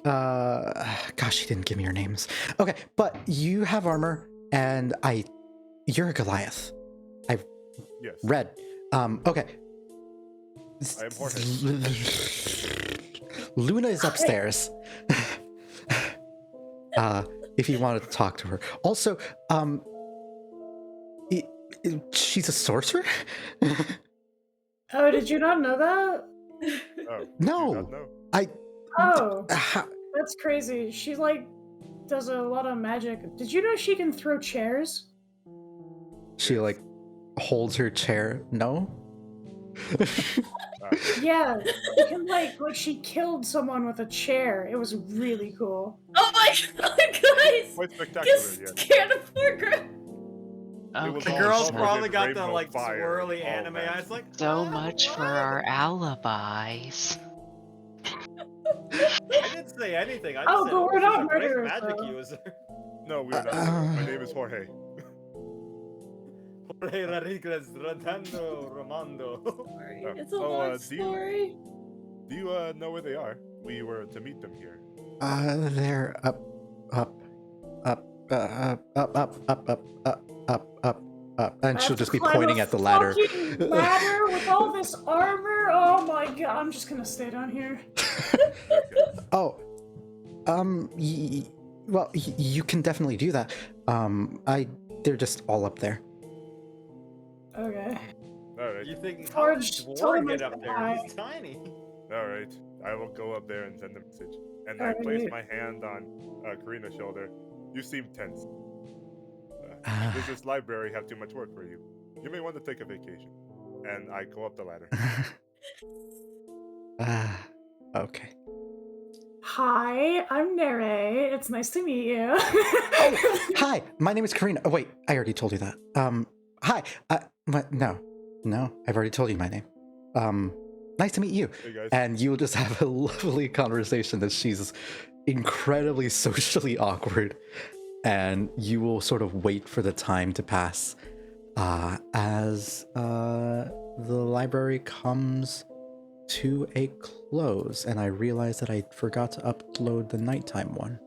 Speaker 1: Gosh, she didn't give me your names. Okay, but you have armor, and you're a Goliath. I've
Speaker 5: Yes.
Speaker 1: read. Okay.
Speaker 5: I am Jorge.
Speaker 1: Luna is upstairs. If you want to talk to her. Also, she's a sorcerer?
Speaker 2: Oh, did you not know that?
Speaker 5: Oh, did you
Speaker 1: No.
Speaker 5: not know?
Speaker 2: Oh,
Speaker 1: How-
Speaker 2: that's crazy. She, like, does a lot of magic. Did you know she can throw chairs?
Speaker 1: she like holds her chair. No.
Speaker 2: Yeah, you can like she killed someone with a chair. It was really cool.
Speaker 6: Oh my god, guys!
Speaker 5: Quite spectacular,
Speaker 6: Get
Speaker 5: yes.
Speaker 6: scared of foreground.
Speaker 5: It was
Speaker 3: Okay,
Speaker 4: The girl's
Speaker 5: covered
Speaker 4: probably
Speaker 5: in
Speaker 4: got the
Speaker 5: rainbow
Speaker 4: like
Speaker 5: fire and
Speaker 4: swirly
Speaker 5: all
Speaker 4: anime
Speaker 5: that.
Speaker 4: eyes, like
Speaker 3: so much for
Speaker 4: what?
Speaker 3: our alibis.
Speaker 4: I didn't say anything. I just
Speaker 2: Oh,
Speaker 4: said,
Speaker 2: but we're
Speaker 4: she's a
Speaker 2: not
Speaker 4: great
Speaker 2: murderers,
Speaker 4: magic
Speaker 2: though.
Speaker 4: user.
Speaker 5: No, we're not. My name is Jorge.
Speaker 4: Jorge Rodriguez Rodando Romando.
Speaker 6: Sorry, it's a long
Speaker 5: do you-
Speaker 6: story.
Speaker 5: Do you know where they are? We were to meet them here.
Speaker 1: They're up, and
Speaker 2: I
Speaker 1: she'll
Speaker 2: have to
Speaker 1: just be
Speaker 2: climb
Speaker 1: pointing
Speaker 2: a
Speaker 1: at the ladder.
Speaker 2: fucking ladder with all this armor. Oh my god! I'm just gonna stay down here.
Speaker 1: Oh, well, you can definitely do that. They're just all up there.
Speaker 2: Okay.
Speaker 5: Alright.
Speaker 4: You think how
Speaker 2: Forge,
Speaker 4: did
Speaker 2: tell
Speaker 4: Dwarf
Speaker 2: him
Speaker 4: get
Speaker 2: I
Speaker 4: up
Speaker 2: said
Speaker 4: there?
Speaker 2: hi.
Speaker 4: He's tiny.
Speaker 5: Alright. I will go up there and send a message. And I place my hand on Karina's shoulder. You seem tense. Does this library have too much work for you? You may want to take a vacation. And I go up the ladder.
Speaker 1: Okay.
Speaker 2: Hi, I'm Nere. It's nice to meet you.
Speaker 1: Hi, my name is Karina. Oh wait, I already told you that. Hi. No, I've already told you my name. Nice to meet you.
Speaker 5: Hey guys.
Speaker 1: And you'll just have a lovely conversation as she's incredibly socially awkward, and you will sort of wait for the time to pass as the library comes to a close, and I realize that I forgot to upload the nighttime one.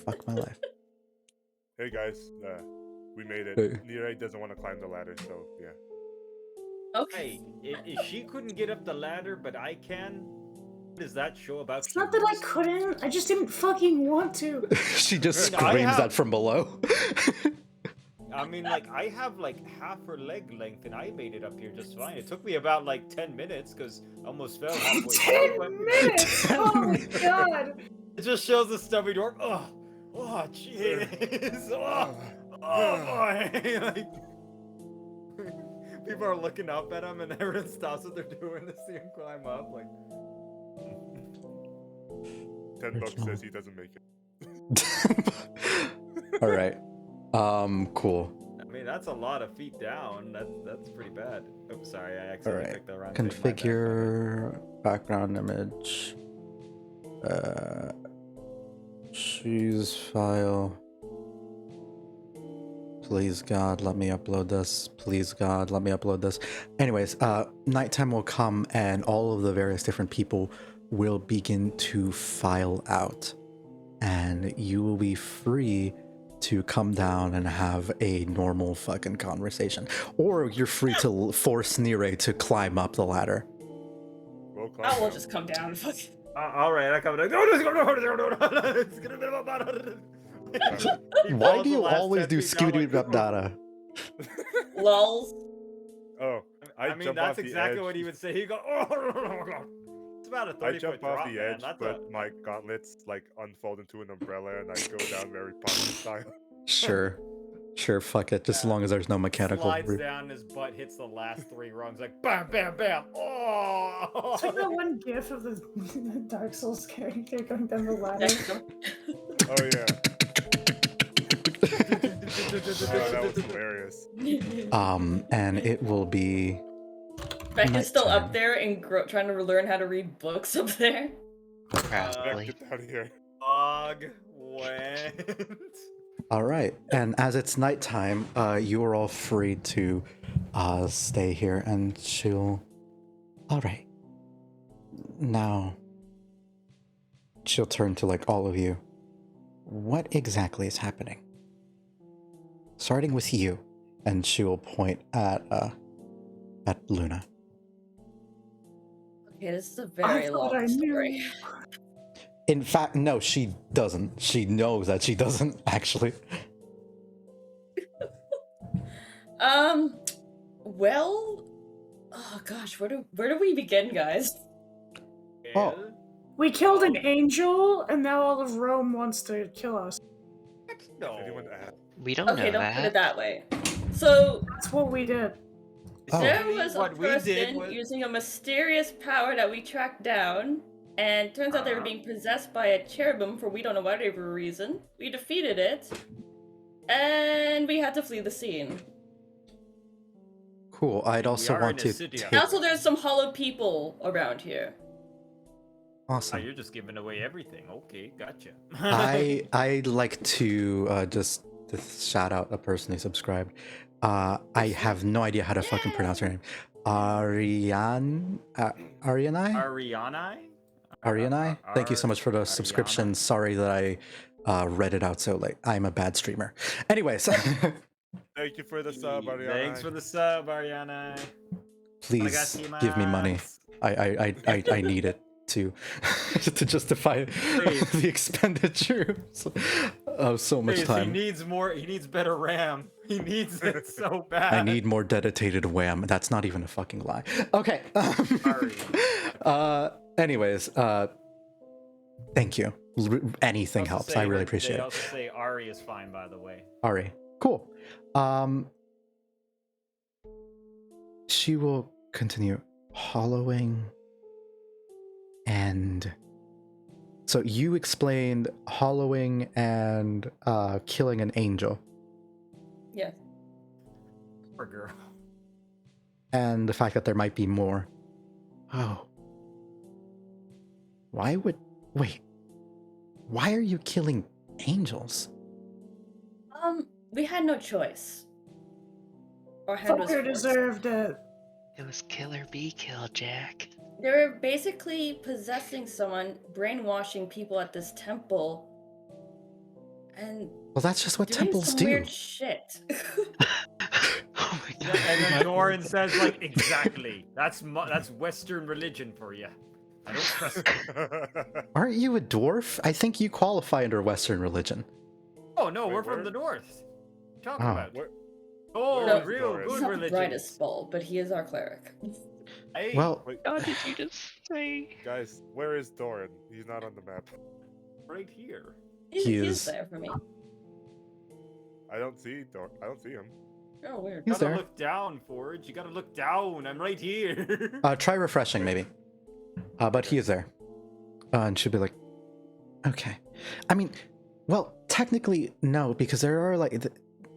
Speaker 1: Fuck my life.
Speaker 5: Hey guys. We made it.
Speaker 1: Hey.
Speaker 5: Nirei doesn't want to climb the ladder, so yeah.
Speaker 6: Okay.
Speaker 4: Hey, if she couldn't get up the ladder, but I can, what does that show about
Speaker 2: It's not that I
Speaker 4: humans?
Speaker 2: couldn't. I just didn't fucking want to.
Speaker 1: She just
Speaker 4: I mean, I
Speaker 1: screams
Speaker 4: have-
Speaker 1: that from below.
Speaker 4: I mean, like, I have like half her leg length, and I made it up here just fine. It took me about like 10 minutes because I almost fell halfway.
Speaker 2: 10 minutes! Oh my god!
Speaker 4: It just shows the stubby door. Oh, jeez. Oh boy. Like, people are looking up at him, and everyone stops what they're doing to see him climb up. Like,
Speaker 5: $10 says he doesn't make it.
Speaker 1: All right. Cool.
Speaker 4: I mean, that's a lot of feet down. That's pretty bad. Oh, sorry, I
Speaker 1: All
Speaker 4: accidentally
Speaker 1: right.
Speaker 4: clicked the wrong thing. My bad.
Speaker 1: Configure background image. Choose file. Please God, let me upload this. Please God, let me upload this. Anyways, nighttime will come and all of the various different people will begin to file out. And you will be free to come down and have a normal fucking conversation. Or you're free to force Nire to climb up the ladder.
Speaker 5: We'll climb
Speaker 6: I will
Speaker 5: down.
Speaker 6: just come down. Fuck.
Speaker 4: All right, I come down. No, it's gonna be about.
Speaker 1: Why do you always do Scooty Dada?
Speaker 6: Lulz.
Speaker 5: Oh,
Speaker 4: I mean,
Speaker 5: jump
Speaker 4: that's
Speaker 5: off the
Speaker 4: exactly
Speaker 5: edge.
Speaker 4: what he would say. He'd go, oh, it's about a 30-foot
Speaker 5: I jump
Speaker 4: drop,
Speaker 5: off the
Speaker 4: man.
Speaker 5: edge,
Speaker 4: That's
Speaker 5: but my gauntlets like unfold into an umbrella, and I go down very punch style.
Speaker 1: Sure. Sure, fuck it. Just as long as there's no mechanical.
Speaker 4: slides down, his butt hits the last 3 rungs, like bam, bam, bam. Oh!
Speaker 2: It's like that one gif of the Dark Souls character going down the ladder.
Speaker 5: Oh yeah. Oh, that was hilarious.
Speaker 1: And it will be
Speaker 6: Becca's still
Speaker 1: nighttime.
Speaker 6: up there and trying to learn how to read books up there.
Speaker 5: Back,
Speaker 3: Probably.
Speaker 5: get out of here.
Speaker 4: Dog went.
Speaker 1: all right. And as it's nighttime, you are all free to stay here, and she'll. All right. Now, she'll turn to like all of you. What exactly is happening? Starting with you, and she will point at Luna.
Speaker 6: Okay, this is a
Speaker 2: I
Speaker 6: very
Speaker 2: thought I
Speaker 6: long
Speaker 2: knew.
Speaker 6: story.
Speaker 1: In fact, no, she doesn't. She knows that she doesn't actually.
Speaker 6: Well, oh gosh, where do we begin, guys?
Speaker 1: Oh.
Speaker 2: We killed an angel, and now all of Rome wants to kill us.
Speaker 4: No.
Speaker 5: Anyone add?
Speaker 3: We don't
Speaker 6: Okay,
Speaker 3: know
Speaker 6: don't put it
Speaker 3: that.
Speaker 6: that way. So
Speaker 2: That's what we did.
Speaker 1: Oh.
Speaker 6: there was a
Speaker 4: What we did
Speaker 6: person
Speaker 4: was-
Speaker 6: using a mysterious power that we tracked down, and turns out they were being possessed by a cherubim for we don't know whatever reason. We defeated it, and we had to flee the scene.
Speaker 1: Cool. I'd
Speaker 7: We
Speaker 1: also
Speaker 7: are
Speaker 1: want
Speaker 7: in a
Speaker 1: to
Speaker 7: city,
Speaker 1: take...
Speaker 6: And also, there's some hollow people around here.
Speaker 7: Oh,
Speaker 1: Awesome.
Speaker 7: you're just giving away everything. Okay, gotcha.
Speaker 1: I'd like to just shout out a person who subscribed. I have no idea how to fucking pronounce her name. Arianai?
Speaker 7: Arianai?
Speaker 1: Thank you so much for the subscription. Sorry that I read it out so late. I'm a bad streamer. Anyways,
Speaker 5: Thank you for the sub, Ariana.
Speaker 4: Thanks for the sub, Ariana.
Speaker 1: please give me money. I need it to justify the expenditure of so much
Speaker 4: Please,
Speaker 1: time.
Speaker 4: He needs better RAM. He needs it so bad.
Speaker 1: I need more dedicated wham. That's not even a fucking lie. Okay.
Speaker 4: Sorry.
Speaker 1: Anyways, thank you. Anything helps. I really appreciate
Speaker 4: They
Speaker 1: it.
Speaker 4: also say Ari is fine, by the way.
Speaker 1: Ari, cool. She will continue hollowing, and so you explained hollowing and killing an angel,
Speaker 6: Yes.
Speaker 4: Poor girl.
Speaker 1: and the fact that there might be more. Oh. Wait. Why are you killing angels?
Speaker 6: We had no choice. Our hand was
Speaker 2: Fucker
Speaker 6: forced.
Speaker 2: deserved it.
Speaker 3: It was kill or be killed, Jack.
Speaker 6: They were basically possessing someone, brainwashing people at this temple, and
Speaker 1: Well, that's just what
Speaker 6: doing
Speaker 1: temples
Speaker 6: some
Speaker 1: do.
Speaker 6: weird shit.
Speaker 3: Oh my
Speaker 4: Yeah,
Speaker 3: god.
Speaker 4: and then Doran says, like, exactly. That's Western religion for you. I don't trust it.
Speaker 1: Aren't you a dwarf? I think you qualify under Western religion.
Speaker 4: Oh, no,
Speaker 5: Wait,
Speaker 4: we're from
Speaker 5: where?
Speaker 4: the north. What are you talking
Speaker 1: Oh.
Speaker 4: about?
Speaker 5: Where-
Speaker 4: Oh,
Speaker 6: No,
Speaker 4: real
Speaker 5: Doran?
Speaker 6: He's
Speaker 4: good
Speaker 6: not the
Speaker 4: religion.
Speaker 6: brightest bulb, but he is our cleric.
Speaker 4: Hey,
Speaker 1: Well,
Speaker 5: Wait,
Speaker 3: God, did you just say?
Speaker 5: guys, where is Doran? He's not on the map.
Speaker 4: right here.
Speaker 1: He
Speaker 6: He
Speaker 1: is-
Speaker 6: is there for me.
Speaker 5: I don't see Doran. I don't see him.
Speaker 6: Oh, weird.
Speaker 1: He's
Speaker 4: Gotta
Speaker 1: there.
Speaker 4: look down, Forge. You gotta look down. I'm right here.
Speaker 1: Try refreshing, maybe. But he is there. And she'll be like, okay. I mean, well, technically, no, because there are, like,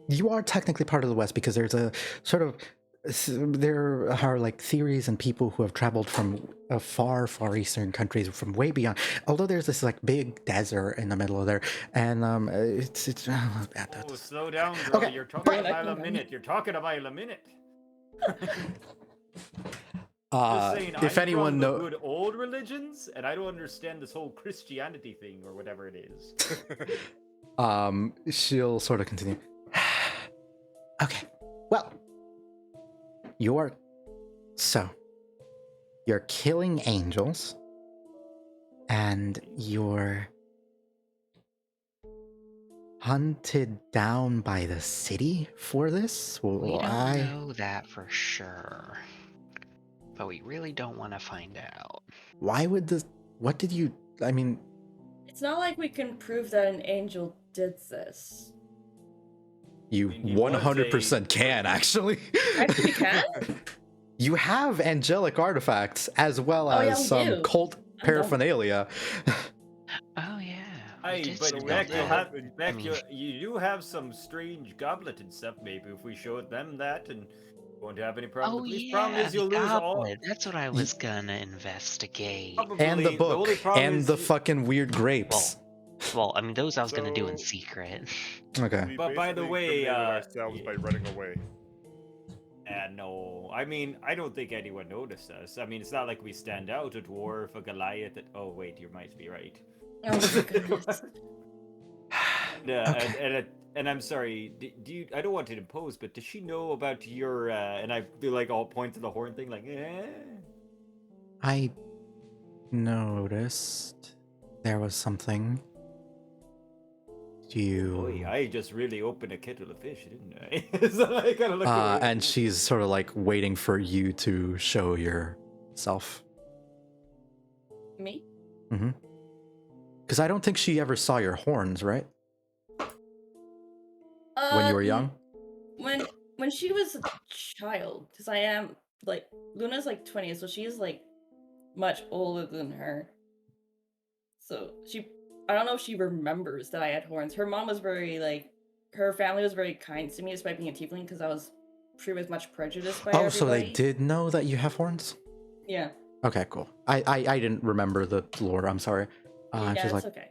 Speaker 1: you are technically part of the West, because there's a sort of, there are, like, theories and people who have traveled from far, far eastern countries, from way beyond. Although there's this, like, big desert in the middle of there, and it's
Speaker 4: Oh, slow down, girl.
Speaker 1: Okay,
Speaker 4: You're talking a
Speaker 6: but-
Speaker 4: mile a minute. You're talking a mile a minute. Just saying,
Speaker 1: if
Speaker 4: I'm
Speaker 1: anyone
Speaker 4: from the
Speaker 1: knows,
Speaker 4: good old religions, and I don't understand this whole Christianity thing or whatever it is.
Speaker 1: she'll sort of continue. Okay, well, you're killing angels, and you're hunted down by the city for this.
Speaker 3: We
Speaker 1: Well,
Speaker 3: don't know that for sure. But we really don't want to find out.
Speaker 1: why would this? What did you? I mean,
Speaker 6: It's not like we can prove that an angel did this.
Speaker 1: you
Speaker 4: I mean, he was
Speaker 1: 100% can actually.
Speaker 6: Actually, we can?
Speaker 1: You have angelic artifacts as well
Speaker 6: Oh, yeah,
Speaker 1: as
Speaker 6: we
Speaker 1: some
Speaker 6: do.
Speaker 1: cult
Speaker 6: I'm dumb.
Speaker 1: paraphernalia.
Speaker 3: Oh yeah. we
Speaker 4: Hey,
Speaker 3: did
Speaker 4: but
Speaker 3: see
Speaker 4: Beck,
Speaker 3: that.
Speaker 4: you do have some strange goblet and stuff. Maybe if we showed them that, and won't have any problem.
Speaker 3: Oh
Speaker 4: The least
Speaker 3: yeah,
Speaker 4: problem is
Speaker 3: the
Speaker 4: you'll lose all.
Speaker 3: goblet. That's what I was gonna investigate.
Speaker 1: And the
Speaker 4: Probably,
Speaker 1: book
Speaker 4: only problem
Speaker 1: and
Speaker 4: is
Speaker 1: the
Speaker 4: you-
Speaker 1: fucking weird grapes.
Speaker 3: Well, I mean, those I was gonna do in
Speaker 5: So-
Speaker 3: secret.
Speaker 1: Okay.
Speaker 5: We
Speaker 4: But by the
Speaker 5: basically
Speaker 4: way,
Speaker 5: incriminated ourselves by running away.
Speaker 4: No, I mean, I don't think anyone noticed us. I mean, it's not like we stand out, a dwarf, a Goliath. Oh wait, you might be right.
Speaker 6: Oh my goodness.
Speaker 1: Okay.
Speaker 4: And I'm sorry. Do you? I don't want to impose, but does she know about your? And I feel like I'll point to the horn thing, like, eh.
Speaker 1: I noticed there was something.
Speaker 4: Boy, I just really opened a kettle of fish, didn't I? So I gotta look away.
Speaker 1: And she's sort of like waiting for you to show yourself.
Speaker 6: Me?
Speaker 1: Because I don't think she ever saw your horns, right? When you were young?
Speaker 6: When when she was a child, because I am like Luna's like 20, so she's like much older than her. So I don't know if she remembers that I had horns. Her mom was very like, her family was very kind to me despite being a tiefling because I was pretty much prejudiced by
Speaker 1: Oh,
Speaker 6: everybody.
Speaker 1: so they did know that you have horns?
Speaker 6: Yeah.
Speaker 1: Okay, cool. I didn't remember the lore. I'm sorry.
Speaker 6: Yeah,
Speaker 1: just
Speaker 6: it's
Speaker 1: like,
Speaker 6: okay.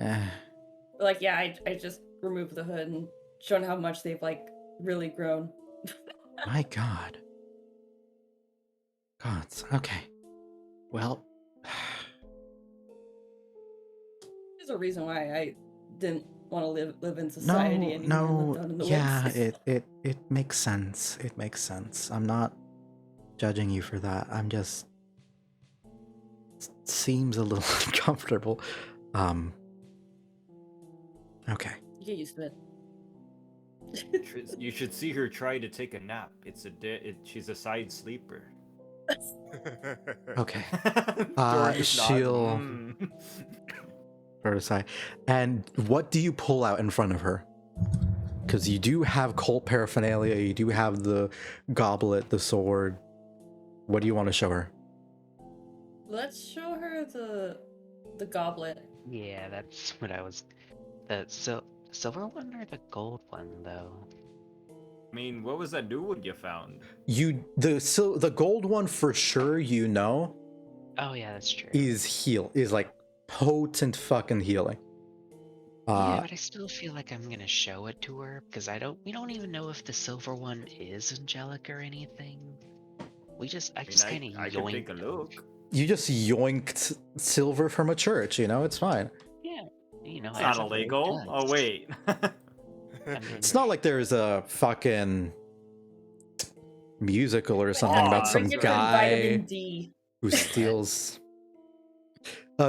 Speaker 1: eh.
Speaker 6: But like, yeah, I just removed the hood and shown how much they've like really grown.
Speaker 1: My God. Gods. Okay. Well.
Speaker 6: There's a reason why I didn't want to live in society anymore.
Speaker 1: No,
Speaker 6: Live down in the
Speaker 1: yeah,
Speaker 6: woods.
Speaker 1: it makes sense. It makes sense. I'm not judging you for that. I'm just seems a little uncomfortable. Okay.
Speaker 6: You get used to it.
Speaker 7: You should see her try to take a nap. She's a side sleeper.
Speaker 1: Okay.
Speaker 7: Doran just nods.
Speaker 1: She'll aside. And what do you pull out in front of her? Because you do have cult paraphernalia, you do have the goblet, the sword. What do you want to show her?
Speaker 6: Let's show her the goblet.
Speaker 3: Yeah, that's what I was. The silver one or the gold one, though?
Speaker 7: I mean, what was that new one you found?
Speaker 1: The gold one for sure, you know.
Speaker 3: Oh yeah, that's true.
Speaker 1: Is like potent fucking healing.
Speaker 3: Yeah, but I still feel like I'm gonna show it to her because we don't even know if the silver one is angelic or anything. I just kind of
Speaker 7: I can take a look.
Speaker 1: You just yoinked silver from a church, you know, it's fine.
Speaker 3: Yeah,
Speaker 7: it's not illegal. Oh wait.
Speaker 1: It's not like there's a fucking musical or something about some guy who steals.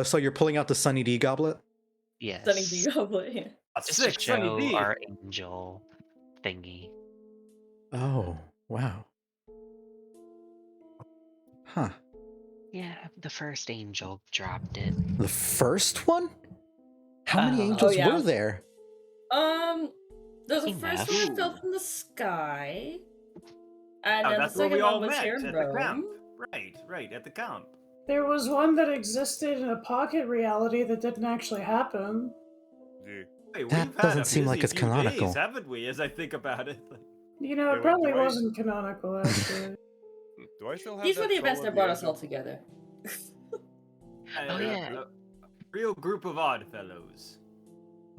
Speaker 1: So you're pulling out the Sunny D goblet?
Speaker 3: Yes.
Speaker 6: Sunny D goblet. Yeah.
Speaker 3: Just to show our angel thingy.
Speaker 1: Oh, wow. Huh.
Speaker 3: Yeah, the first angel dropped it.
Speaker 1: The first one? How many angels were there?
Speaker 6: There's a first one that fell from the sky. And then
Speaker 7: that's
Speaker 6: the
Speaker 7: where we
Speaker 6: second
Speaker 7: all
Speaker 6: one was
Speaker 7: met,
Speaker 6: here in
Speaker 7: at
Speaker 6: Rome.
Speaker 7: the camp. Right, at the camp.
Speaker 2: There was one that existed in a pocket reality that didn't actually happen.
Speaker 7: Wait,
Speaker 1: that doesn't seem like it's canonical.
Speaker 7: Days, haven't we, as I think about it?
Speaker 2: You know, it probably wasn't canonical, actually.
Speaker 5: Do I still have
Speaker 6: These were the events
Speaker 5: soul
Speaker 6: that
Speaker 5: of
Speaker 6: brought
Speaker 5: the
Speaker 6: us all
Speaker 5: angel?
Speaker 6: together.
Speaker 3: Oh yeah.
Speaker 7: A real group of odd fellows.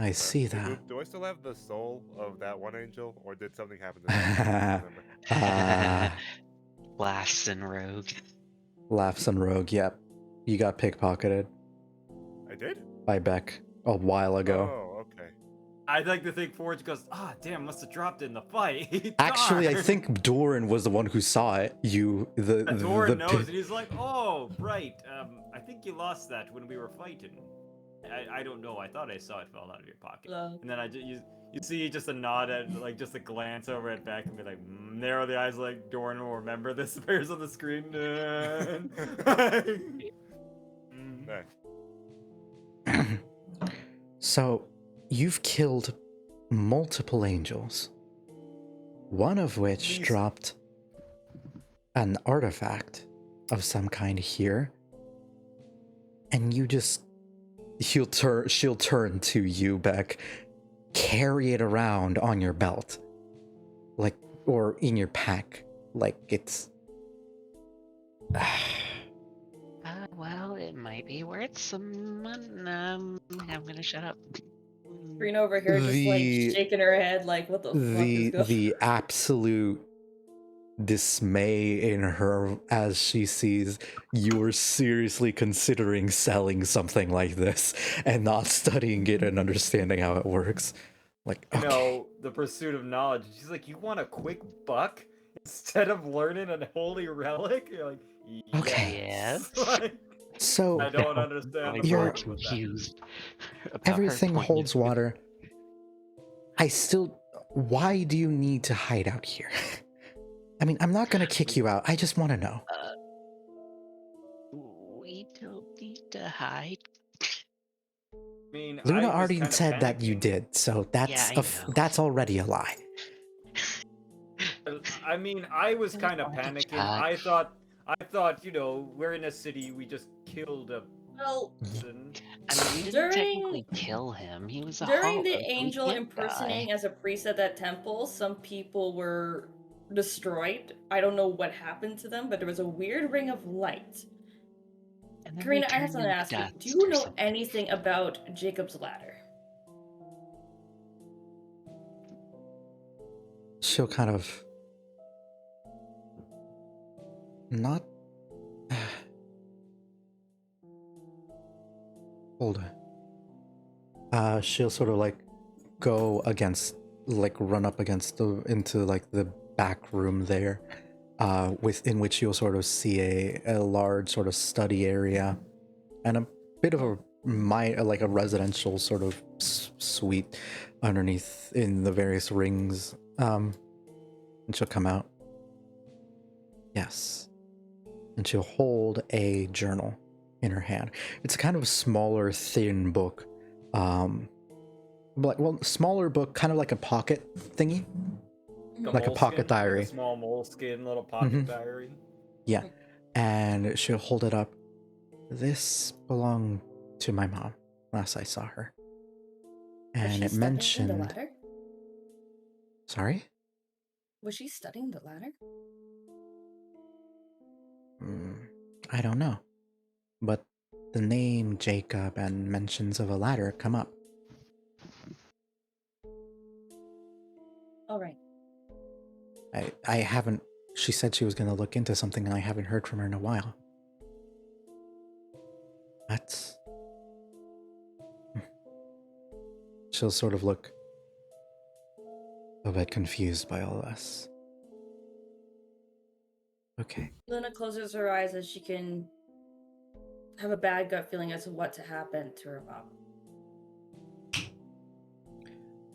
Speaker 1: I see that.
Speaker 5: Do I still have the soul of that one angel, or did something happen to that?
Speaker 3: Laughs and Rogue.
Speaker 1: Laughs and Rogue, yep. You got pickpocketed.
Speaker 5: I did?
Speaker 1: By Beck a while ago.
Speaker 5: Oh, okay.
Speaker 7: I'd like to think Forge goes, damn, must have dropped it in the fight.
Speaker 1: Actually, I think Doran was the one who saw it.
Speaker 7: Doran knows, and he's like, oh, right. I think you lost that when we were fighting. I don't know. I thought I saw it fall out of your pocket. And then you see just a nod at, like, just a glance over at Beck and be like, narrow the eyes like Doran will remember this appears on the screen.
Speaker 1: So, you've killed multiple angels. One of which dropped an artifact of some kind here. And you just... she'll turn to you, Beck. Carry it around on your belt. Like, or in your pack. Like, it's...
Speaker 3: Well, it might be worth some money. I'm gonna shut up.
Speaker 6: Green over here just like shaking her head like, what the fuck is going on?
Speaker 1: The absolute dismay in her as she sees you're seriously considering selling something like this and not studying it and understanding how it works. Like, okay.
Speaker 4: You know, the pursuit of knowledge. She's like, you want a quick buck instead of learning a holy relic? You're like, yes.
Speaker 1: Okay.
Speaker 3: Yes.
Speaker 4: Like,
Speaker 1: So
Speaker 4: I don't understand.
Speaker 1: You're
Speaker 3: confused.
Speaker 1: Everything holds water. Why do you need to hide out here? I mean, I'm not gonna kick you out. I just want to know.
Speaker 3: We don't need to hide.
Speaker 4: I mean,
Speaker 1: Luna
Speaker 4: I was
Speaker 1: already
Speaker 4: kinda
Speaker 1: said that you
Speaker 4: panicking.
Speaker 1: did, so that's already a lie.
Speaker 4: I mean, I was kind of
Speaker 3: Untitled
Speaker 4: panicking. I
Speaker 3: Chapter.
Speaker 4: thought, we're in a city. We just killed a
Speaker 6: Well,
Speaker 4: person.
Speaker 3: I mean, we didn't
Speaker 6: during
Speaker 3: technically kill him. He was a
Speaker 6: during
Speaker 3: hollow,
Speaker 6: the
Speaker 3: so he
Speaker 6: angel
Speaker 3: can't die.
Speaker 6: impersonating as a priest at that temple, some people were destroyed. I don't know what happened to them, but there was a weird ring of light.
Speaker 3: And then they
Speaker 6: Karina, I have
Speaker 3: turned
Speaker 6: something to
Speaker 3: into
Speaker 6: ask you. Do
Speaker 3: dust
Speaker 6: you
Speaker 3: or
Speaker 6: know
Speaker 3: something.
Speaker 6: anything about Jacob's ladder?
Speaker 1: She'll kind of not hold on. She'll sort of like go against, like run up against into like the back room there, within which you'll sort of see a large sort of study area and a bit of a like a residential sort of suite underneath in the various rings. And she'll come out. Yes. And she'll hold a journal in her hand. It's a kind of a smaller, thin book. Smaller book, kind of like a pocket thingy. Like a pocket diary.
Speaker 4: Like a small moleskin little pocket diary.
Speaker 1: Yeah. And she'll hold it up. This belonged to my mom last I saw her. And it mentioned...
Speaker 6: the ladder?
Speaker 1: Sorry?
Speaker 6: Was she studying the ladder?
Speaker 1: I don't know. But the name Jacob and mentions of a ladder come up.
Speaker 6: All right.
Speaker 1: I haven't... She said she was going to look into something and I haven't heard from her in a while. That's... She'll sort of look a bit confused by all this. Okay.
Speaker 6: Luna closes her eyes as she can have a bad gut feeling as to what to happen to her mom.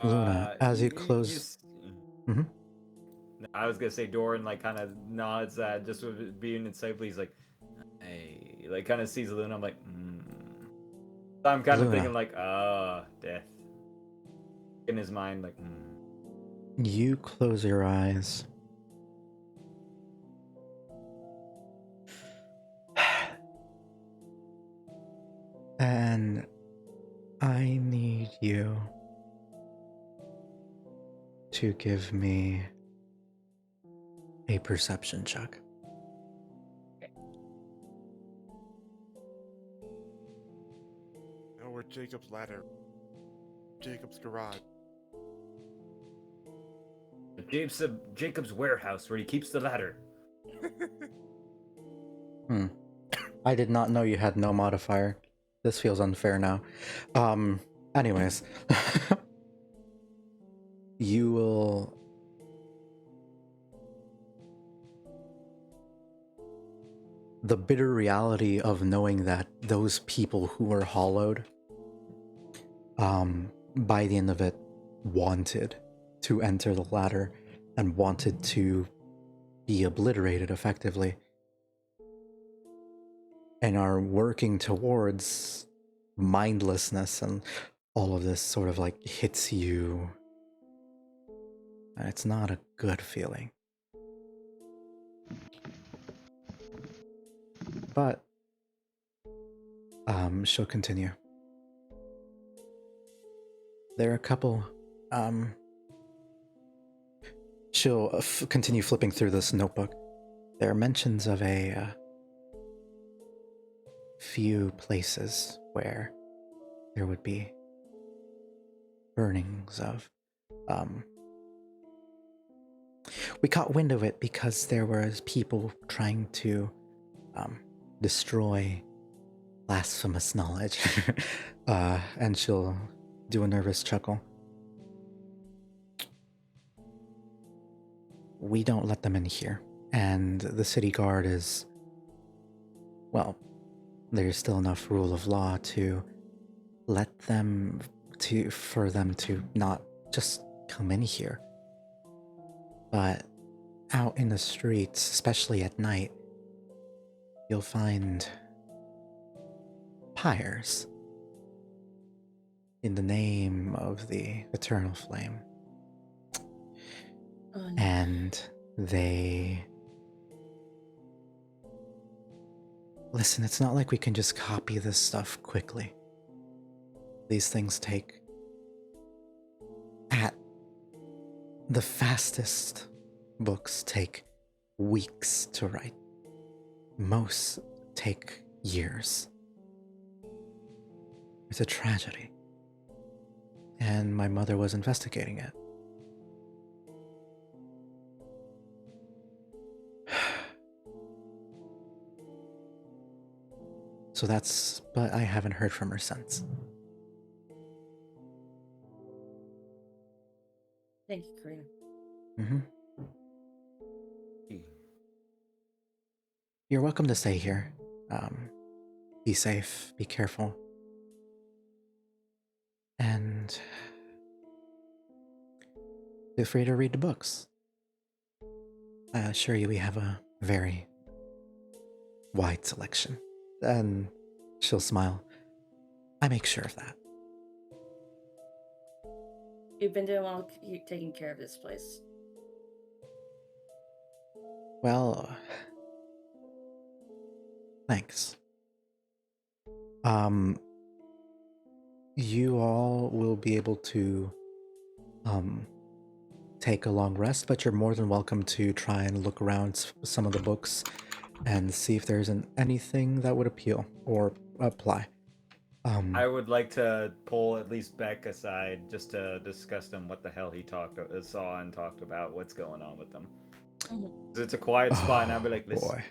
Speaker 1: Luna, as you close...
Speaker 4: I was gonna say Doran like kind of nods that just with being insightful. He's like, hey, like kind of sees Luna. I'm like, I'm kind of thinking like, death. In his mind, like,
Speaker 1: You close your eyes. And I need you to give me a perception check.
Speaker 5: Now we're Jacob's ladder. Jacob's garage.
Speaker 4: Jacob's warehouse where he keeps the ladder.
Speaker 1: I did not know you had no modifier. This feels unfair now. Anyways. You will... The bitter reality of knowing that those people who were hollowed, by the end of it, wanted to enter the ladder and wanted to be obliterated effectively, and are working towards mindlessness, and all of this sort of like hits you, and it's not a good feeling. But she'll continue. There are a couple... She'll continue flipping through this notebook. There are mentions of a few places where there would be burnings of... We caught wind of it because there was people trying to destroy blasphemous knowledge. And she'll do a nervous chuckle. We don't let them in here, and the city guard is... Well, there's still enough rule of law to let them... for them to not just come in here. But out in the streets, especially at night, you'll find pyres in the name of the eternal flame.
Speaker 6: Oh, no.
Speaker 1: And they... Listen, it's not like we can just copy this stuff quickly. These things take, at the fastest, books take weeks to write. Most take years. It's a tragedy. And my mother was investigating it. So that's, but I haven't heard from her since.
Speaker 6: Thank you, Karina.
Speaker 1: Mm-hmm. You're welcome to stay here. Be safe, be careful. And feel free to read the books. I assure you we have a very wide selection. And she'll smile. I make sure of that.
Speaker 6: You've been doing well taking care of this place.
Speaker 1: Well, thanks. You all will be able to take a long rest, but you're more than welcome to try and look around some of the books and see if there isn't anything that would appeal or apply.
Speaker 4: I would like to pull at least Beck aside just to discuss them what the hell he saw and talked about what's going on with them. 'Cause it's a quiet spot, and I'd be like, listen.
Speaker 1: Boy.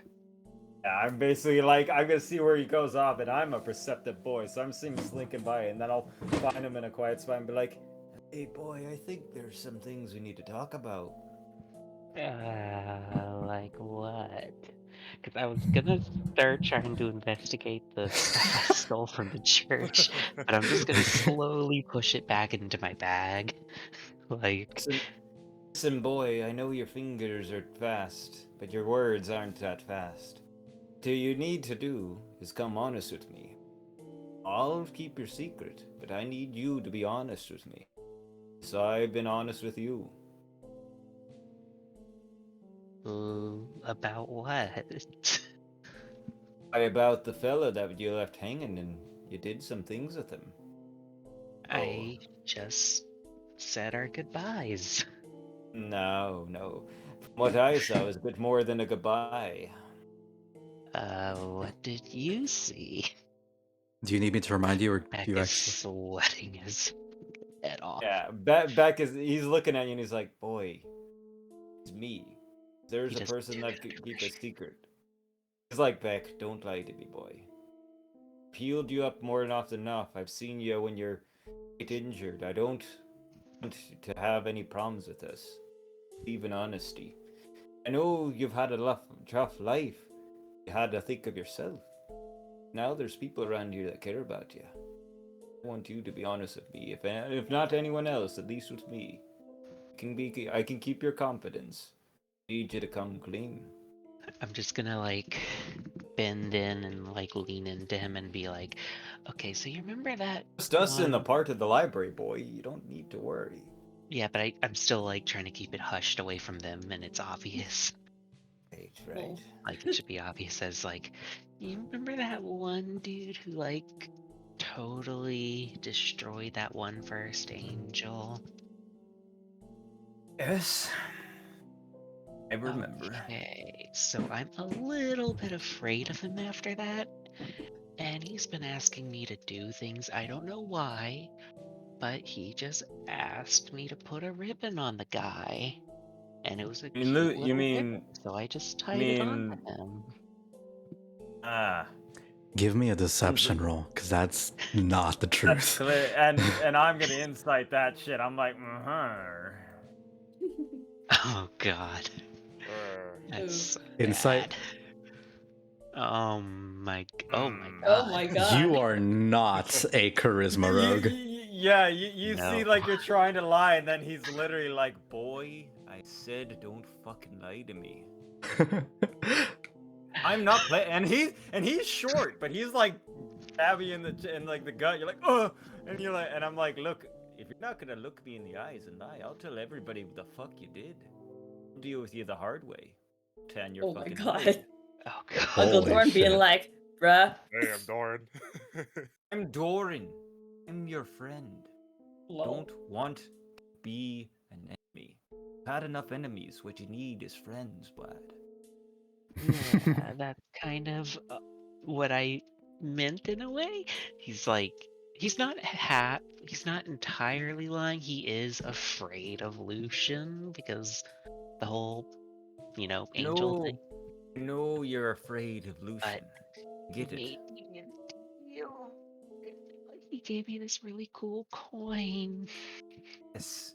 Speaker 4: Yeah, I'm basically like, I'm gonna see where he goes off, and I'm a perceptive boy, so I'm seeing him slinking by, and then I'll find him in a quiet spot and be like, hey boy, I think there's some things we need to talk about.
Speaker 3: Like what? Because I was gonna start trying to investigate the stuff I stole from the church, but I'm just gonna slowly push it back into my bag. Like,
Speaker 4: Listen, boy, I know your fingers are fast, but your words aren't that fast. What you need to do is come honest with me. I'll keep your secret, but I need you to be honest with me. So I've been honest with you.
Speaker 3: about what?
Speaker 4: About the fella that you left hanging and you did some things with him.
Speaker 3: I just said our goodbyes.
Speaker 4: No. From what I saw, it was a bit more than a goodbye.
Speaker 3: What did you see?
Speaker 1: Do you need me to remind you, or
Speaker 3: Beck
Speaker 1: do you
Speaker 3: is
Speaker 1: actually?
Speaker 3: sweating his head off.
Speaker 4: Yeah, Beck he's looking at you and he's like, boy, it's me. There's a person that could keep a secret. He's like, Beck, don't lie to me, boy. Healed you up more than often enough. I've seen you when you're injured. I don't want to have any problems with this. Even honesty. I know you've had a tough life. You had to think of yourself. Now there's people around you that care about you. I want you to be honest with me. If not anyone else, at least with me. I can keep your confidence. I need you to come clean.
Speaker 3: I'm just gonna like bend in and like lean into him and be like, okay, so you remember that
Speaker 4: Just us in the part of the library, boy. You don't need to worry.
Speaker 3: Yeah, but I'm still like trying to keep it hushed away from them, and it's obvious.
Speaker 4: Right.
Speaker 3: Like it should be obvious as like, you remember that one dude who like totally destroyed that one first angel?
Speaker 4: Yes. I remember.
Speaker 3: Okay, so I'm a little bit afraid of him after that, and he's been asking me to do things. I don't know why, but he just asked me to put a ribbon on the guy, and it was a cute little ribbon, so I just tied it on to him.
Speaker 1: Give me a deception roll, because that's not the truth.
Speaker 4: And I'm gonna insight that shit. I'm like,
Speaker 3: Oh god. That's so
Speaker 1: Insight.
Speaker 3: bad. Oh my god.
Speaker 6: Oh my god.
Speaker 1: You are not a charisma rogue.
Speaker 4: Yeah, you see like you're trying to lie, and then he's literally like, boy, I said don't fucking lie to me. I'm not playing, and he's short, but he's like stabby in the gut. You're like, oh, and you're like, and I'm like, look, if you're not gonna look me in the eyes and lie, I'll tell everybody what the fuck you did.
Speaker 7: deal with you the hard way. Tan your
Speaker 6: Oh my
Speaker 7: fucking
Speaker 6: god.
Speaker 7: hide.
Speaker 3: Oh god.
Speaker 6: Uncle
Speaker 1: Holy
Speaker 6: Thorn being
Speaker 1: shit.
Speaker 6: like, bruh.
Speaker 5: Damn, Doran.
Speaker 7: I'm Doran. I'm your friend.
Speaker 6: Lol.
Speaker 7: Don't want to be an enemy. Had enough enemies. What you need is friends, Vlad.
Speaker 3: Yeah, that's kind of what I meant in a way. He's like, he's not entirely lying. He is afraid of Lucian because the whole, angel
Speaker 7: No,
Speaker 3: thing.
Speaker 7: no, you're afraid of Lucian. Get
Speaker 3: He
Speaker 7: it?
Speaker 3: made me a deal. He gave me this really cool coin.
Speaker 7: Yes.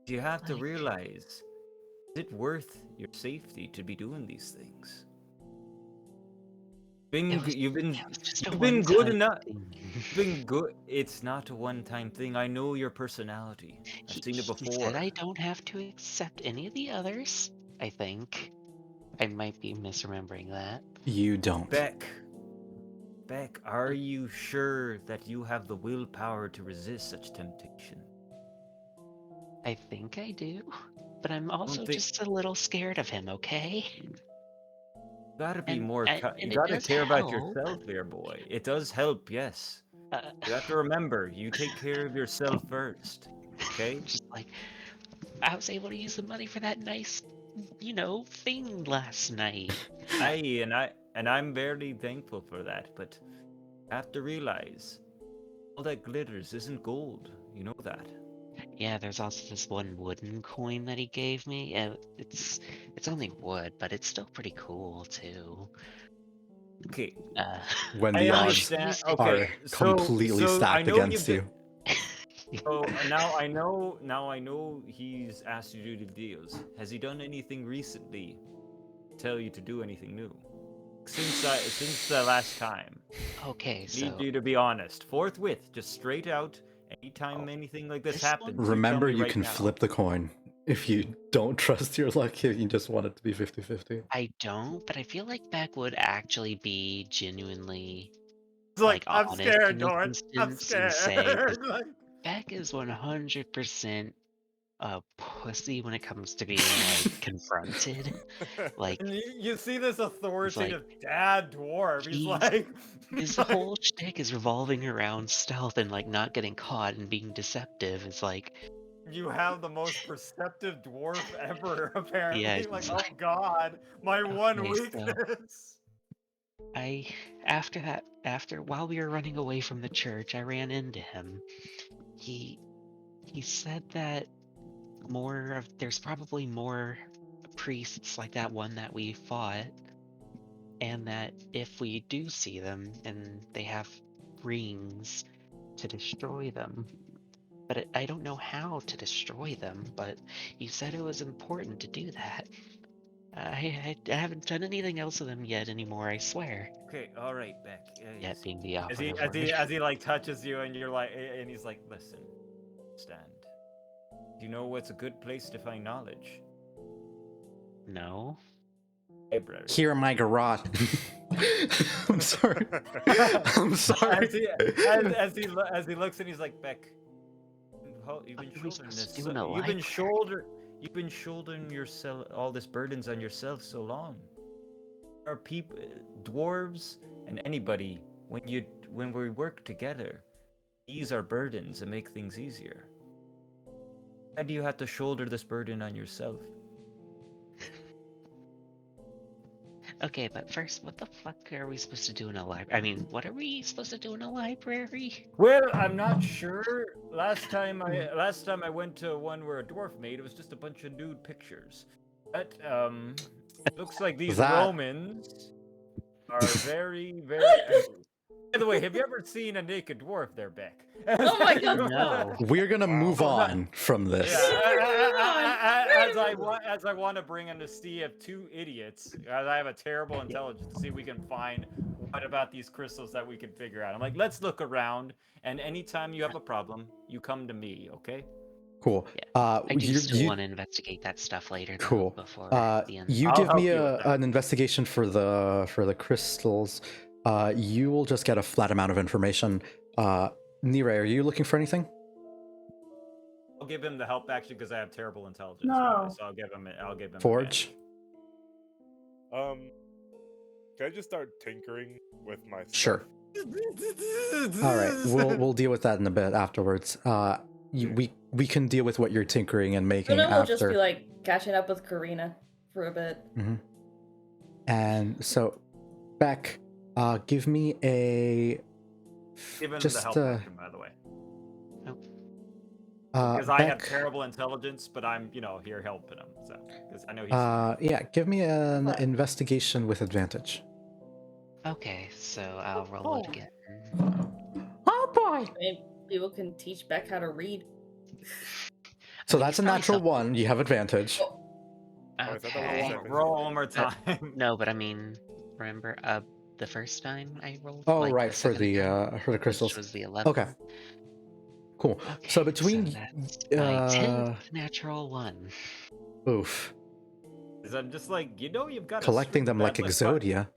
Speaker 7: You have to
Speaker 3: Like-
Speaker 7: realize, is it worth your safety to be doing these things? You've been
Speaker 3: It was just a
Speaker 7: you've been good
Speaker 3: one-time
Speaker 7: enough.
Speaker 3: thing.
Speaker 7: You've been good. It's not a one-time thing. I know your personality. I've seen it
Speaker 3: He
Speaker 7: before.
Speaker 3: said I don't have to accept any of the others. I think I might be misremembering that.
Speaker 1: You don't.
Speaker 7: Beck, are you sure that you have the willpower to resist such temptation?
Speaker 3: I think I do, but I'm also
Speaker 7: think-
Speaker 3: just a little scared of him. Okay.
Speaker 7: You gotta be
Speaker 3: And-
Speaker 7: more.
Speaker 3: and-
Speaker 7: You
Speaker 3: and it
Speaker 7: gotta
Speaker 3: does
Speaker 7: care about
Speaker 3: help.
Speaker 7: yourself, there, boy. It does help, yes. You have to remember, you take care of yourself first. Okay.
Speaker 3: Just like I was able to use the money for that nice, thing last night.
Speaker 7: I'm very thankful for that, but you have to realize all that glitters isn't gold. You know that.
Speaker 3: Yeah, there's also this one wooden coin that he gave me. It's only wood, but it's still pretty cool too.
Speaker 7: Okay.
Speaker 1: When
Speaker 7: I
Speaker 1: the odds
Speaker 7: understand.
Speaker 1: are
Speaker 7: Okay,
Speaker 1: completely
Speaker 7: I
Speaker 1: stacked
Speaker 7: know
Speaker 1: against
Speaker 7: you've
Speaker 1: you.
Speaker 7: So now I know. Now I know he's asked you to do deals. Has he done anything recently? Tell you to do anything new? Since the last time.
Speaker 3: Okay, so
Speaker 7: Need you to be honest, forthwith, just straight out. Anytime anything like this
Speaker 3: this
Speaker 7: happens,
Speaker 3: one-
Speaker 1: Remember,
Speaker 7: you, tell me
Speaker 1: you
Speaker 7: right
Speaker 1: can
Speaker 7: now.
Speaker 1: flip the coin if you don't trust your luck, if you just want it to be 50-50.
Speaker 3: I don't, but I feel like Beck would actually be genuinely
Speaker 7: It's like, I'm
Speaker 3: honest
Speaker 7: scared,
Speaker 3: in this
Speaker 7: Doran. I'm
Speaker 3: instance and
Speaker 7: scared.
Speaker 3: say Beck is 100% a pussy when it comes to being confronted. Like
Speaker 4: And you see this authoritative dad dwarf. He's like,
Speaker 3: his whole shtick is revolving around stealth and not getting caught and being deceptive. It's like
Speaker 4: you have the most perceptive dwarf ever, apparently.
Speaker 3: Yeah,
Speaker 4: like,
Speaker 3: he's
Speaker 4: oh
Speaker 3: like-
Speaker 4: god, my one
Speaker 3: Okay, so-
Speaker 4: weakness.
Speaker 3: while we were running away from the church, I ran into him. He said that there's probably more priests like that one that we fought, and that if we do see them and they have rings, to destroy them. But I don't know how to destroy them, but you said it was important to do that. I haven't done anything else with them yet anymore, I swear.
Speaker 7: Okay, all right, Beck.
Speaker 3: Yet being the
Speaker 4: As he,
Speaker 3: operative word.
Speaker 4: as he like touches you, and you're like, and he's like, listen, stand.
Speaker 7: Do you know what's a good place to find knowledge?
Speaker 3: No.
Speaker 7: Library.
Speaker 1: Here in my garage. I'm sorry. I'm sorry.
Speaker 4: As he looks and he's like, Beck,
Speaker 7: You've
Speaker 3: What
Speaker 7: been
Speaker 3: are we
Speaker 7: shouldering
Speaker 3: supposed
Speaker 7: this.
Speaker 3: to do in a
Speaker 7: You've been shouldering yourself all this burdens on yourself so long. Our people, dwarves, and anybody, when we work together, ease our burdens and make things easier. Why do you have to shoulder this burden on yourself?
Speaker 3: Okay, but first, what the fuck are we supposed to do in a library? I mean, what are we supposed to do in a library?
Speaker 7: Well, I'm not sure. Last time I went to one where a dwarf made, it was just a bunch of nude pictures. But looks like these Romans are very, very. By the way, have you ever seen a naked dwarf there, Beck?
Speaker 6: Oh my god,
Speaker 3: No.
Speaker 1: We're gonna move on from this.
Speaker 4: As I want to bring in to see if two idiots, as I have a terrible intelligence, to see if we can find what about these crystals that we can figure out. I'm like, let's look around, and anytime you have a problem, you come to me, okay?
Speaker 1: Cool.
Speaker 3: I do still want to investigate that stuff later. Though,
Speaker 1: Cool.
Speaker 3: Before the end.
Speaker 1: You
Speaker 7: I'll
Speaker 1: give
Speaker 7: help
Speaker 1: me
Speaker 7: you with that.
Speaker 1: an investigation for the crystals. You will just get a flat amount of information. Nire, are you looking for anything?
Speaker 4: I'll give him the help action because I have terrible intelligence.
Speaker 2: No.
Speaker 4: So I'll give him.
Speaker 1: Forge.
Speaker 5: Can I just start tinkering with my stuff?
Speaker 1: Sure. All right, we'll deal with that in a bit afterwards. We can deal with what you're tinkering and making
Speaker 6: Luna will
Speaker 1: after.
Speaker 6: just be like catching up with Karina for a bit.
Speaker 1: And so, Beck, give me a.
Speaker 4: Give him
Speaker 1: just
Speaker 4: the help action, by the way. Because I have
Speaker 1: Beck,
Speaker 4: terrible intelligence, but I'm, here helping him. So, because I know he's.
Speaker 1: yeah, give me an
Speaker 6: What?
Speaker 1: investigation with advantage.
Speaker 3: Okay, so I'll roll it again.
Speaker 1: Oh boy!
Speaker 6: Maybe people can teach Beck how to read.
Speaker 1: So
Speaker 3: I mean,
Speaker 1: that's a
Speaker 3: he's probably
Speaker 1: natural
Speaker 3: some-
Speaker 1: one. You have advantage.
Speaker 6: Oh,
Speaker 5: I thought that was
Speaker 3: Okay.
Speaker 5: seven.
Speaker 4: Roll one more time.
Speaker 3: No, but I mean, remember the first time I rolled?
Speaker 1: Oh,
Speaker 3: like,
Speaker 1: right,
Speaker 3: the
Speaker 1: for
Speaker 3: second time,
Speaker 1: the crystals.
Speaker 3: Which was the 11th.
Speaker 1: Okay. Cool.
Speaker 3: Okay,
Speaker 1: So between
Speaker 3: that's my 10th natural one.
Speaker 1: oof,
Speaker 4: Because I'm just like, you've got
Speaker 1: collecting them like Exodia.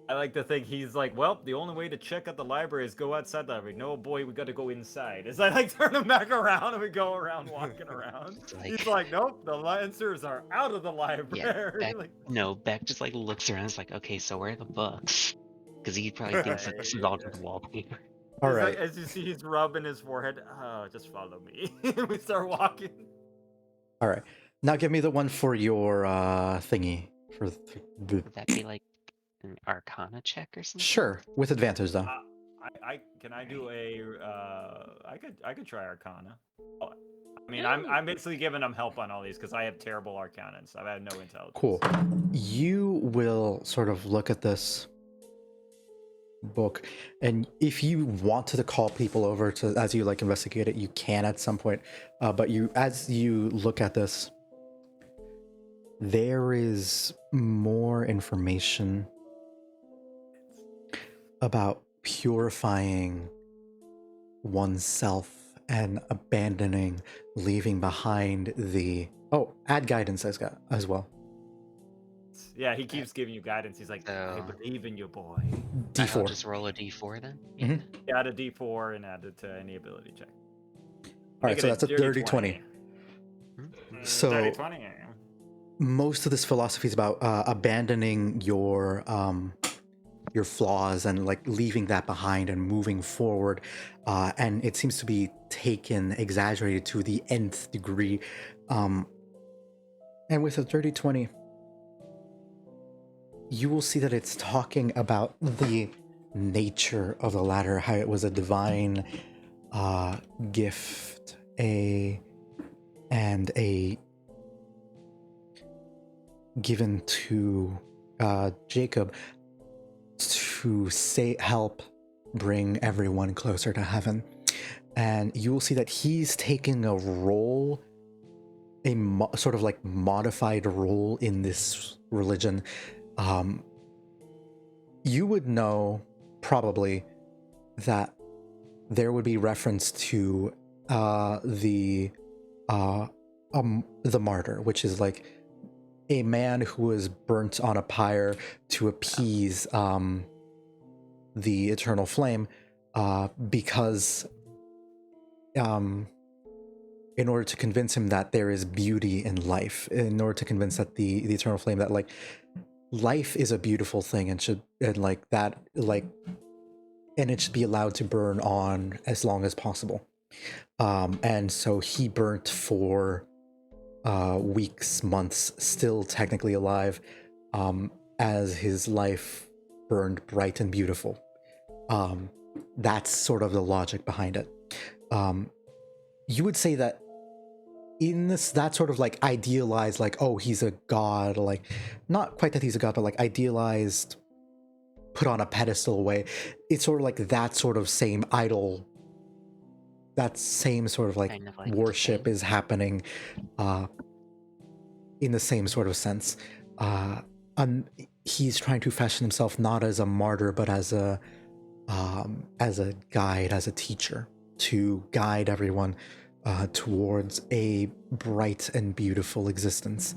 Speaker 4: I like to think he's like, well, the only way to check out the library is go outside the library. No, boy, we got to go inside. As I like turn him back around and we go around walking around. He's like, nope, the lancers are out of the library.
Speaker 3: Beck,
Speaker 4: Like,
Speaker 3: Beck just like looks around. It's like, okay, so where are the books? Because he probably thinks that this is all just wallpaper.
Speaker 1: All
Speaker 4: it's
Speaker 1: right.
Speaker 4: like, as you see, he's rubbing his forehead. Oh, just follow me. We start walking.
Speaker 1: All right. Now give me the one for your thingy. For the...
Speaker 3: Would that be like an Arcana check or something?
Speaker 1: Sure, with advantage though.
Speaker 4: Can I do a? I could try Arcana. Oh, I mean, I'm basically giving him help on all these because I have terrible Arcana and stuff. I have no intelligence.
Speaker 1: Cool. You will sort of look at this book, and if you wanted to call people over to as you like investigate it, you can at some point. But as you look at this, there is more information about purifying oneself and abandoning, leaving behind the... Oh, add guidance as well.
Speaker 4: Yeah, he keeps giving you guidance. He's like, I believe in you, boy.
Speaker 3: I'll
Speaker 1: D4.
Speaker 3: just roll a D4 then?
Speaker 1: Mhm.
Speaker 4: Add a D4 and add it to any ability check.
Speaker 1: All right, so that's a dirty 20. So
Speaker 4: Dirty 20.
Speaker 1: most of this philosophy is about abandoning your flaws and like leaving that behind and moving forward, and it seems to be exaggerated to the nth degree, and with a dirty 20 you will see that it's talking about the nature of the ladder, how it was a divine gift, given to Jacob to help bring everyone closer to heaven. And you will see that he's taking a role, sort of like modified role in this religion. You would know probably that there would be reference to the Martyr, which is like a man who was burnt on a pyre to appease the eternal flame, because in order to convince him that there is beauty in life, in order to convince that the eternal flame that like life is a beautiful thing and it should be allowed to burn on as long as possible. And so he burnt for weeks, months, still technically alive, as his life burned bright and beautiful. That's sort of the logic behind it. You would say that in that sort of like idealized, like, oh, he's a god, like not quite that he's a god, but like idealized, put on a pedestal way. It's sort of like that sort of same idol, that same sort of like,
Speaker 3: kind of like
Speaker 1: worship is happening in the same sort of sense. He's trying to fashion himself not as a martyr, but as a guide, as a teacher, to guide everyone towards a bright and beautiful existence.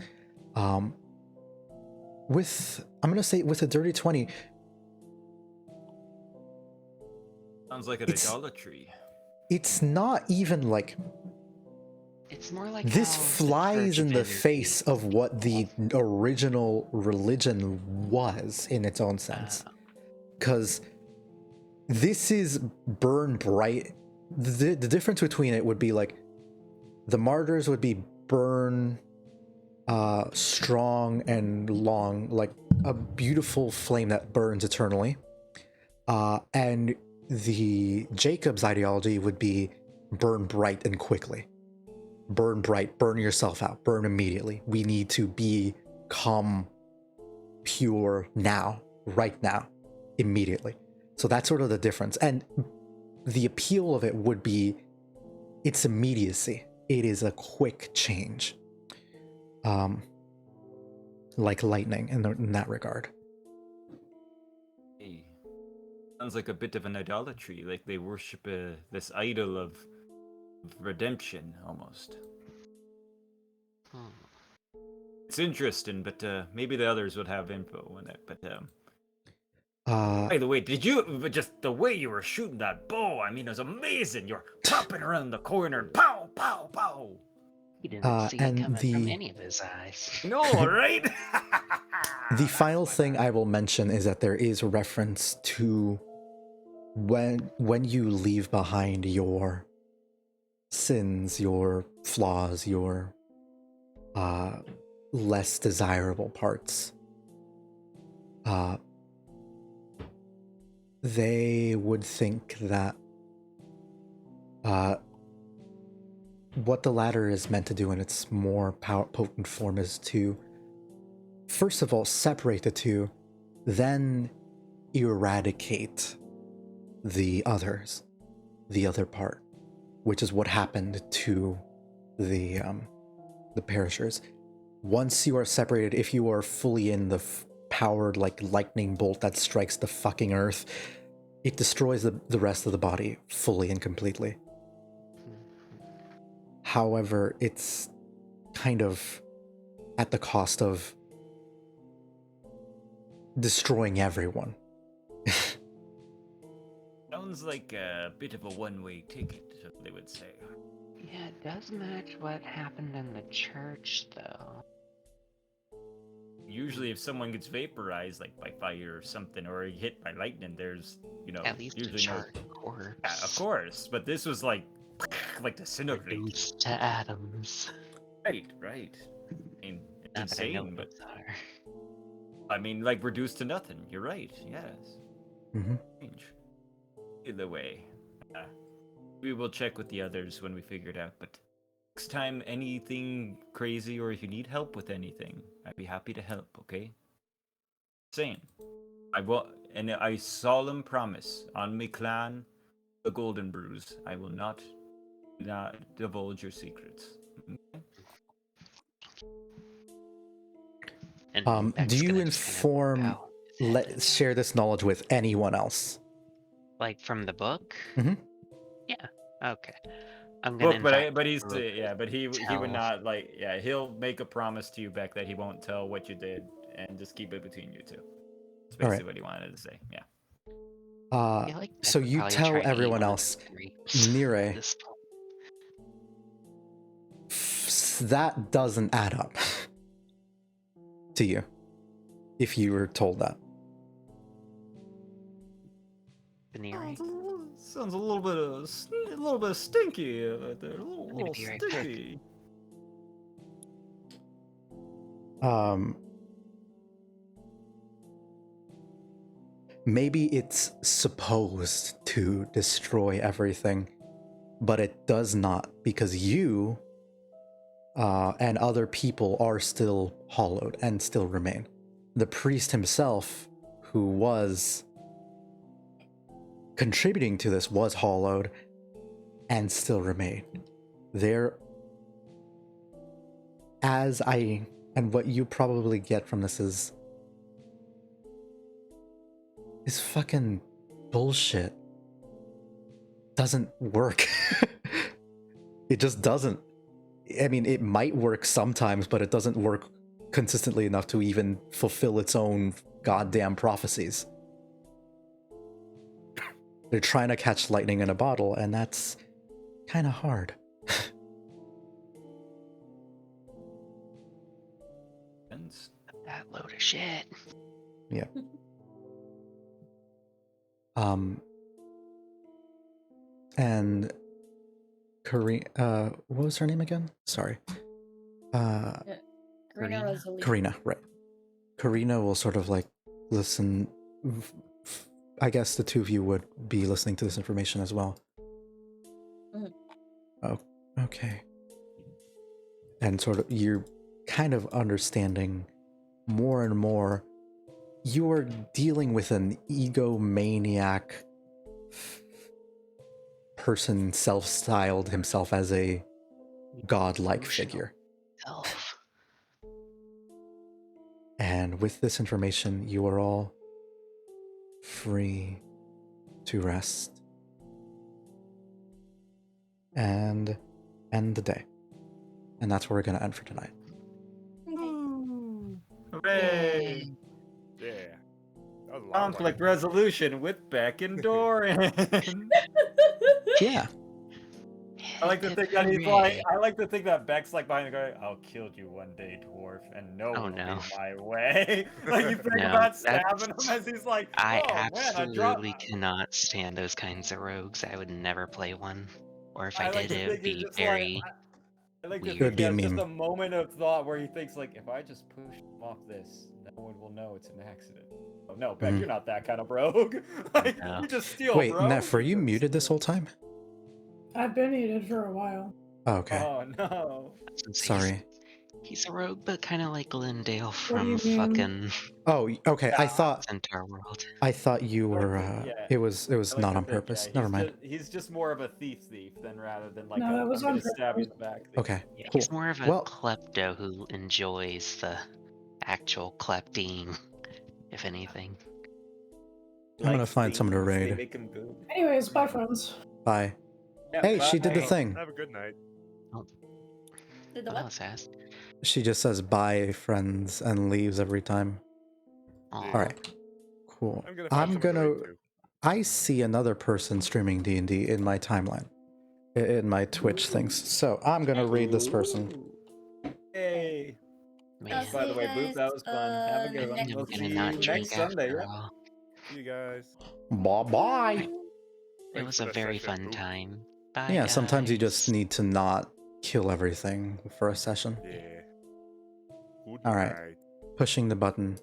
Speaker 1: I'm gonna say with a dirty 20,
Speaker 4: sounds like an idolatry.
Speaker 1: it's not even like
Speaker 3: It's more like
Speaker 1: this
Speaker 3: how the
Speaker 1: flies
Speaker 3: Church
Speaker 1: in
Speaker 3: of
Speaker 1: the
Speaker 3: Energy
Speaker 1: face of what the
Speaker 3: evolved.
Speaker 1: original religion was in its own sense. Because this is burn bright. The difference between it would be like the martyrs would be burn strong and long, like a beautiful flame that burns eternally. And the Jacob's ideology would be burn bright and quickly. Burn bright, burn yourself out, burn immediately. We need to become pure now, right now, immediately. So that's sort of the difference. And the appeal of it would be its immediacy. It is a quick change. Like lightning in that regard.
Speaker 7: Hey, sounds like a bit of an idolatry, like they worship this idol of redemption, almost. It's interesting, but maybe the others would have info on it. But by the way, just the way you were shooting that bow? I mean, it was amazing. You're popping around the corner, pow, pow, pow.
Speaker 3: He didn't see it
Speaker 1: and
Speaker 3: coming from any of his eyes.
Speaker 7: No, right?
Speaker 1: The final thing I will mention is that there is reference to when you leave behind your sins, your flaws, your less desirable parts, they would think that what the latter is meant to do in its more potent form is to, first of all, separate the two, then eradicate the others, the other part, which is what happened to the perishers. Once you are separated, if you are fully in the powered like lightning bolt that strikes the fucking earth, it destroys the rest of the body fully and completely. However, it's kind of at the cost of destroying everyone.
Speaker 7: Sounds like a bit of a one-way ticket, they would say.
Speaker 3: Yeah, it does match what happened in the church, though.
Speaker 7: Usually if someone gets vaporized, like by fire or something, or hit by lightning, there's,
Speaker 3: at least
Speaker 7: usually
Speaker 3: a charred corpse.
Speaker 7: Yeah, of course, but this was like disintegrated.
Speaker 3: Reduced to atoms.
Speaker 7: Right. I mean, it's insane, but...
Speaker 3: Are.
Speaker 7: I mean, like, reduced to nothing. You're right, yes.
Speaker 1: Mm-hmm.
Speaker 7: Either way, we will check with the others when we figure it out, but next time anything crazy or if you need help with anything, I'd be happy to help, okay? Same. I will, and I solemn promise on my clan, the Golden Brews, I will not divulge your secrets. Okay?
Speaker 3: And
Speaker 1: do you inform, share this knowledge with anyone else?
Speaker 3: Like from the book?
Speaker 1: Mm-hmm.
Speaker 3: Yeah. Okay. I'm gonna.
Speaker 7: But he would not he'll make a promise to you, Beck, that he won't tell what you did and just keep it between you two. That's basically what he wanted to say. Yeah.
Speaker 1: So you tell everyone else, Nire, that doesn't add up to you if you were told that.
Speaker 7: Sounds a little bit stinky there. A little stinky.
Speaker 1: Maybe it's supposed to destroy everything, but it does not, because you and other people are still hollowed and still remain. The priest himself, who was contributing to this, was hollowed and still remain. And what you probably get from this is fucking bullshit. Doesn't work. It just doesn't. I mean, it might work sometimes, but it doesn't work consistently enough to even fulfill its own goddamn prophecies. They're trying to catch lightning in a bottle, and that's kind of hard.
Speaker 3: That load of shit.
Speaker 1: Yeah. And what was her name again? Sorry.
Speaker 6: Karina Rosalie.
Speaker 1: Karina, right. Karina will sort of like listen. I guess the two of you would be listening to this information as well.
Speaker 6: Mhm.
Speaker 1: Oh, okay. And sort of you're kind of understanding more and more. You are dealing with an egomaniac person, self-styled himself as a godlike figure.
Speaker 3: Elf.
Speaker 1: And with this information, you are all free to rest and end the day. And that's where we're going to end for tonight.
Speaker 7: Hooray!
Speaker 5: Yeah. That was a lot of
Speaker 4: Conflict
Speaker 5: work.
Speaker 4: resolution with Beck and Doran.
Speaker 1: Yeah.
Speaker 4: I like to think that he's like. I like to think that Beck's like behind the guy. I'll kill you one day, dwarf, and no
Speaker 3: Oh,
Speaker 4: one will
Speaker 3: no.
Speaker 4: be my way. Like you think
Speaker 3: No,
Speaker 4: about stabbing
Speaker 3: that's-
Speaker 4: him as he's like,
Speaker 3: I
Speaker 4: oh man, I dropped.
Speaker 3: absolutely cannot stand those kinds of rogues. I would never play one. Or if I,
Speaker 4: I like
Speaker 3: did,
Speaker 4: to
Speaker 3: it would
Speaker 4: think he's
Speaker 3: be
Speaker 4: just
Speaker 3: very
Speaker 4: like. I like to
Speaker 3: weird.
Speaker 1: It would
Speaker 4: think
Speaker 1: be
Speaker 4: he
Speaker 1: a
Speaker 4: has just
Speaker 1: meme.
Speaker 4: a moment of thought where he thinks like, if I just push him off this, no one will know it's an accident. Oh no, Beck,
Speaker 1: Mhm.
Speaker 4: you're not that kind of rogue. Like
Speaker 3: No.
Speaker 4: you just steal,
Speaker 1: Wait,
Speaker 4: bro.
Speaker 1: Neff, were you
Speaker 4: just
Speaker 1: muted this
Speaker 4: steal.
Speaker 1: whole time?
Speaker 2: I've been muted for a while.
Speaker 1: Oh, okay.
Speaker 4: Oh no.
Speaker 3: Since
Speaker 1: Sorry.
Speaker 3: He's a rogue, but kind of like Glendale
Speaker 2: What do
Speaker 3: from
Speaker 2: you mean?
Speaker 3: fucking
Speaker 1: Oh, okay. I thought
Speaker 3: Centaur World.
Speaker 1: you were.
Speaker 4: Yeah.
Speaker 1: It was
Speaker 4: I like
Speaker 1: not
Speaker 4: to
Speaker 1: on
Speaker 4: think,
Speaker 1: purpose.
Speaker 4: yeah,
Speaker 1: Never mind.
Speaker 4: He's just more of a thief than rather than like
Speaker 2: No,
Speaker 4: a
Speaker 2: that was
Speaker 4: I'm
Speaker 2: on
Speaker 4: gonna stab you in
Speaker 2: purpose.
Speaker 4: the back. Thief.
Speaker 1: Okay.
Speaker 3: Yeah,
Speaker 1: Cool.
Speaker 3: he's more of a
Speaker 1: Well,
Speaker 3: klepto who enjoys the actual klepting, if anything.
Speaker 1: I'm gonna
Speaker 4: Likes
Speaker 1: find someone to
Speaker 4: things, they
Speaker 1: raid.
Speaker 4: make him good.
Speaker 2: Anyways, bye, friends.
Speaker 1: Bye.
Speaker 4: Yeah,
Speaker 1: Hey, she did the
Speaker 4: bye.
Speaker 1: thing.
Speaker 5: Have a good night.
Speaker 6: Did the
Speaker 3: Oh, that
Speaker 6: what?
Speaker 3: was fast.
Speaker 1: She just says bye, friends, and leaves every time.
Speaker 3: Aw.
Speaker 1: All right. Cool.
Speaker 5: I'm gonna find someone to raid too.
Speaker 1: I see another person streaming D&D in my timeline, in my Twitch things. So I'm gonna read this person.
Speaker 4: Hey.
Speaker 3: Man,
Speaker 4: By the way, Boop, that was fun. Have a good one.
Speaker 3: I think
Speaker 4: We'll
Speaker 3: I'm
Speaker 4: see
Speaker 3: gonna
Speaker 4: you
Speaker 3: not drink
Speaker 4: next Sunday.
Speaker 3: after
Speaker 4: Yeah.
Speaker 3: all.
Speaker 5: See you guys.
Speaker 1: Bye bye.
Speaker 3: It
Speaker 5: Thanks
Speaker 3: was
Speaker 5: for
Speaker 3: a
Speaker 5: the
Speaker 3: very
Speaker 5: session,
Speaker 3: fun
Speaker 5: Boop.
Speaker 3: time. Bye,
Speaker 1: Yeah, sometimes you just
Speaker 3: guys.
Speaker 1: need to not kill everything for a session.
Speaker 5: Yeah. Good
Speaker 1: All right.
Speaker 5: night.
Speaker 1: Pushing the button.